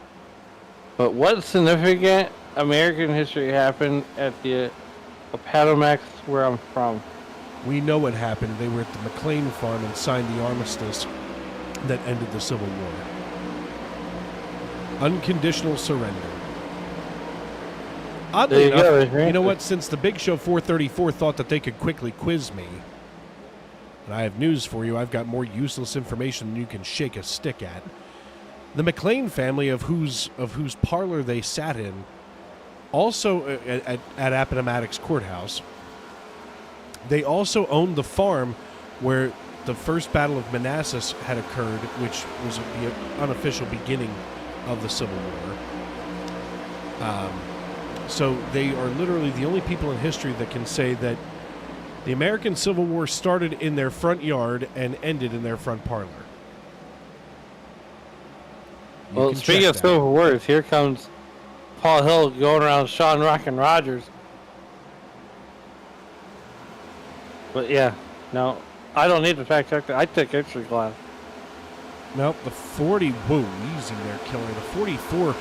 But what significant American history happened at the Apatomax where I'm from? We know what happened. They were at the McLean farm and signed the armistice that ended the Civil War. Unconditional surrender. Oddly enough, you know what? Since the Big Show 434 thought that they could quickly quiz me, and I have news for you, I've got more useless information than you can shake a stick at. The McLean family, of whose parlor they sat in, also at Appomattox Courthouse, they also owned the farm where the first Battle of Manassas had occurred, which was the unofficial beginning of the Civil War. So they are literally the only people in history that can say that the American Civil War started in their front yard and ended in their front parlor. Well, speaking of Civil Wars, here comes Paul Hill going around Sean Rockin' Rogers. But yeah, no, I don't need to fact check that. I took extra glass. Nope, the 40, whoa, easy there, Killer. The 44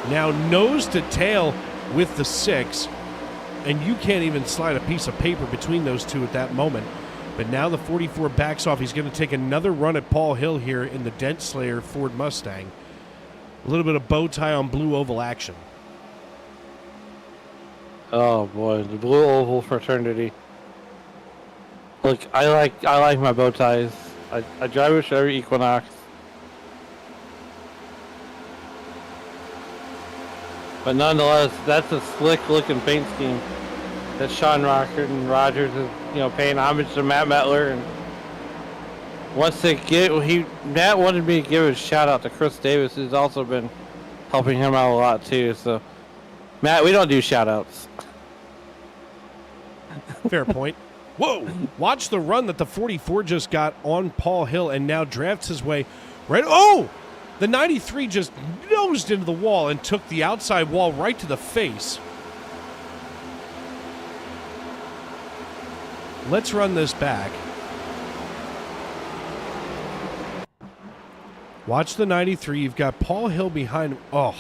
now nose to tail with the 6, and you can't even slide a piece of paper between those two at that moment. But now the 44 backs off. He's going to take another run at Paul Hill here in the Dent Slayer Ford Mustang. A little bit of bow tie on blue oval action. Oh boy, the blue oval fraternity. Look, I like my bow ties. I drive a Chevy Equinox. But nonetheless, that's a slick-looking paint scheme that Sean Rockin' Rogers is, paying homage to Matt Mettler. And once they Matt wanted me to give a shout-out to Chris Davis, who's also been helping him out a lot too. So, Matt, we don't do shout-outs. Fair point. Whoa! Watch the run that the 44 just got on Paul Hill and now drafts his way right. Oh! The 93 just nosed into the wall and took the outside wall right to the face. Let's run this back. Watch the 93. You've got Paul Hill behind. Oh,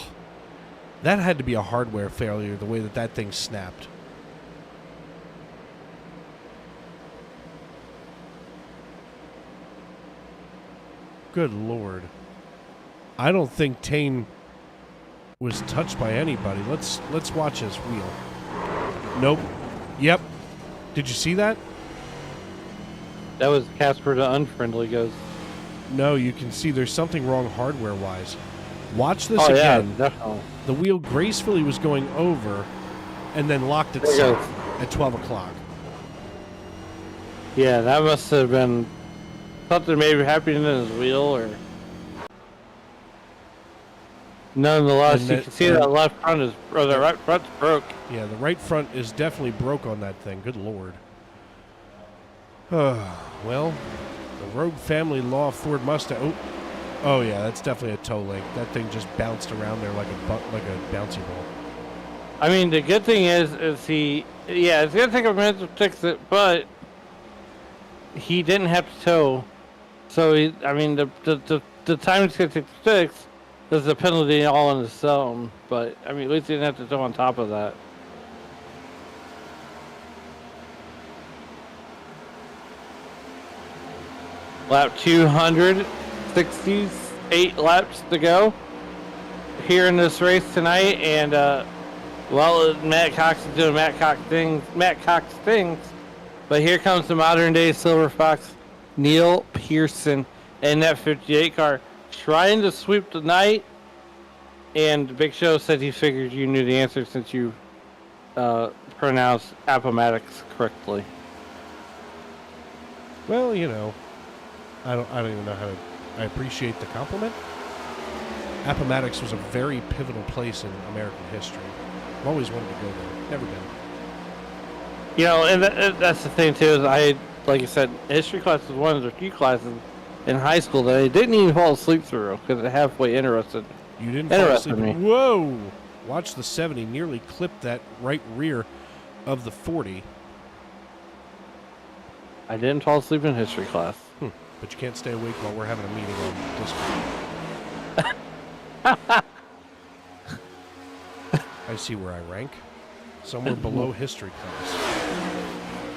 that had to be a hardware failure, the way that thing snapped. Good Lord. I don't think Tane was touched by anybody. Let's watch his wheel. Nope. Yep. Did you see that? That was Casper the Unfriendly goes. No, you can see there's something wrong hardware-wise. Watch this again. again. Yeah, definitely. The wheel gracefully was going over and then locked itself at 12 o'clock. Yeah, that must have been something maybe happening in his wheel, or... Nonetheless, you can see that left front is, or the right front's broke. Yeah, the right front is definitely broke on that thing. Good Lord. Well, the Rogue Family Law Ford Mustang. Oh yeah, that's definitely a toe link. That thing just bounced around there like a bouncy ball. I mean, the good thing is it's gonna take a minute to fix it, but he didn't have to tow. So the time it's gonna take to fix is a penalty all on its own. But I mean, at least he didn't have to tow on top of that. Lap 268 laps to go here in this race tonight, and Matt Cox is doing Matt Cox things, but here comes the modern day Silver Fox, Neil Pearson, in that 58 car, trying to sweep the night. And Big Show said he figured you knew the answer since you pronounced Appomattox correctly. Well, you know, I don't even know how to. I appreciate the compliment. Appomattox was a very pivotal place in American history. I've always wanted to go there. Never been. You know, and that's the thing too. Is like you said, history class was one of the few classes in high school that I didn't even fall asleep through because it halfway interested. You didn't fall asleep. Whoa! Watch the 70 nearly clipped that right rear of the 40. I didn't fall asleep in history class. But you can't stay awake while we're having a meeting on Discord. I see where I rank. Somewhere below history class.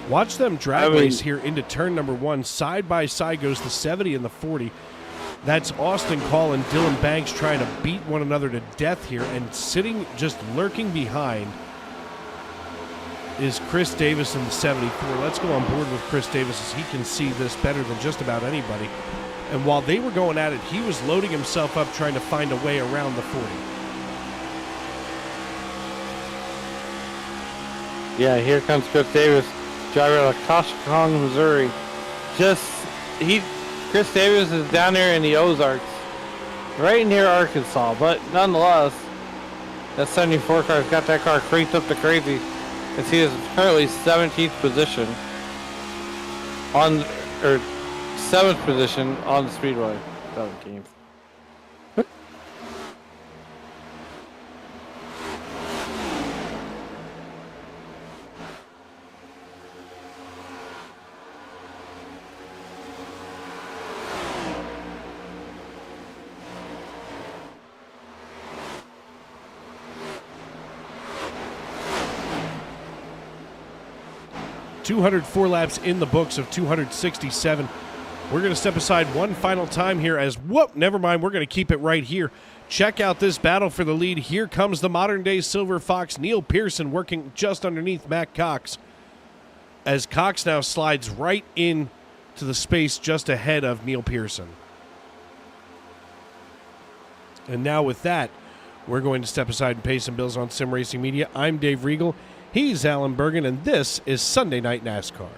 Watch them drag race here into turn number 1. Side by side goes the 70 and the 40. That's Austin Call and Dylan Banks trying to beat one another to death here, and sitting, just lurking behind, is Chris Davis in the 74. Let's go on board with Chris Davis, as he can see this better than just about anybody. And while they were going at it, he was loading himself up trying to find a way around the 40. Yeah, here comes Chris Davis, driver out of Koshkong, Missouri. Chris Davis is down there in the Ozarks, right near Arkansas, but nonetheless, that 74 car's got that car cranked up to crazy. As he is currently 17th position on, or 7th position on the Speedway. 17th. .204 laps in the books of 267. We're going to step aside one final time here as, never mind, we're going to keep it right here. Check out this battle for the lead. Here comes the modern-day Silver Fox, Neil Pearson, working just underneath Matt Cox, as Cox now slides right in to the space just ahead of Neil Pearson. And now with that, we're going to step aside and pay some bills on Sim Racing Media. I'm Dave Regal. He's Alan Bergen, and this is Sunday Night NASCAR.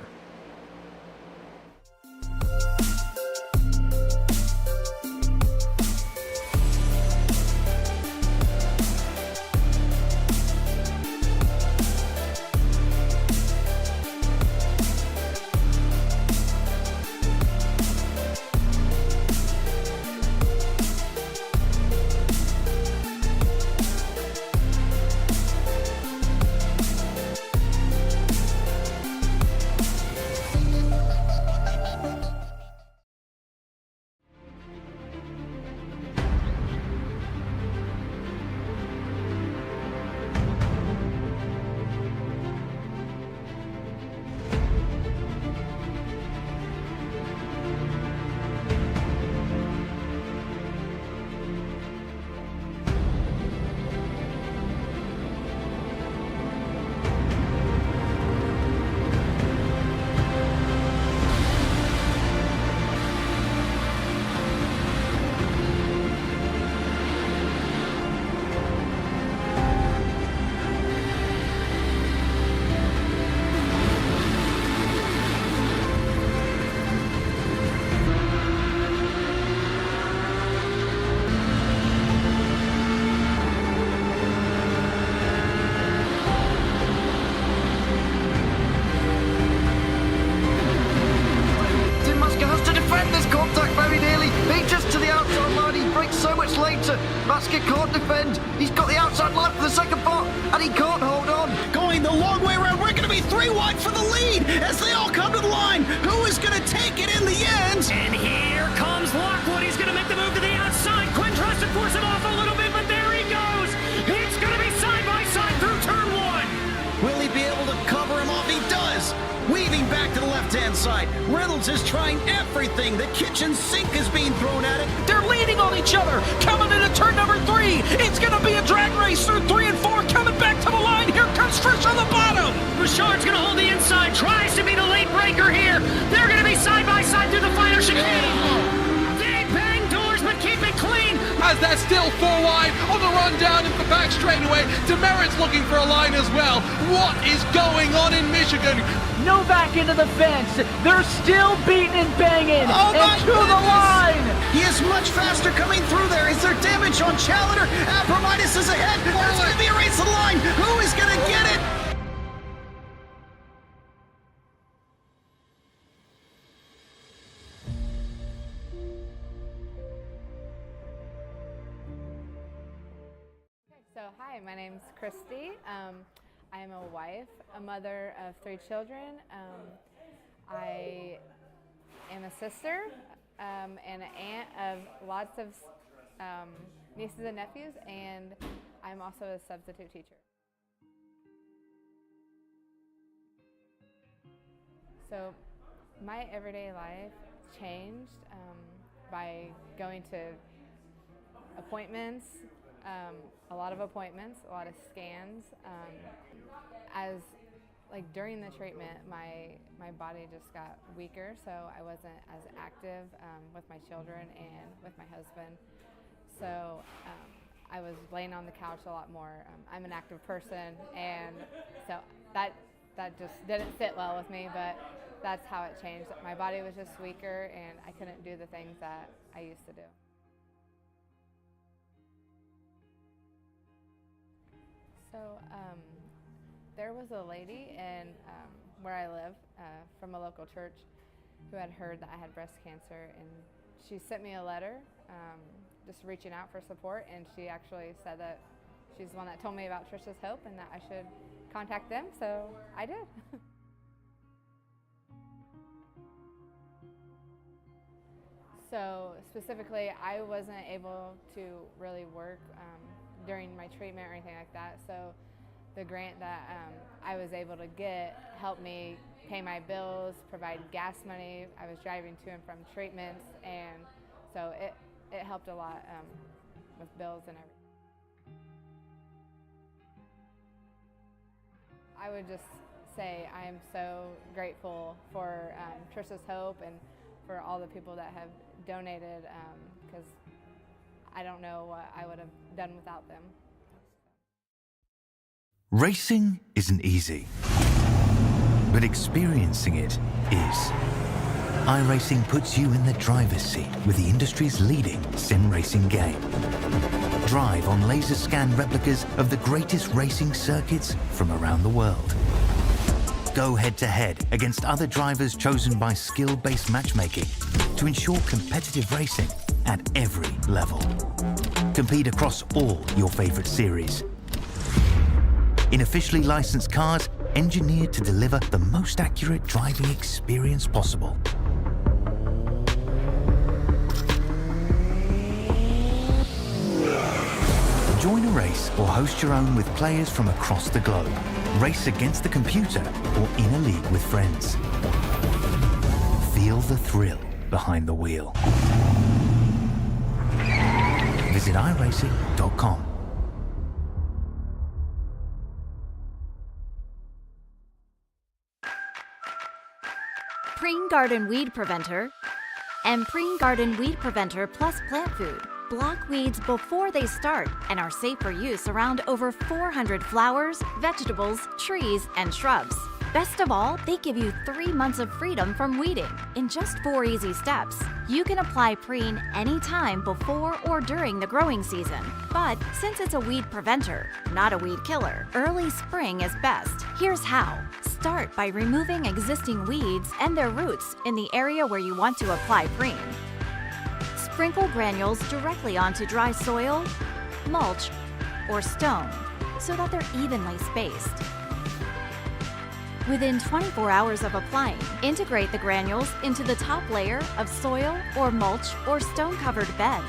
Baker can't defend. He's got the outside line for the second part, and he can't hold on. Going the long way around. We're going to be 3 wide for the lead as they all come to the line. Who is going to take it in the end? And here comes Lockwood. He's going to make the move to the outside. Quinn tries to force him off a little bit, but there he goes. It's going to be side by side through turn 1. Will he be able to cover him off? He does. Weaving back to the left-hand side. Reynolds is trying everything. The kitchen sink is being thrown at it. They're leaning on each other. Coming into turn number 3. It's going to be a drag race through 3 and 4. Coming back to the line. Here comes Trish on the bottom. Richard's going to hold the inside. Tries to be the late breaker here. They're going to be side by side through the final chicane. They bang doors, but keep it clean. As they're still 4 wide on the run down into the back straightaway. Demerit's looking for a line as well. What is going on in Michigan? Novak into the fence. They're still beating and banging. Oh my and to the line. He is much faster coming through there. Is there damage on Challenger? Abramitis is ahead. There's going to be a race to the line. Who is going to get it? So hi, my name's Christy. I am a wife, a mother of 3 children. I am a sister and an aunt of lots of nieces and nephews, and I'm also a substitute teacher. So my everyday life changed by going to appointments, a lot of appointments, a lot of scans. As during the treatment, my body just got weaker, so I wasn't as active with my children and with my husband. So I was laying on the couch a lot more. I'm an active person, and so that just didn't sit well with me, but that's how it changed. My body was just weaker, and I couldn't do the things that I used to do. So there was a lady in where I live from a local church who had heard that I had breast cancer, and she sent me a letter just reaching out for support, and she actually said that she's the one that told me about Trisha's Hope and that I should contact them, so I did. So specifically, I wasn't able to really work during my treatment or anything like that, so the grant that I was able to get helped me pay my bills, provide gas money. I was driving to and from treatments, and so it helped a lot with bills and everything. I would just say I am so grateful for Trisha's Hope and for all the people that have donated, because I don't know what I would have done without them. Racing isn't easy, but experiencing it is. iRacing puts you in the driver's seat with the industry's leading sim racing game. Drive on laser scan replicas of the greatest racing circuits from around the world. Go head-to-head against other drivers chosen by skill-based matchmaking to ensure competitive racing at every level. Compete across all your favorite series. In officially licensed cars, engineered to deliver the most accurate driving experience possible. Join a race or host your own with players from across the globe. Race against the computer or in a league with friends. Feel the thrill behind the wheel. Visit iRacing.com. Preen Garden Weed Preventer and Preen Garden Weed Preventer Plus Plant Food block weeds before they start and are safe for use around over 400 flowers, vegetables, trees, and shrubs. Best of all, they give you 3 months of freedom from weeding in just 4 easy steps. You can apply Preen anytime before or during the growing season. But since it's a weed preventer, not a weed killer, early spring is best. Here's how. Start by removing existing weeds and their roots in the area where you want to apply Preen. Sprinkle granules directly onto dry soil mulch, or stone so that they're evenly spaced. Within 24 hours of applying, integrate the granules into the top layer of soil or mulch or stone-covered bed.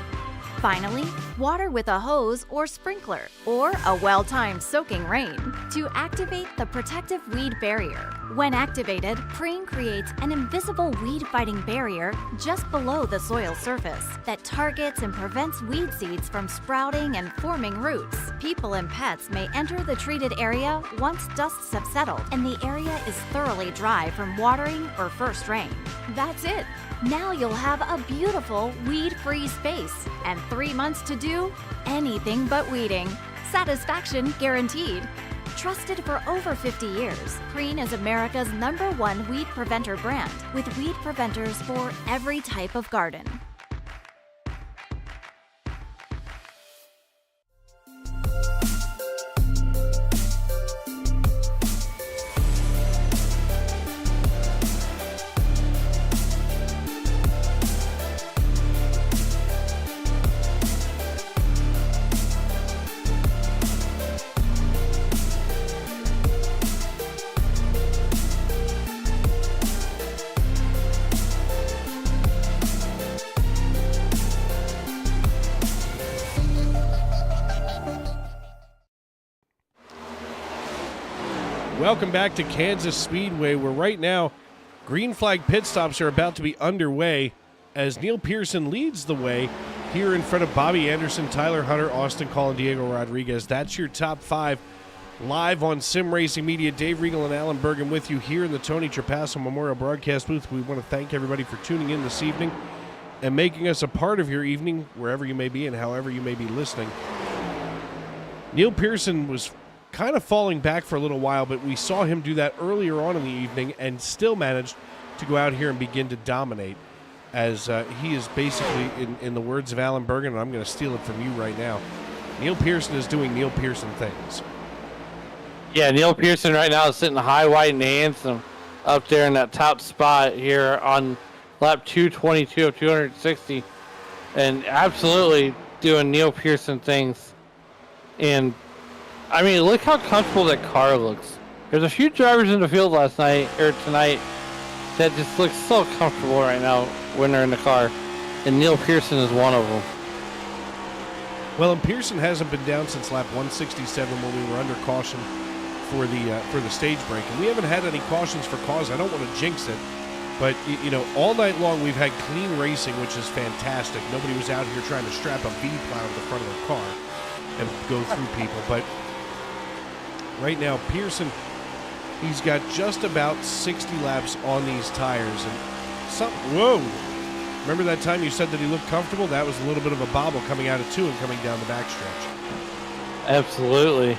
Finally, water with a hose or sprinkler or a well-timed soaking rain to activate the protective weed barrier. When activated, Preen creates an invisible weed-fighting barrier just below the soil surface that targets and prevents weed seeds from sprouting and forming roots. People and pets may enter the treated area once dusts have settled and the area is thoroughly dry from watering or first rain. That's it. Now you'll have a beautiful weed-free space and 3 months to do anything but weeding. Satisfaction guaranteed. Trusted for over 50 years, Preen is America's #1 weed preventer brand with weed preventers for every type of garden. Welcome back to Kansas Speedway, where right now green flag pit stops are about to be underway as Neil Pearson leads the way here in front of Bobby Anderson, Tyler Hunter, Austin Call, and Diego Rodriguez. That's your top 5 live on Sim Racing Media. Dave Regal and Alan Bergen with you here in the Tony Trapasso Memorial Broadcast booth. We want to thank everybody for tuning in this evening and making us a part of your evening, wherever you may be and however you may be listening. Neil Pearson was kind of falling back for a little while, but we saw him do that earlier on in the evening and still managed to go out here and begin to dominate, as he is basically, in the words of Alan Bergen, and I'm going to steal it from you right now, Neil Pearson is doing Neil Pearson things. Yeah, Neil Pearson right now is sitting high, white, and handsome up there in that top spot here on lap 222 of 260, and absolutely doing Neil Pearson things. And I mean, look how comfortable that car looks. There's a few drivers in the field last night, or tonight, that just look so comfortable right now when they're in the car. And Neil Pearson is one of them. Well, and Pearson hasn't been down since lap 167 when we were under caution for the stage break. And we haven't had any cautions for cause. I don't want to jinx it. But, you know, all night long we've had clean racing, which is fantastic. Nobody was out here trying to strap a V-plow to the front of their car and go through people. But right now, Pearson, he's got just about 60 laps on these tires. And whoa! Remember that time you said that he looked comfortable? That was a little bit of a bobble coming out of 2 and coming down the backstretch. Absolutely.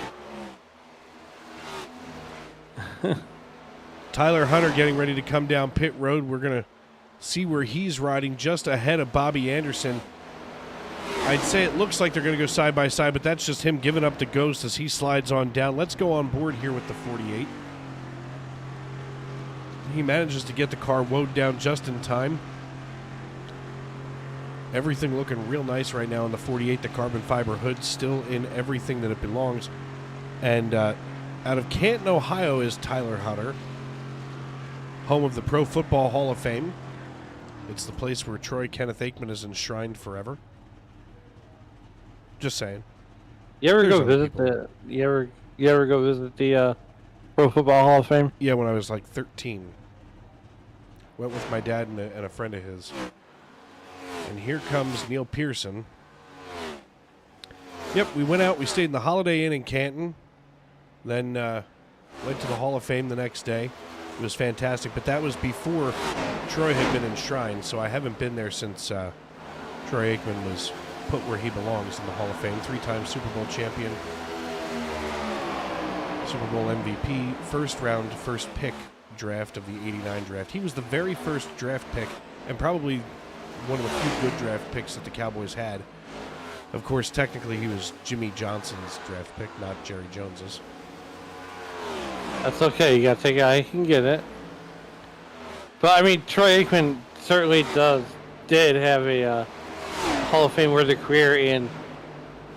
Tyler Hunter getting ready to come down pit road. We're going to see where he's riding just ahead of Bobby Anderson. I'd say it looks like they're going to go side by side, but that's just him giving up the ghost as he slides on down. Let's go on board here with the 48. He manages to get the car woed down just in time. Everything looking real nice right now in the 48. The carbon fiber hood still in everything that it belongs. And out of Canton, Ohio is Tyler Hunter, home of the Pro Football Hall of Fame. It's the place where Troy Kenneth Aikman is enshrined forever. Just saying. You ever go visit you ever go visit the Pro Football Hall of Fame? Yeah, when I was like 13. Went with my dad and a friend of his. And here comes Neil Pearson. Yep, we went out. We stayed in the Holiday Inn in Canton. Then went to the Hall of Fame the next day. It was fantastic, but that was before Troy had been enshrined, so I haven't been there since Troy Aikman was put where he belongs in the Hall of Fame. 3-time Super Bowl champion, Super Bowl MVP, first round, first pick draft of the 89 draft. He was the very first draft pick and probably one of the few good draft picks that the Cowboys had. Of course, technically he was Jimmy Johnson's draft pick, not Jerry Jones's. That's okay. You gotta take it how you can get it. But I mean, Troy Aikman certainly did have a Hall of Fame worthy career, and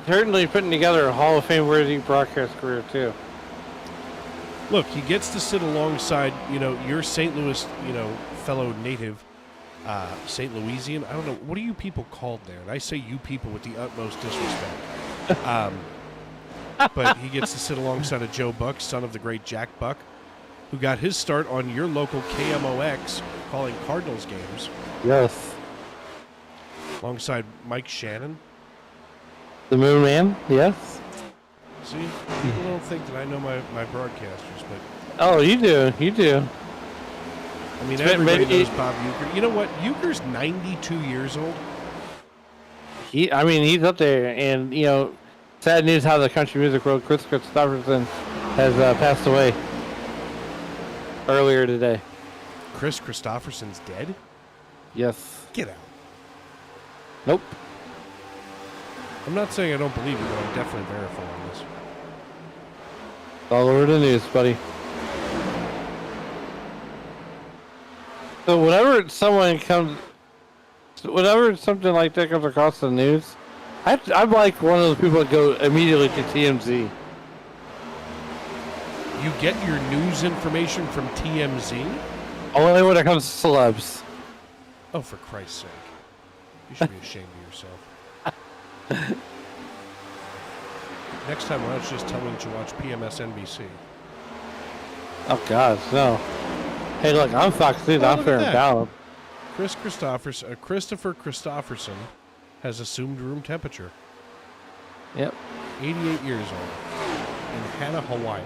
certainly putting together a Hall of Fame worthy broadcast career too. Look, he gets to sit alongside, your St. Louis, fellow native, St. Louisian. I don't know. What are you people called there? And I say you people with the utmost disrespect. But he gets to sit alongside of Joe Buck, son of the great Jack Buck, who got his start on your local KMOX calling Cardinals games. Yes. Alongside Mike Shannon. The Moon Man, yes. See, people don't think that I know my broadcasters, but... Oh, you do. You do. I mean, everybody knows Bob Euchre. You know what? Euchre's 92 years old. He's up there, and, sad news how the country music world, Chris Christopherson, has passed away earlier today. Chris Christopherson's dead? Yes. Get out. Nope. I'm not saying I don't believe you, but I'm definitely verifying this. All over the news, buddy. So whenever something like that comes across the news, I'm like one of those people that go immediately to TMZ. You get your news information from TMZ? Only when it comes to celebs. Oh, for Christ's sake. You should be ashamed of yourself. Next time, why don't you just tell me that you watch PMSNBC? Oh, God, no. Hey, look, I'm Fox News. I'm fair and balanced. Christopher Christopherson has assumed room temperature. Yep. 88 years old. In Hana, Hawaii.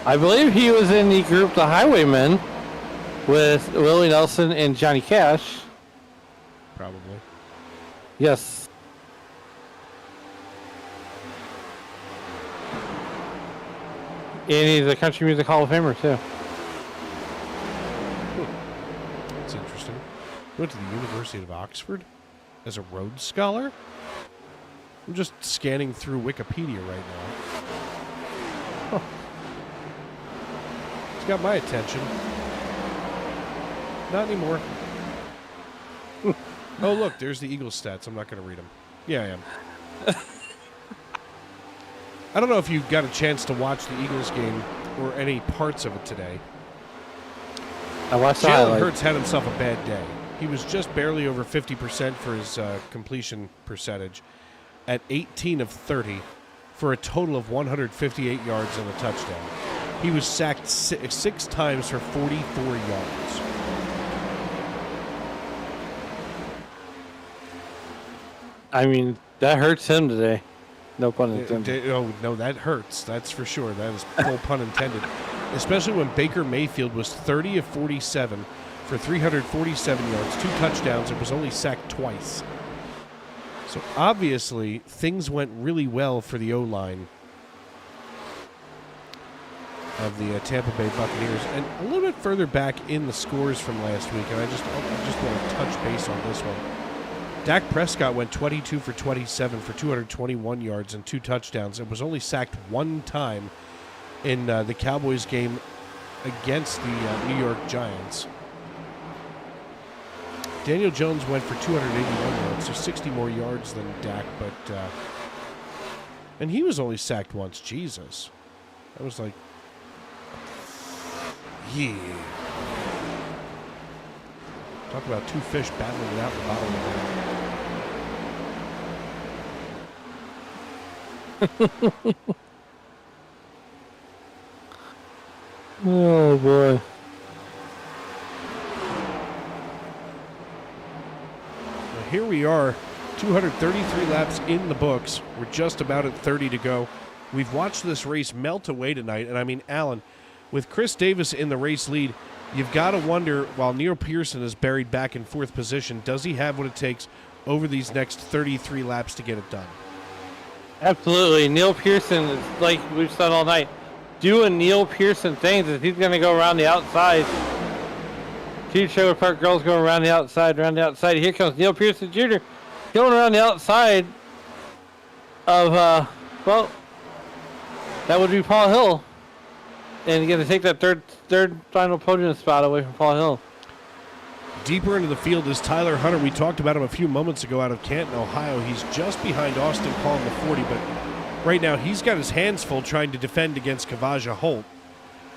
I believe he was in the group The Highwaymen with Willie Nelson and Johnny Cash. Probably. Yes. And he's a Country Music Hall of Famer, too. That's interesting. He went to the University of Oxford as a Rhodes Scholar? I'm just scanning through Wikipedia right now. Huh. It's got my attention. Not anymore. Oh, look, there's the Eagles stats. I'm not going to read them. Yeah, I am. I don't know if you got a chance to watch the Eagles game or any parts of it today. I watched Jalen Hurts had himself a bad day. He was just barely over 50% for his completion percentage at 18 of 30 for a total of 158 yards and a touchdown. He was sacked six times for 44 yards. I mean, that hurts him today. No pun intended. Oh, no, that hurts. That's for sure. That is full pun intended. Especially when Baker Mayfield was 30 of 47 for 347 yards, 2 touchdowns, and was only sacked twice. So obviously, things went really well for the O-line of the Tampa Bay Buccaneers. And a little bit further back in the scores from last week, and I just want to touch base on this one. Dak Prescott went 22 for 27 for 221 yards and 2 touchdowns and was only sacked 1 time in the Cowboys game against the New York Giants. Daniel Jones went for 281 yards, so 60 more yards than Dak, but and he was only sacked once. Jesus. I was like, yeah. Talk about 2 fish battling it out in the bottom of the lake. Oh, boy. Well, here we are, 233 laps in the books. We're just about at 30 to go. We've watched this race melt away tonight, and I mean, Alan, with Chris Davis in the race lead, you've got to wonder, while Neil Pearson is buried back in 4th position, does he have what it takes over these next 33 laps to get it done? Absolutely. Neil Pearson is, like we've said all night, doing Neil Pearson things. Is he's going to go around the outside. 2 Trailer Park Girls going around the outside, Here comes Neil Pearson Jr. going around the outside of, well, that would be Paul Hill. And going to take that third final podium spot away from Paul Hill. Deeper into the field is Tyler Hunter. We talked about him a few moments ago out of Canton, Ohio. He's just behind Austin Paul in the 40, but right now he's got his hands full trying to defend against Kavaja Holt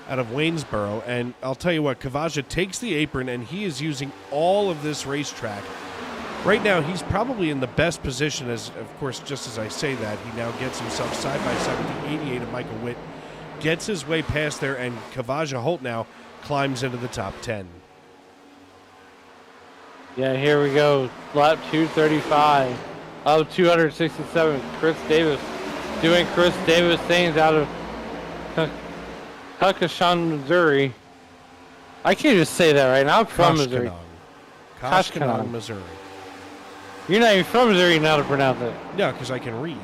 out of Waynesboro. And I'll tell you what, Kavaja takes the apron, and he is using all of this racetrack. Right now, he's probably in the best position, as of course, just as I say that, he now gets himself side by side with the 88 of Michael Witt, gets his way past there, and Kavaja Holt now climbs into the top 10. Yeah, here we go. Lap 235 of 267. Chris Davis doing Chris Davis things out of Huckashan, Missouri. I can't just say that right now. I'm from Missouri. Koshkonong, Missouri. You're not even from Missouri, you know how to pronounce it. No, because I can read.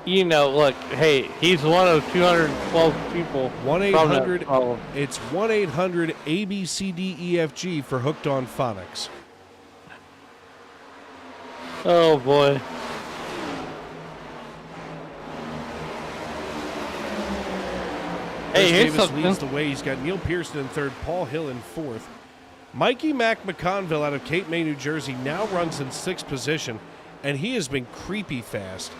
You know, look, hey, he's one of 212 people. 1-800. It's 1-800-ABCDEFG for Hooked on Phonics. Oh boy. Hey, here's Davis leads the way. He's got Neil Pearson in third, Paul Hill in fourth. Mikey Mac McConville out of Cape May, New Jersey now runs in sixth position, and he has been creepy fast.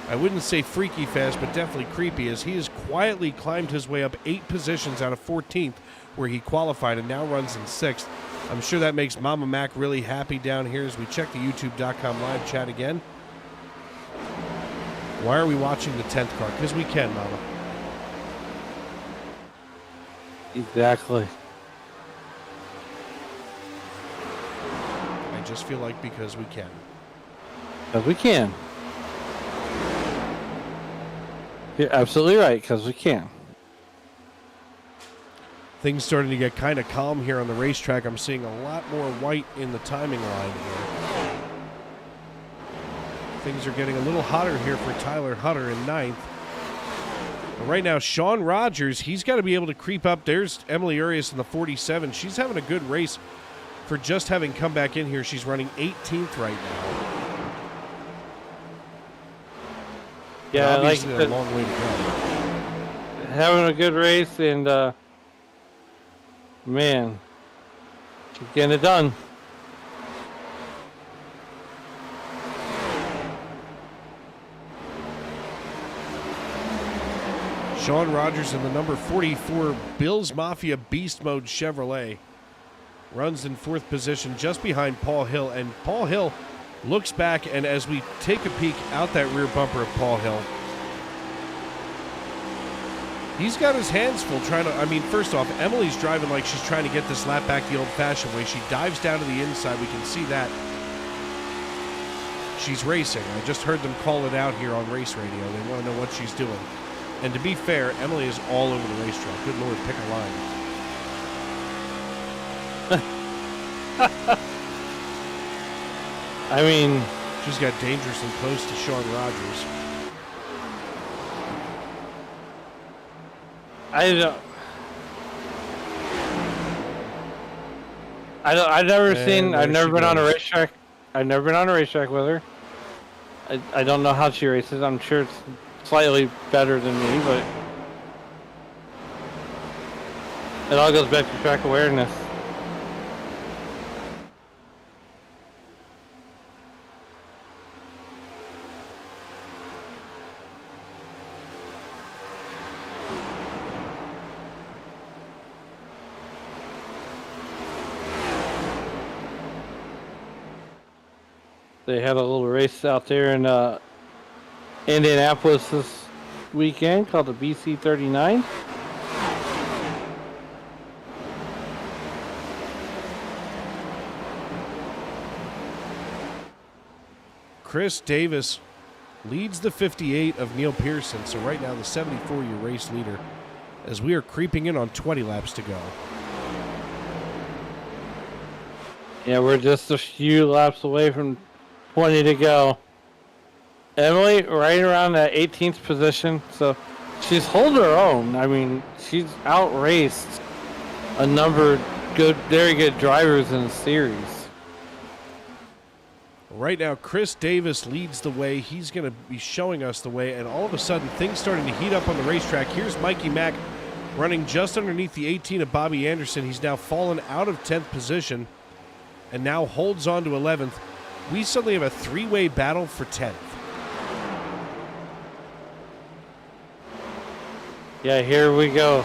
I wouldn't say freaky fast, but definitely creepy, as he has quietly climbed his way up 8 positions out of 14th, where he qualified, and now runs in sixth. I'm sure that makes Mama Mac really happy down here as we check the YouTube.com live chat again. Why are we watching the 10th car? Because we can, Mama. Exactly. I just feel like because we can. Because we can. You're absolutely right, because we can. Things starting to get kind of calm here on the racetrack. I'm seeing a lot more white in the timing line here. Things are getting a little hotter here for Tyler Hunter in ninth. But right now, Sean Rogers, he's got to be able to creep up. There's Emily Urias in the 47. She's having a good race for just having come back in here. She's running 18th right now. Yeah, obviously like a long way to go. Having a good race, and man, she's getting it done. Sean Rogers in the number 44 Bills Mafia Beast Mode Chevrolet runs in fourth position just behind Paul Hill, and Paul Hill looks back, and as we take a peek out that rear bumper of Paul Hill, he's got his hands full trying to, I mean, first off, Emily's driving like she's trying to get this lap back the old-fashioned way. She dives down to the inside. We can see that. She's racing. I just heard them call it out here on race radio. They want to know what she's doing. And to be fair, Emily is all over the racetrack. Good Lord, pick a line. I mean, she's got dangerously close to Sean Rogers. I've never been on a racetrack. I've never been on a racetrack with her. I don't know how she races. I'm sure it's slightly better than me, but it all goes back to track awareness. They had a little race out there in Indianapolis this weekend called the BC 39. Chris Davis leads the 58 of Neil Pearson, so right now the 74-year race leader, as we are creeping in on 20 laps to go. Yeah, we're just a few laps away from 20 to go. Emily right around that 18th position, so she's holding her own. I mean, she's outraced a number of very good drivers in the series. Right now, Chris Davis leads the way. He's going to be showing us the way, and all of a sudden, things starting to heat up on the racetrack. Here's Mikey Mack running just underneath the 18 of Bobby Anderson. He's now fallen out of 10th position. and now holds on to 11th. We suddenly have a three-way battle for 10th. Yeah, here we go.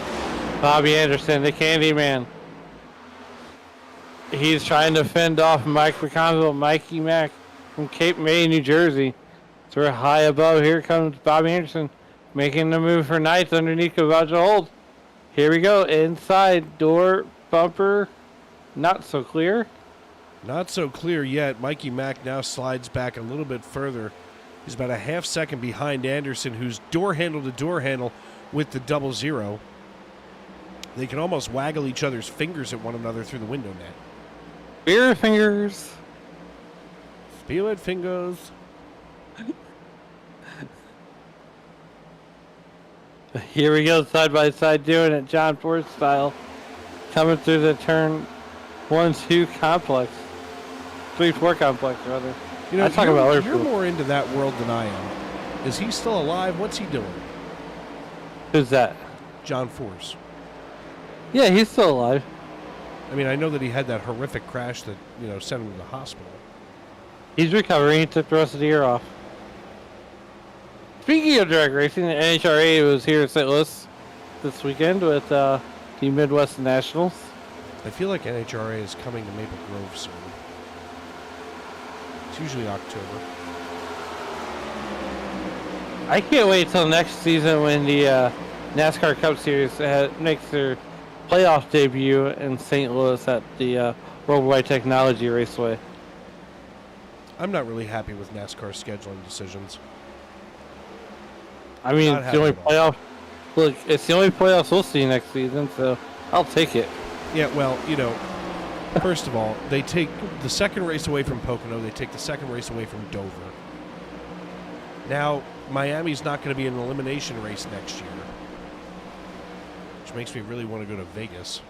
Bobby Anderson, the Candyman. He's trying to fend off Mike McConville, Mikey Mack from Cape May, New Jersey. So we're high above. Here comes Bobby Anderson making the move for ninth underneath Kavaja Hold. Here we go. Inside door bumper. Not so clear. Not so clear yet. Mikey Mack now slides back a little bit further. He's about a half second behind Anderson, who's door handle to door handle with the 00. They can almost waggle each other's fingers at one another through the window net. Beer fingers. Spirit fingers. Here we go, side by side, doing it John Ford style. Coming through the turn 1-2 complex. 3-4 complex, rather. You know, I'm talking about you're more into that world than I am. Is he still alive? What's he doing? Who's that? John Force. Yeah, he's still alive. I mean, I know that he had that horrific crash that, sent him to the hospital. He's recovering. He took the rest of the year off. Speaking of drag racing, the NHRA was here in St. Louis this weekend with the Midwest Nationals. I feel like NHRA is coming to Maple Grove soon. It's usually October. I can't wait till next season when the NASCAR Cup Series makes their playoff debut in St. Louis at the Worldwide Technology Raceway. I'm not really happy with NASCAR scheduling decisions. I mean, it's the only playoff. Look, it's the only playoffs we'll see next season, so I'll take it. Yeah, well, first of all, they take the second race away from Pocono. They take the second race away from Dover. Now, Miami's not going to be an elimination race next year, which makes me really want to go to Vegas.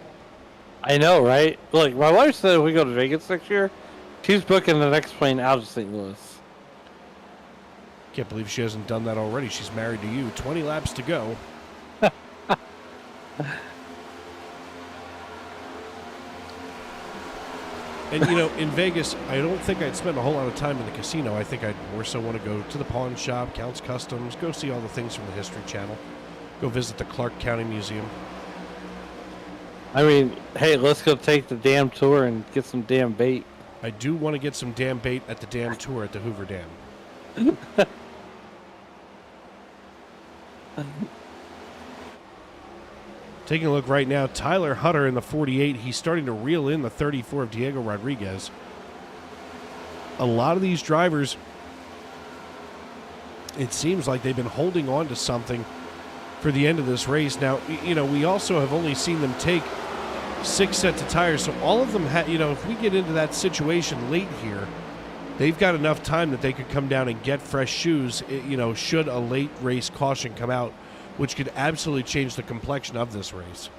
I know, right? Look, my wife said if we go to Vegas next year, she's booking the next plane out of St. Louis. Can't believe she hasn't done that already. She's married to you. 20 laps to go. And, in Vegas, I don't think I'd spend a whole lot of time in the casino. I think I'd more so want to go to the pawn shop, Count's Customs, go see all the things from the History Channel, go visit the Clark County Museum. I mean, hey, let's go take the damn tour and get some damn bait. I do want to get some damn bait at the damn tour at the Hoover Dam. Taking a look right now, Tyler Hutter in the 48. He's starting to reel in the 34 of Diego Rodriguez. A lot of these drivers, it seems like they've been holding on to something for the end of this race. Now, we also have only seen them take 6 sets of tires, so all of them if we get into that situation late here, they've got enough time that they could come down and get fresh shoes, should a late race caution come out, which could absolutely change the complexion of this race.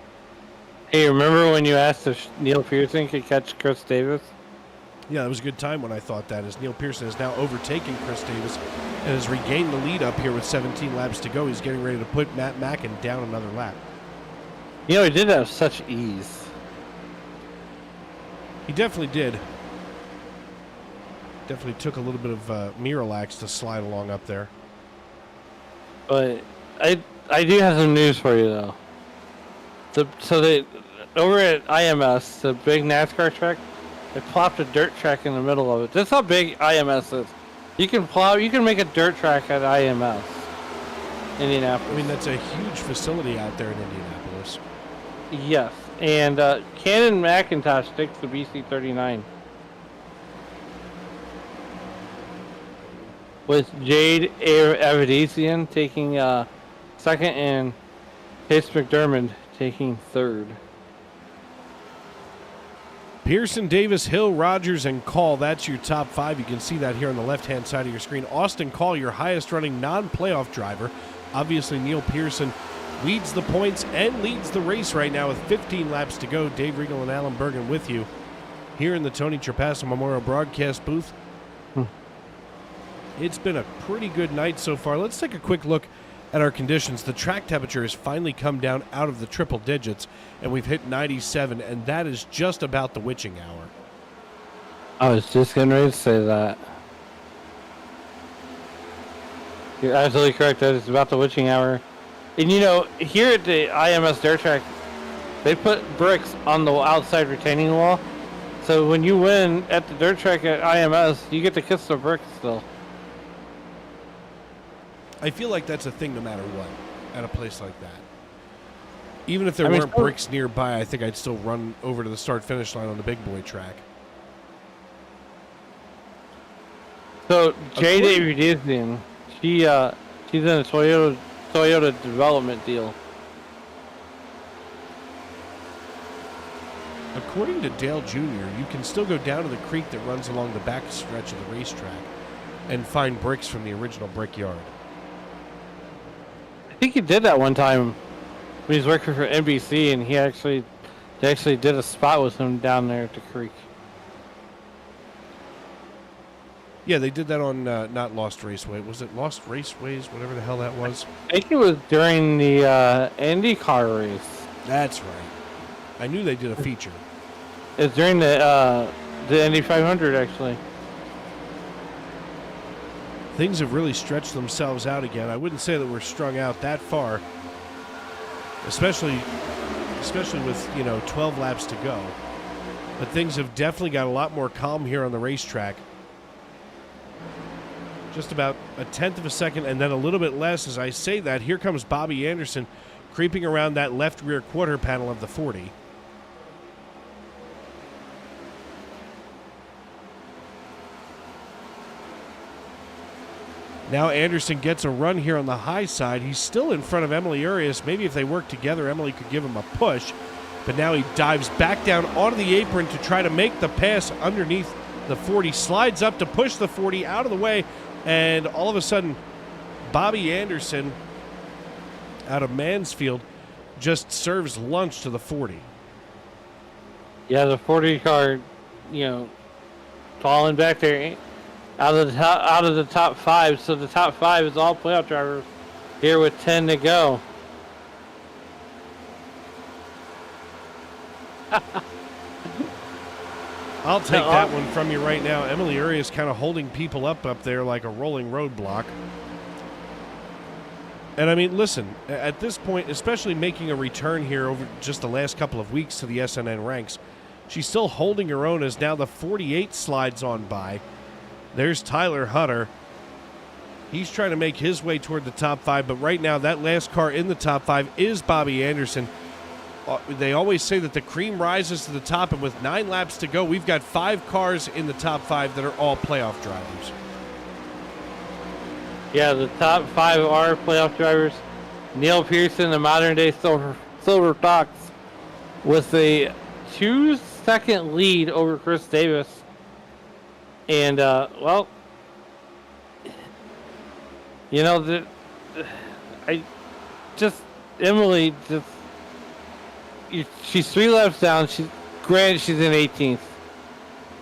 Hey, remember when you asked if Neil Pearson could catch Chris Davis? Yeah, it was a good time when I thought that, as Neil Pearson has now overtaken Chris Davis and has regained the lead up here with 17 laps to go. He's getting ready to put Matt Mackin down another lap. He did that with such ease. He definitely did. Definitely took a little bit of Miralax to slide along up there. But I do have some news for you, though. Over at IMS, the big NASCAR track, they plopped a dirt track in the middle of it. That's how big IMS is. You can make a dirt track at IMS, Indianapolis. I mean, that's a huge facility out there in Indianapolis. Yes, and Cannon McIntosh takes the BC39. With Jade Avedisian taking second and Chase McDermott taking third. Pearson, Davis, Hill, Rogers, and Call. That's your top 5. You can see that here on the left-hand side of your screen. Austin Call, your highest-running non-playoff driver. Obviously, Neil Pearson leads the points and leads the race right now with 15 laps to go. Dave Regal and Alan Bergen with you here in the Tony Trapasso Memorial Broadcast booth. It's been a pretty good night so far. Let's take a quick look at our conditions. The track temperature has finally come down out of the triple digits, and we've hit 97, and that is just about the witching hour. I was just getting ready to say that. You're absolutely correct. That is about the witching hour. And you know, here at the IMS dirt track, they put bricks on the outside retaining wall. So when you win at the dirt track at IMS, you get to kiss the bricks still. I feel like that's a thing no matter what at a place like that. Even if there weren't bricks nearby, I think I'd still run over to the start-finish line on the big boy track. So Jade Avidizian, she's in a Toyota development deal. According to Dale Jr., you can still go down to the creek that runs along the back stretch of the racetrack and find bricks from the original brickyard. I think he did that one time when he was working for NBC, and they actually did a spot with him down there at the creek. Yeah, they did that on not Lost Raceway. Was it Lost Raceways? Whatever the hell that was. I think it was during the IndyCar race. That's right. I knew they did a feature. It's during the Indy 500, actually. Things have really stretched themselves out again. I wouldn't say that we're strung out that far, especially with 12 laps to go. But things have definitely got a lot more calm here on the racetrack. Just about a tenth of a second, and then a little bit less. As I say that, here comes Bobby Anderson creeping around that left rear quarter panel of the 40. Now Anderson gets a run here on the high side. He's still in front of Emily Urias. Maybe if they work together, Emily could give him a push. But now he dives back down onto the apron to try to make the pass underneath the 40. Slides up to push the 40 out of the way. And all of a sudden, Bobby Anderson out of Mansfield just serves lunch to the 40. Yeah, the 40 car, falling back there out of the top 5. So the top 5 is all playoff drivers here with 10 to go. I'll take that one from you right now. Emily Urias kind of holding people up there like a rolling roadblock. And I mean, listen, at this point, especially making a return here over just the last couple of weeks to the SNN ranks, she's still holding her own as now the 48 slides on by. There's Tyler Hutter. He's trying to make his way toward the top 5, but right now that last car in the top 5 is Bobby Anderson. They always say that the cream rises to the top, and with 9 laps to go, we've got 5 cars in the top 5 that are all playoff drivers. Yeah, the top 5 are playoff drivers. Neil Pearson, the modern-day Silver Fox, with a 2-second lead over Chris Davis. And, Emily she's 3 laps down. Granted, she's in 18th.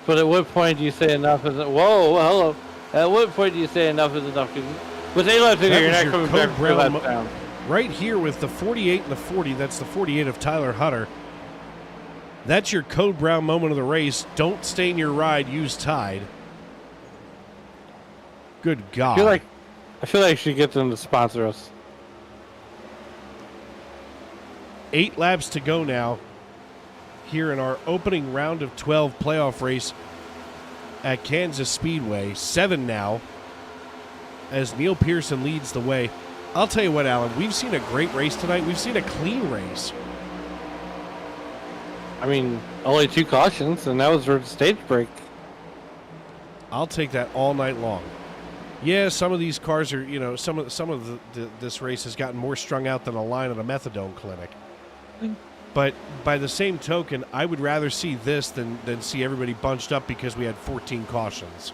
But at what point do you say enough is hello? At what point do you say enough is enough? With 8 laps in here, you're not coming back 3 laps down. Right here with the 48 and the 40, that's the 48 of Tyler Hutter. That's your Code Brown moment of the race. Don't stain your ride, use Tide. Good God. I feel like I should get them to sponsor us. 8 laps to go now here in our opening round of 12 playoff race at Kansas Speedway. 7 now as Neil Pearson leads the way. I'll tell you what, Alan, we've seen a great race tonight. We've seen a clean race. I mean, only 2 cautions, and that was for the stage break. I'll take that all night long. Yeah, some of these cars are, some of this race has gotten more strung out than a line at a methadone clinic. But by the same token, I would rather see this than see everybody bunched up because we had 14 cautions.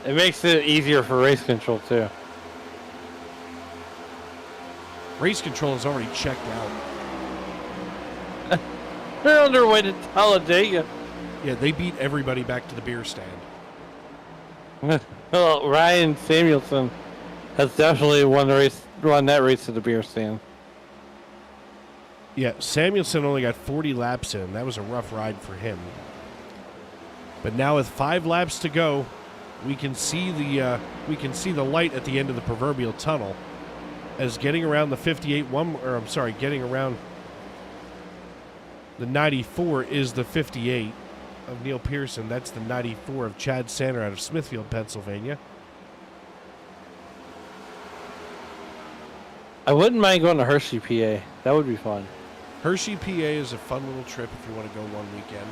It makes it easier for race control, too. Race control is already checked out. They're on their way to Talladega. Yeah, they beat everybody back to the beer stand. Well, Ryan Samuelson has definitely won that race to the beer stand. Yeah, Samuelson only got 40 laps in. That was a rough ride for him. But now with 5 laps to go, we can see the light at the end of the proverbial tunnel, as getting around the 58 getting around the 94 is the 58 of Neil Pearson. That's the 94 of Chad Sander out of Smithfield, Pennsylvania. I wouldn't mind going to Hershey, PA. That would be fun. Hershey, PA is a fun little trip if you want to go one weekend.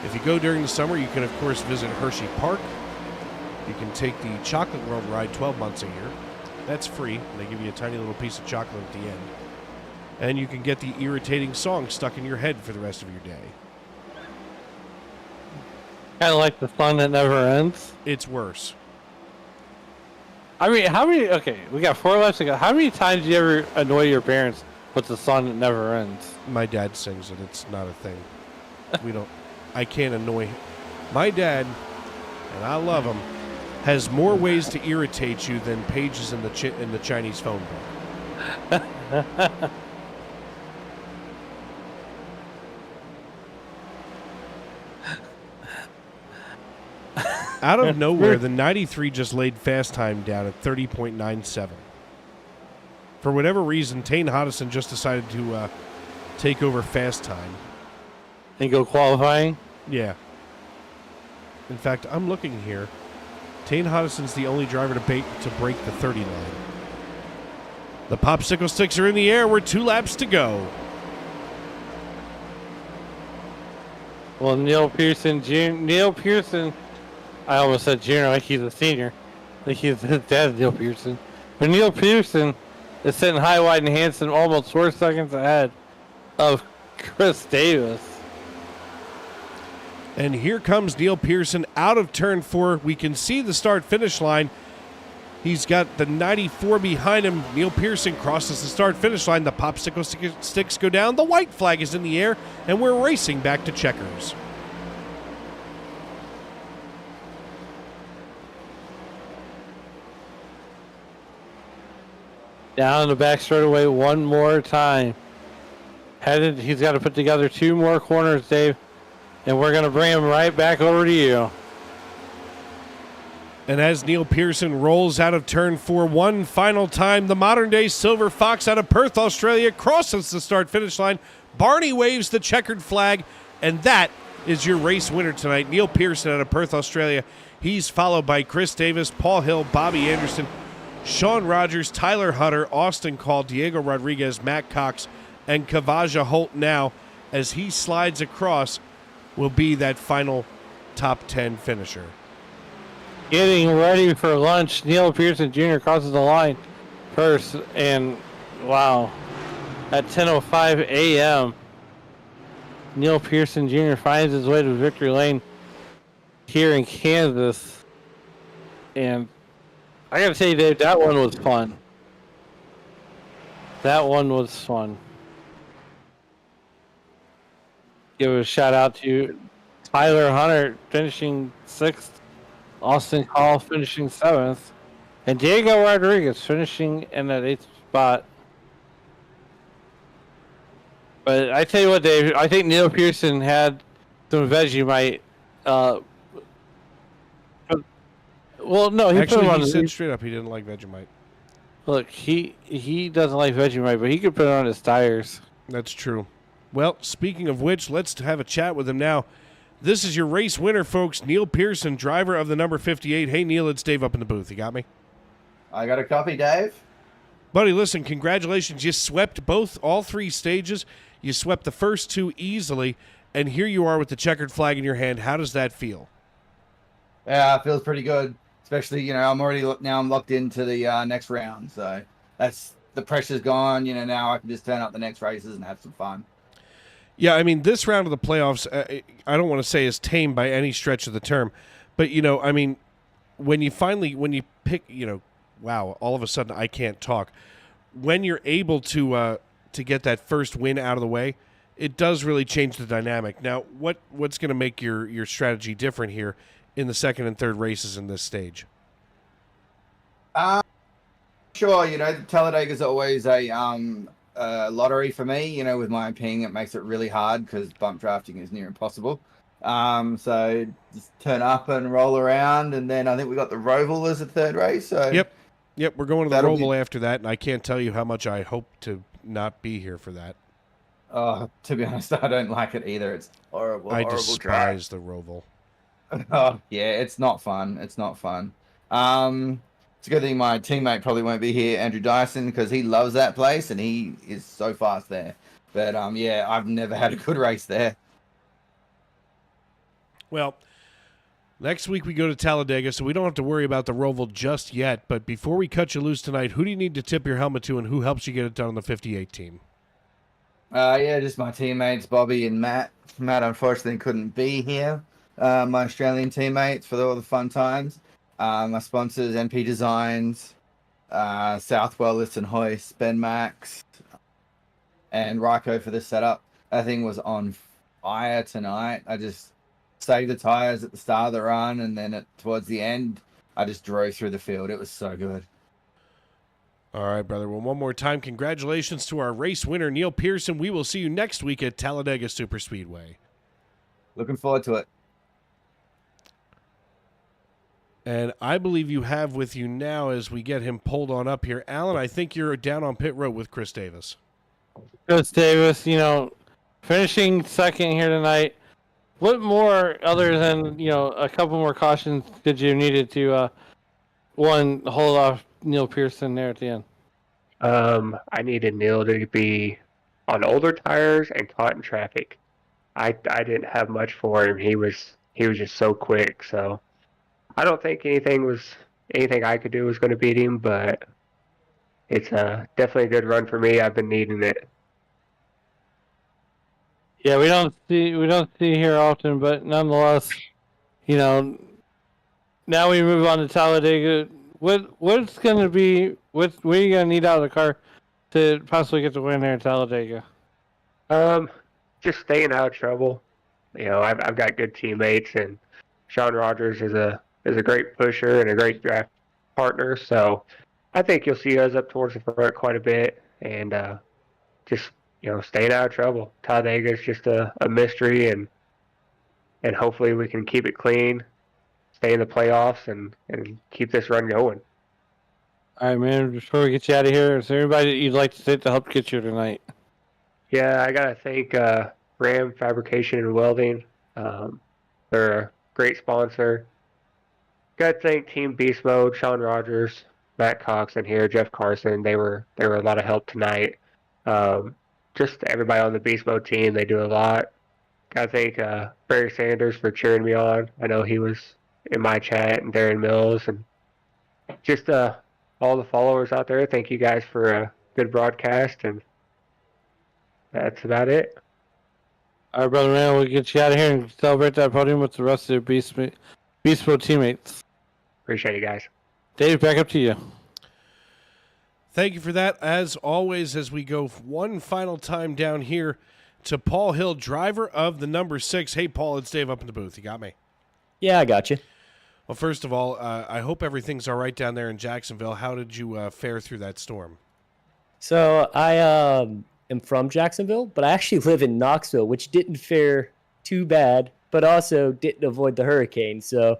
If you go during the summer, you can, of course, visit Hershey Park. You can take the Chocolate World ride 12 months a year. That's free. They give you a tiny little piece of chocolate at the end. And you can get the irritating song stuck in your head for the rest of your day. Kind of like the song that never ends. It's worse. I mean, okay, we got 4 laps to go. How many times do you ever annoy your parents with the song that never ends? My dad sings it. It's not a thing. I can't annoy him. My dad, and I love him, has more ways to irritate you than pages in the Chinese phone book. Out of nowhere, the 93 just laid fast time down at 30.97. For whatever reason, Tane Hodgson just decided to take over fast time. And go qualifying? Yeah. In fact, I'm looking here. Tane Hodgson's the only driver to break the 30 line. The popsicle sticks are in the air. We're 2 laps to go. Well, Neil Pearson, I almost said junior like he's a senior. Like his dad's Neil Pearson. But Neil Pearson is sitting high, wide, and handsome, almost 4 seconds ahead of Chris Davis. And here comes Neil Pearson out of turn 4. We can see the start-finish line. He's got the 94 behind him. Neil Pearson crosses the start-finish line. The popsicle sticks go down. The white flag is in the air, and we're racing back to checkers. Down the back straightaway one more time. He's got to put together 2 more corners, Dave. And we're going to bring him right back over to you. And as Neil Pearson rolls out of turn 4 one final time, the modern-day Silver Fox out of Perth, Australia, crosses the start-finish line. Barney waves the checkered flag, and that is your race winner tonight. Neil Pearson out of Perth, Australia. He's followed by Chris Davis, Paul Hill, Bobby Anderson, Sean Rogers, Tyler Hutter, Austin Call, Diego Rodriguez, Matt Cox, and Kavaja Holt now, as he slides across, will be that final top 10 finisher. Getting ready for lunch, Neil Pearson Jr. crosses the line first, and wow, at 10:05 a.m., Neil Pearson Jr. finds his way to victory lane here in Kansas. And I gotta tell you, Dave, that one was fun. That one was fun. Give a shout out to Tyler Hunter finishing 6th, Austin Call finishing 7th, and Diego Rodriguez finishing in that 8th spot. But I tell you what, Dave, I think Neil Pearson had some Vegemite. Well, no, he said straight up he didn't like Vegemite. Look, he doesn't like Vegemite, but he could put it on his tires. That's true. Well, speaking of which, let's have a chat with him now. This is your race winner, folks. Neil Pearson, driver of the number 58. Hey, Neil, it's Dave up in the booth. You got me? I got a copy, Dave. Buddy, listen, congratulations. You swept all 3 stages. You swept the first 2 easily, and here you are with the checkered flag in your hand. How does that feel? Yeah, it feels pretty good. Especially, I'm locked into the next round. So the pressure's gone. Now I can just turn up the next races and have some fun. Yeah, I mean, this round of the playoffs, I don't want to say is tame by any stretch of the term, but, I mean, when you pick, wow, all of a sudden I can't talk. When you're able to get that first win out of the way, it does really change the dynamic. Now, what's going to make your strategy different here in the second and third races in this stage? Sure, Talladega's always a lottery for me. With my ping, it makes it really hard because bump drafting is near impossible. So just turn up and roll around, and then I think we got the Roval as a third race. So Yep, we're going to the That'll Roval after that, and I can't tell you how much I hope to not be here for that. Oh, to be honest, I don't like it either. It's horrible. I horrible despise the Roval. Oh, yeah, it's not fun. It's not fun. It's a good thing my teammate probably won't be here, Andrew Dyson, because he loves that place and he is so fast there. But yeah, I've never had a good race there. Well, next week we go to Talladega, so we don't have to worry about the Roval just yet. But before we cut you loose tonight, who do you need to tip your helmet to, and who helps you get it done on the 58 team? Yeah, just my teammates, Bobby and Matt. Matt unfortunately couldn't be here. My Australian teammates for all the fun times. My sponsors, MP Designs, Southwell List and Hoist, Ben Max, and Ryko for the setup. That thing was on fire tonight. I just saved the tires at the start of the run, and then towards the end, I just drove through the field. It was so good. All right, brother. Well, one more time, congratulations to our race winner, Neil Pearson. We will see you next week at Talladega Superspeedway. Looking forward to it. And I believe you have with you now as we get him pulled on up here. Alan, I think you're down on pit road with Chris Davis. Chris Davis, finishing second here tonight. What more, other than, a couple more cautions, did you needed to, hold off Neil Pearson there at the end? I needed Neil to be on older tires and caught in traffic. I didn't have much for him. He was just so quick. So I don't think anything I could do was going to beat him. But it's definitely a good run for me. I've been needing it. Yeah, we don't see here often, but nonetheless, now we move on to Talladega. What's going to be what are you going to need out of the car to possibly get the win there in Talladega? Just staying out of trouble. I've got good teammates, and Sean Rogers is a great pusher and a great draft partner. So I think you'll see us up towards the front quite a bit, and just staying out of trouble. Talladega is just a mystery, and hopefully we can keep it clean, stay in the playoffs, and keep this run going. All right, man. Before we get you out of here, is there anybody that you'd like to thank to help get you tonight? Yeah, I gotta thank Ram Fabrication and Welding. They're a great sponsor. Gotta thank Team Beast Mode, Sean Rogers, Matt Cox, and here Jeff Carson. They were a lot of help tonight. Just everybody on the Beast Mode team, they do a lot. Gotta thank Barry Sanders for cheering me on. I know he was in my chat, and Darren Mills, and just all the followers out there. Thank you guys for a good broadcast, and that's about it. All right, brother, man, we'll get you out of here and celebrate that podium with the rest of your Beast Mode teammates. Appreciate you guys. Dave, back up to you. Thank you for that. As always, as we go one final time down here to Paul Hill, driver of the number 6. Hey, Paul, it's Dave up in the booth. You got me? Yeah, I got you. Well, first of all, I hope everything's all right down there in Jacksonville. How did you fare through that storm? So I am from Jacksonville, but I actually live in Knoxville, which didn't fare too bad, but also didn't avoid the hurricane. So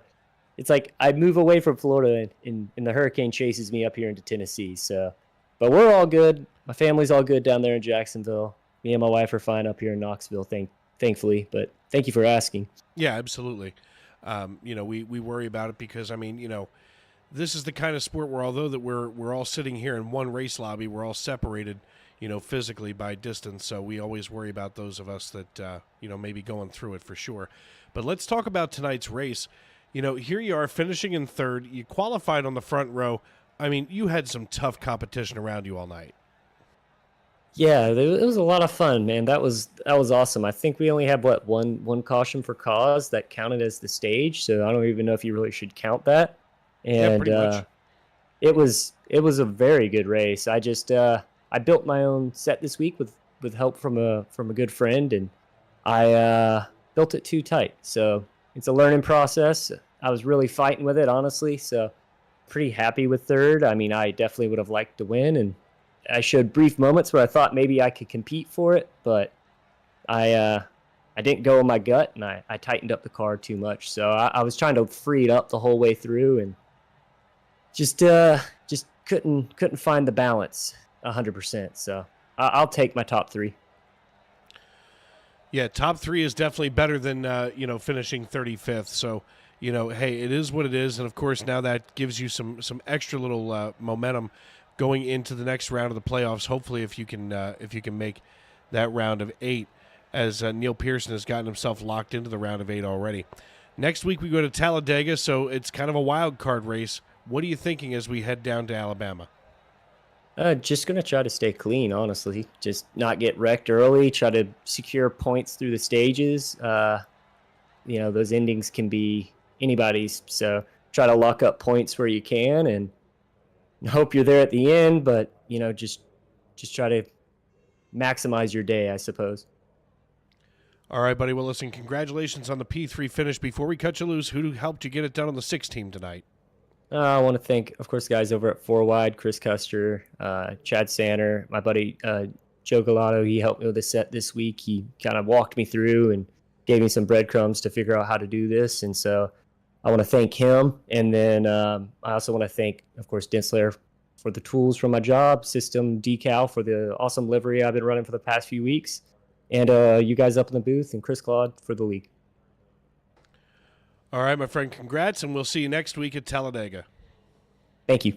it's like I move away from Florida and the hurricane chases me up here into Tennessee. So, but we're all good. My family's all good down there in Jacksonville. Me and my wife are fine up here in Knoxville, thankfully. But thank you for asking. Yeah, absolutely. We worry about it because, this is the kind of sport where although that we're all sitting here in one race lobby, we're all separated, physically by distance. So we always worry about those of us that, maybe going through it for sure. But let's talk about tonight's race. Here you are finishing in third. You qualified on the front row. You had some tough competition around you all night. Yeah, it was a lot of fun, man. That was awesome. I think we only had one caution for cause that counted as the stage, so I don't even know if you really should count that. And pretty much. It was a very good race. I just I built my own set this week with help from a good friend, and I built it too tight. So it's a learning process. I was really fighting with it, honestly. So pretty happy with third. I definitely would have liked to win, and I showed brief moments where I thought maybe I could compete for it, but I I didn't go in my gut, and I tightened up the car too much. So I was trying to free it up the whole way through, and just couldn't find the balance 100%. So I'll take my top 3. Yeah, top 3 is definitely better than finishing 35th. So, hey, it is what it is, and of course now that gives you some extra little momentum going into the next round of the playoffs. Hopefully, if you can make that round of 8, as Neil Pearson has gotten himself locked into the round of 8 already. Next week we go to Talladega, so it's kind of a wild card race. What are you thinking as we head down to Alabama? Just going to try to stay clean, honestly. Just not get wrecked early, try to secure points through the stages. Those endings can be anybody's, so try to lock up points where you can and hope you're there at the end, but, just try to maximize your day, I suppose. All right, buddy. Well, listen, congratulations on the P3 finish. Before we cut you loose, who helped you get it done on the 6 team tonight? I want to thank, of course, guys over at 4 Wide, Chris Custer, Chad Sanner, my buddy Joe Galato. He helped me with the set this week. He kind of walked me through and gave me some breadcrumbs to figure out how to do this. And so I want to thank him. And then I also want to thank, of course, Densler for the tools from my job, System Decal for the awesome livery I've been running for the past few weeks, and you guys up in the booth, and Chris Claude for the league. All right, my friend, congrats, and we'll see you next week at Talladega. Thank you.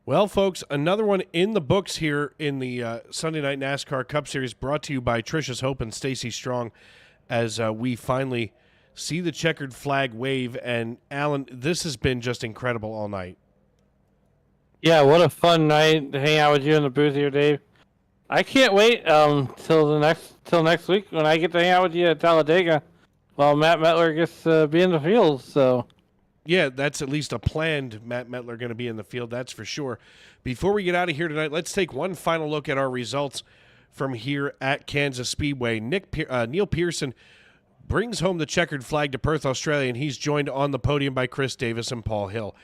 Well, folks, another one in the books here in the Sunday Night NASCAR Cup Series, brought to you by Trisha's Hope and Stacy Strong, as we finally see the checkered flag wave. And, Alan, this has been just incredible all night. Yeah, what a fun night to hang out with you in the booth here, Dave. I can't wait till next week when I get to hang out with you at Talladega while Matt Mettler gets to be in the field. So, yeah, that's at least a planned Matt Mettler going to be in the field, that's for sure. Before we get out of here tonight, let's take one final look at our results from here at Kansas Speedway. Neil Pearson brings home the checkered flag to Perth, Australia, and he's joined on the podium by Chris Davis and Paul Hill.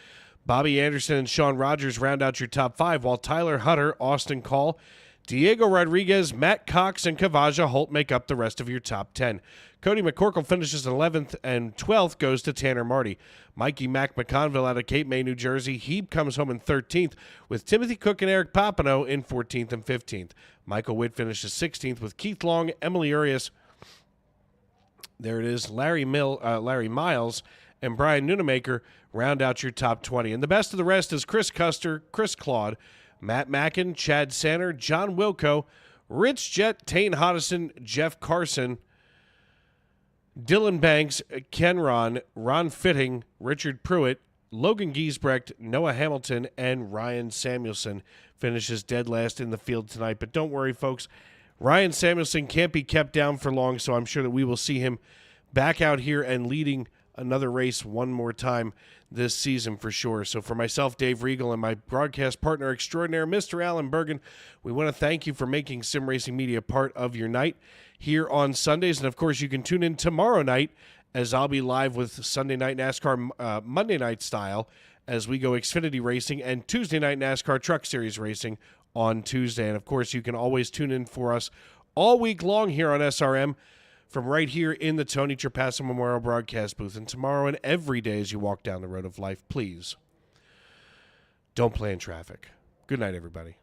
Bobby Anderson and Sean Rogers round out your top 5, while Tyler Hutter, Austin Call, Diego Rodriguez, Matt Cox, and Kavaja Holt make up the rest of your top 10. Cody McCorkle finishes 11th, and 12th goes to Tanner Marty. Mikey Mac McConville out of Cape May, New Jersey. He comes home in 13th, with Timothy Cook and Eric Papineau in 14th and 15th. Michael Witt finishes 16th, with Keith Long, Emily Urias, there it is, Larry Miles, and Brian Nunemaker round out your top 20. And the best of the rest is Chris Custer, Chris Claude, Matt Mackin, Chad Sanner, John Wilco, Rich Jett, Tane Hodison, Jeff Carson, Dylan Banks, Ken Ron Fitting, Richard Pruitt, Logan Giesbrecht, Noah Hamilton, and Ryan Samuelson finishes dead last in the field tonight. But don't worry, folks. Ryan Samuelson can't be kept down for long, so I'm sure that we will see him back out here and leading another race one more time this season for sure. So for myself, Dave Regal, and my broadcast partner extraordinaire, Mr. Alan Bergen, we want to thank you for making Sim Racing Media part of your night here on Sundays. And, of course, you can tune in tomorrow night as I'll be live with Sunday Night NASCAR Monday Night Style as we go Xfinity Racing, and Tuesday Night NASCAR Truck Series Racing on Tuesday. And, of course, you can always tune in for us all week long here on SRM from right here in the Tony Trapasso Memorial Broadcast Booth. And tomorrow and every day as you walk down the road of life, please don't play in traffic. Good night, everybody.